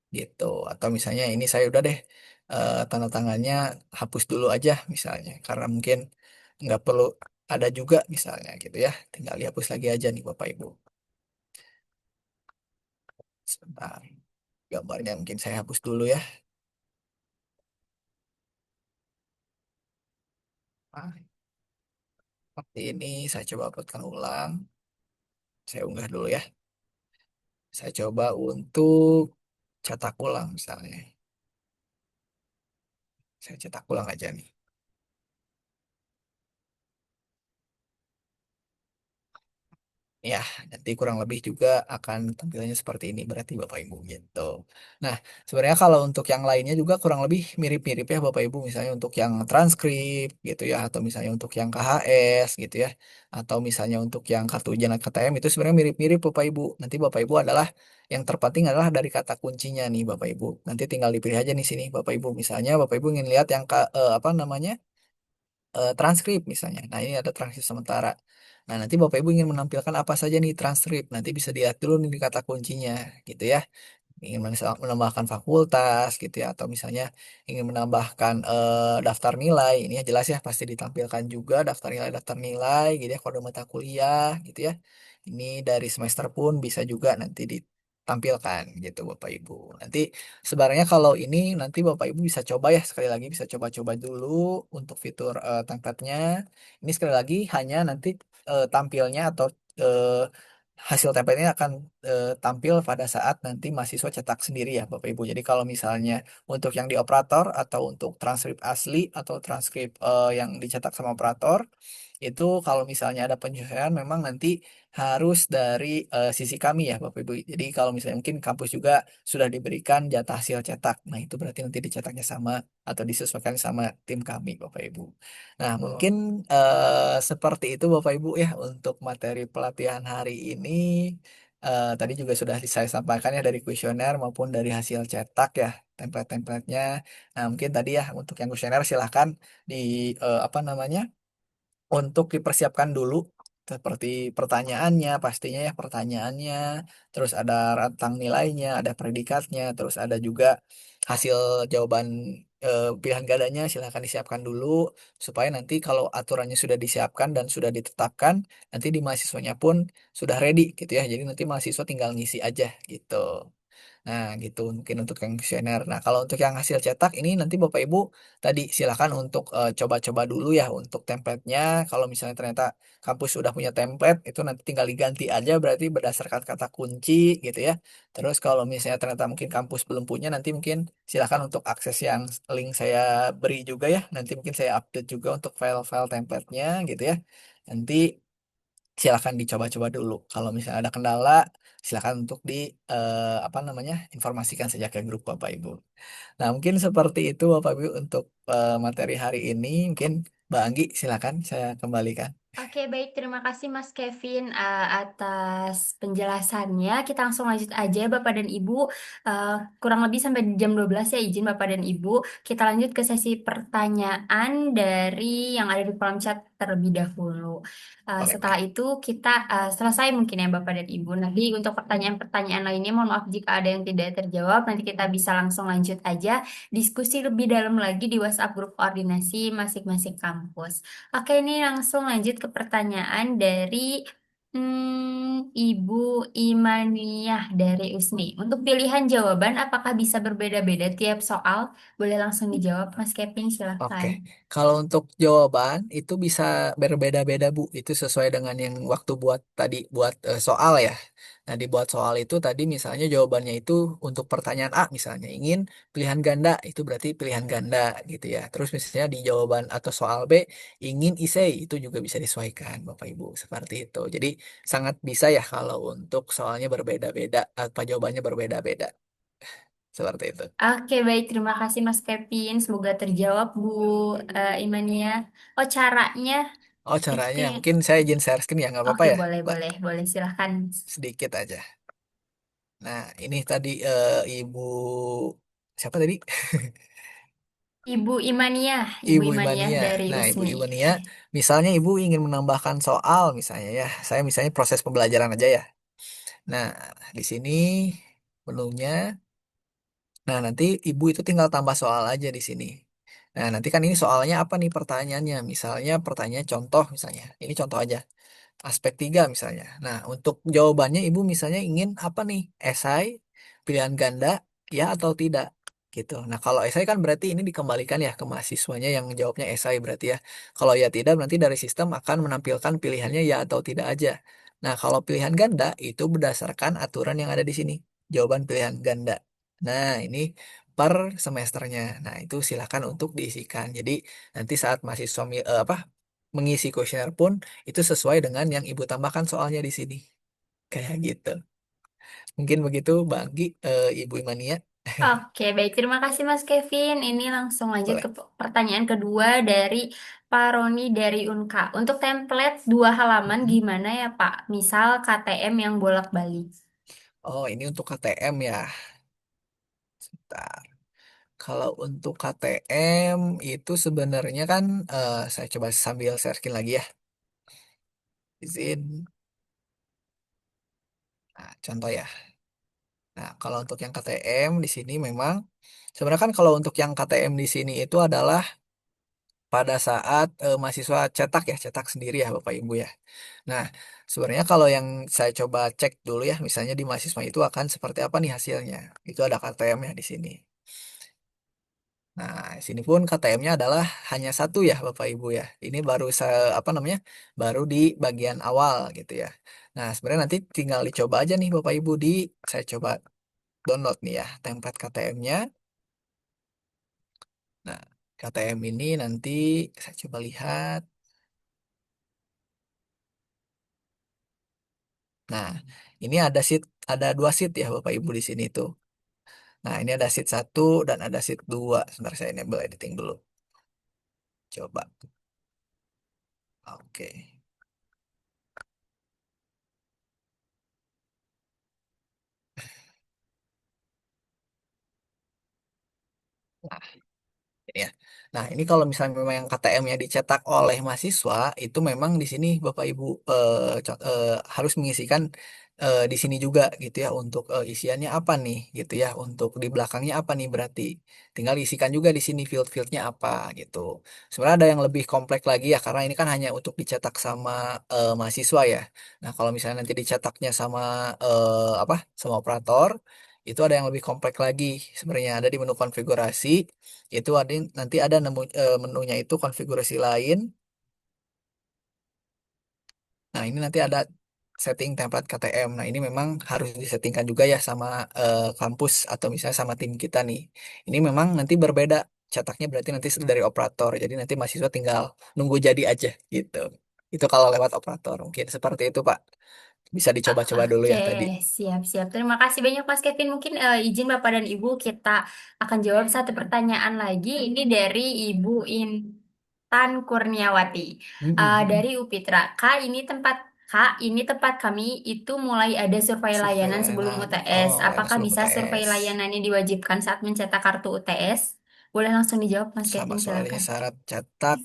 gitu, atau misalnya ini saya udah deh tanda tangannya hapus dulu aja misalnya karena mungkin nggak perlu ada juga misalnya gitu ya, tinggal dihapus lagi aja nih Bapak Ibu. Sebentar, gambarnya mungkin saya hapus dulu ya. Nah, seperti ini saya coba uploadkan ulang, saya unggah dulu ya, saya coba untuk cetak ulang misalnya, saya cetak ulang aja nih. Ya, nanti kurang lebih juga akan tampilannya seperti ini berarti Bapak Ibu gitu. Nah, sebenarnya kalau untuk yang lainnya juga kurang lebih mirip-mirip ya Bapak Ibu, misalnya untuk yang transkrip gitu ya, atau misalnya untuk yang KHS gitu ya, atau misalnya untuk yang kartu ujian KTM itu sebenarnya mirip-mirip Bapak Ibu. Nanti Bapak Ibu adalah yang terpenting adalah dari kata kuncinya nih Bapak Ibu. Nanti tinggal dipilih aja nih sini Bapak Ibu. Misalnya Bapak Ibu ingin lihat yang apa namanya? Transkrip misalnya. Nah, ini ada transkrip sementara. Nah, nanti Bapak Ibu ingin menampilkan apa saja nih transkrip. Nanti bisa dilihat dulu nih di kata kuncinya gitu ya. Ingin menambahkan fakultas gitu ya, atau misalnya ingin menambahkan daftar nilai. Ini ya jelas ya pasti ditampilkan juga daftar nilai gitu ya, kode mata kuliah gitu ya. Ini dari semester pun bisa juga nanti ditampilkan gitu Bapak Ibu. Nanti sebenarnya kalau ini nanti Bapak Ibu bisa coba ya, sekali lagi bisa coba-coba dulu untuk fitur template-nya. Ini sekali lagi hanya nanti tampilnya atau eh, hasil template-nya akan tampil pada saat nanti mahasiswa cetak sendiri ya Bapak Ibu. Jadi kalau misalnya untuk yang di operator atau untuk transkrip asli atau transkrip yang dicetak sama operator, itu kalau misalnya ada penyesuaian memang nanti harus dari sisi kami ya Bapak Ibu. Jadi kalau misalnya mungkin kampus juga sudah diberikan jatah hasil cetak. Nah, itu berarti nanti dicetaknya sama atau disesuaikan sama tim kami Bapak Ibu. Nah, mungkin seperti itu Bapak Ibu ya untuk materi pelatihan hari ini. Tadi juga sudah saya sampaikan ya dari kuesioner maupun dari hasil cetak ya template-templatenya. Nah, mungkin tadi ya untuk yang kuesioner silahkan di apa namanya, untuk dipersiapkan dulu seperti pertanyaannya, pastinya ya pertanyaannya, terus ada rentang nilainya, ada predikatnya, terus ada juga hasil jawaban pilihan gandanya silahkan disiapkan dulu supaya nanti kalau aturannya sudah disiapkan dan sudah ditetapkan, nanti di mahasiswanya pun sudah ready gitu ya. Jadi nanti mahasiswa tinggal ngisi aja gitu. Nah, gitu mungkin untuk yang kuesioner. Nah, kalau untuk yang hasil cetak ini nanti Bapak Ibu tadi silakan untuk coba-coba dulu ya untuk template-nya. Kalau misalnya ternyata kampus sudah punya template, itu nanti tinggal diganti aja berarti berdasarkan kata kunci gitu ya. Terus kalau misalnya ternyata mungkin kampus belum punya, nanti mungkin silakan untuk akses yang link saya beri juga ya. Nanti mungkin saya update juga untuk file-file template-nya gitu ya. Nanti silakan dicoba-coba dulu. Kalau misalnya ada kendala, silakan untuk di apa namanya, informasikan saja ke grup Bapak Ibu. Nah, mungkin seperti itu Bapak Ibu untuk materi hari ini. Mungkin Mbak Anggi silakan saya kembalikan. Oke, baik. Terima kasih Mas Kevin atas penjelasannya. Kita langsung lanjut aja ya, Bapak dan Ibu. Eh, Kurang lebih sampai jam 12 ya, izin Bapak dan Ibu. Kita lanjut ke sesi pertanyaan dari yang ada di kolom chat terlebih dahulu. Boleh, Setelah boleh. itu kita selesai mungkin ya Bapak dan Ibu. Nanti untuk pertanyaan-pertanyaan lainnya, mohon maaf jika ada yang tidak terjawab. Nanti kita bisa langsung lanjut aja diskusi lebih dalam lagi di WhatsApp grup koordinasi masing-masing kampus. Oke, ini langsung lanjut ke pertanyaan dari Ibu Imaniyah dari USNI. Untuk pilihan jawaban, apakah bisa berbeda-beda tiap soal? Boleh langsung dijawab, Mas Kevin, Oke, silahkan. kalau untuk jawaban itu bisa berbeda-beda Bu. Itu sesuai dengan yang waktu buat tadi buat soal ya. Nah, dibuat soal itu tadi misalnya jawabannya itu untuk pertanyaan A misalnya ingin pilihan ganda, itu berarti pilihan ganda gitu ya. Terus misalnya di jawaban atau soal B ingin isei, itu juga bisa disesuaikan Bapak Ibu seperti itu. Jadi sangat bisa ya kalau untuk soalnya berbeda-beda, apa jawabannya berbeda-beda seperti itu. Oke, baik. Terima kasih, Mas Kevin. Semoga terjawab, Bu Imania. Oh, caranya Oh, itu caranya ya. mungkin saya izin share screen ya, nggak apa-apa Oke, ya, boleh, Mbak? boleh, boleh. Silahkan. Sedikit aja. Nah, ini tadi Ibu siapa tadi? Ibu Imania, Ibu Ibu Imania Imania. dari Nah, Ibu USNI. Imania, misalnya Ibu ingin menambahkan soal misalnya ya. Saya misalnya proses pembelajaran aja ya. Nah, di sini menunya. Nah, nanti Ibu itu tinggal tambah soal aja di sini. Nah, nanti kan ini soalnya apa nih pertanyaannya? Misalnya pertanyaan contoh misalnya. Ini contoh aja. Aspek 3 misalnya. Nah, untuk jawabannya Ibu misalnya ingin apa nih? Esai, pilihan ganda, ya atau tidak? Gitu. Nah, kalau esai kan berarti ini dikembalikan ya ke mahasiswanya yang jawabnya esai berarti ya. Kalau ya tidak, nanti dari sistem akan menampilkan pilihannya ya atau tidak aja. Nah, kalau pilihan ganda itu berdasarkan aturan yang ada di sini. Jawaban pilihan ganda. Nah, ini per semesternya. Nah, itu silakan untuk diisikan. Jadi, nanti saat mahasiswa apa mengisi kuesioner pun itu sesuai dengan yang ibu tambahkan soalnya di sini. Kayak gitu. Mungkin begitu Bang Ibu Imania. Oke, baik. Terima kasih, Mas Kevin. Ini langsung lanjut ke Boleh. pertanyaan kedua dari Pak Roni dari Unka. Untuk template 2 halaman Mm-mm. gimana ya, Pak? Misal KTM yang bolak-balik. Oh, ini untuk KTM ya. Sebentar. Kalau untuk KTM itu sebenarnya kan saya coba sambil searching lagi ya. Izin. Nah, contoh ya. Nah, kalau untuk yang KTM di sini memang sebenarnya kan kalau untuk yang KTM di sini itu adalah pada saat mahasiswa cetak ya, cetak sendiri ya Bapak Ibu ya. Nah, sebenarnya kalau yang saya coba cek dulu ya, misalnya di mahasiswa itu akan seperti apa nih hasilnya. Itu ada KTM ya di sini. Nah, di sini pun KTM-nya adalah hanya satu ya Bapak Ibu ya. Ini baru apa namanya? Baru di bagian awal gitu ya. Nah, sebenarnya nanti tinggal dicoba aja nih Bapak Ibu saya coba download nih ya template KTM-nya. Nah, KTM ini nanti saya coba lihat. Nah, ini ada 2 sheet ya Bapak Ibu di sini tuh. Nah, ini ada sheet 1 dan ada sheet 2. Sebentar saya enable editing dulu. Coba. Oke. Nah, ini ya. Nah, ini kalau misalnya memang yang KTM-nya dicetak oleh mahasiswa, itu memang di sini Bapak Ibu harus mengisikan di sini juga gitu ya untuk isiannya apa nih gitu ya. Untuk di belakangnya apa nih berarti. Tinggal isikan juga di sini field-fieldnya apa gitu. Sebenarnya ada yang lebih kompleks lagi ya karena ini kan hanya untuk dicetak sama mahasiswa ya. Nah, kalau misalnya nanti dicetaknya sama apa? Sama operator, itu ada yang lebih kompleks lagi sebenarnya ada di menu konfigurasi itu ada nanti ada menunya itu konfigurasi lain. Nah, ini nanti ada setting template KTM. Nah, ini memang harus disettingkan juga ya sama kampus atau misalnya sama tim kita nih. Ini memang nanti berbeda cetaknya berarti nanti dari operator. Jadi nanti mahasiswa tinggal nunggu jadi aja gitu. Itu kalau lewat operator. Mungkin seperti itu, Pak. Bisa dicoba-coba dulu Oke, ya tadi. siap-siap. Terima kasih banyak Mas Kevin. Mungkin izin Bapak dan Ibu kita akan jawab satu pertanyaan lagi. Ini dari Ibu Intan Kurniawati dari Upitra. Kak, ini tempat kami itu mulai ada survei Survei layanan sebelum layanan. UTS. Oh, layanan Apakah sebelum bisa survei UTS. layanan ini diwajibkan saat mencetak kartu UTS? Boleh langsung dijawab Mas Sama Kevin, soalnya silakan. syarat cetak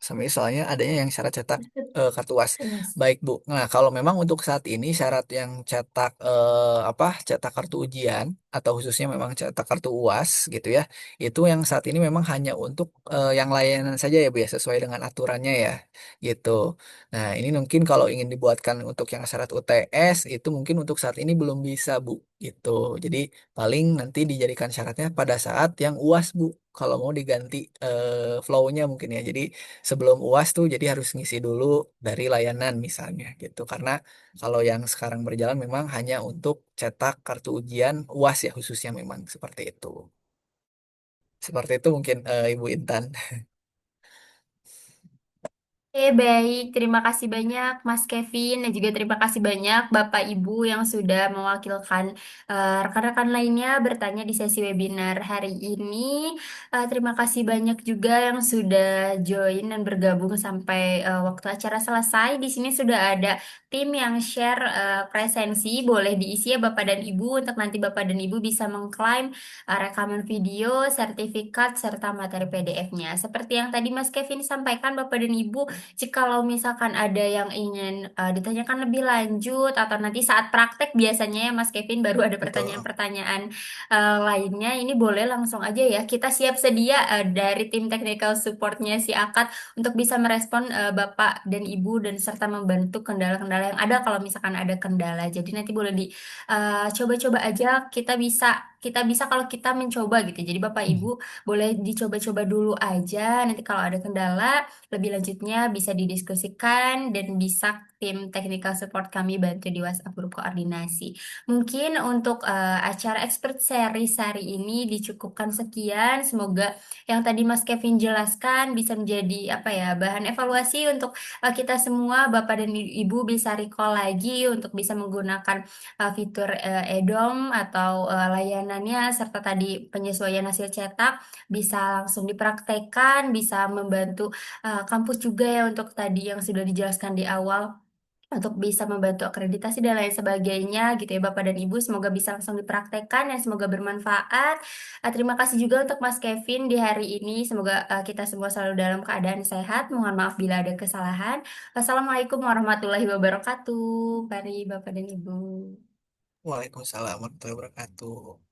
sama ini soalnya adanya yang syarat cetak kartu UAS. Yes. Baik Bu. Nah, kalau memang untuk saat ini syarat yang cetak apa cetak kartu ujian atau khususnya memang cetak kartu UAS gitu ya, itu yang saat ini memang hanya untuk yang layanan saja ya Bu ya, sesuai dengan aturannya ya gitu. Nah, ini mungkin kalau ingin dibuatkan untuk yang syarat UTS itu mungkin untuk saat ini belum bisa Bu gitu. Jadi paling nanti dijadikan syaratnya pada saat yang UAS Bu. Kalau mau diganti flow-nya mungkin ya. Jadi sebelum UAS tuh jadi harus ngisi dulu dari layanan misalnya gitu. Karena kalau yang sekarang berjalan memang hanya untuk cetak kartu ujian UAS ya khususnya memang seperti itu. Seperti itu mungkin Ibu Intan. Oke, baik. Terima kasih banyak Mas Kevin dan juga terima kasih banyak Bapak Ibu yang sudah mewakilkan rekan-rekan lainnya bertanya di sesi webinar hari ini. Terima kasih banyak juga yang sudah join dan bergabung sampai waktu acara selesai. Di sini sudah ada tim yang share presensi. Boleh diisi ya Bapak dan Ibu untuk nanti Bapak dan Ibu bisa mengklaim rekaman video, sertifikat, serta materi PDF-nya. Seperti yang tadi Mas Kevin sampaikan Bapak dan Ibu, jikalau misalkan ada yang ingin ditanyakan lebih lanjut atau nanti saat praktek biasanya ya Mas Kevin baru ada Betul. pertanyaan-pertanyaan lainnya, ini boleh langsung aja ya. Kita siap sedia dari tim technical supportnya si Akad untuk bisa merespon Bapak dan Ibu dan serta membantu kendala-kendala yang ada kalau misalkan ada kendala. Jadi nanti boleh coba-coba aja, kita bisa kalau kita mencoba gitu. Jadi Bapak Ibu boleh dicoba-coba dulu aja. Nanti kalau ada kendala lebih lanjutnya bisa didiskusikan dan bisa tim technical support kami bantu di WhatsApp grup koordinasi. Mungkin untuk acara expert series hari ini dicukupkan sekian. Semoga yang tadi Mas Kevin jelaskan bisa menjadi apa ya bahan evaluasi untuk kita semua Bapak dan Ibu bisa recall lagi untuk bisa menggunakan fitur EDOM atau layanannya serta tadi penyesuaian hasil cetak bisa langsung dipraktekkan, bisa membantu kampus juga ya untuk tadi yang sudah dijelaskan di awal untuk bisa membantu akreditasi dan lain sebagainya gitu ya Bapak dan Ibu. Semoga bisa langsung dipraktekkan dan semoga bermanfaat. Terima kasih juga untuk Mas Kevin di hari ini. Semoga kita semua selalu dalam keadaan sehat. Mohon maaf bila ada kesalahan. Wassalamualaikum warahmatullahi wabarakatuh. Mari Bapak dan Ibu. Waalaikumsalam warahmatullahi wabarakatuh.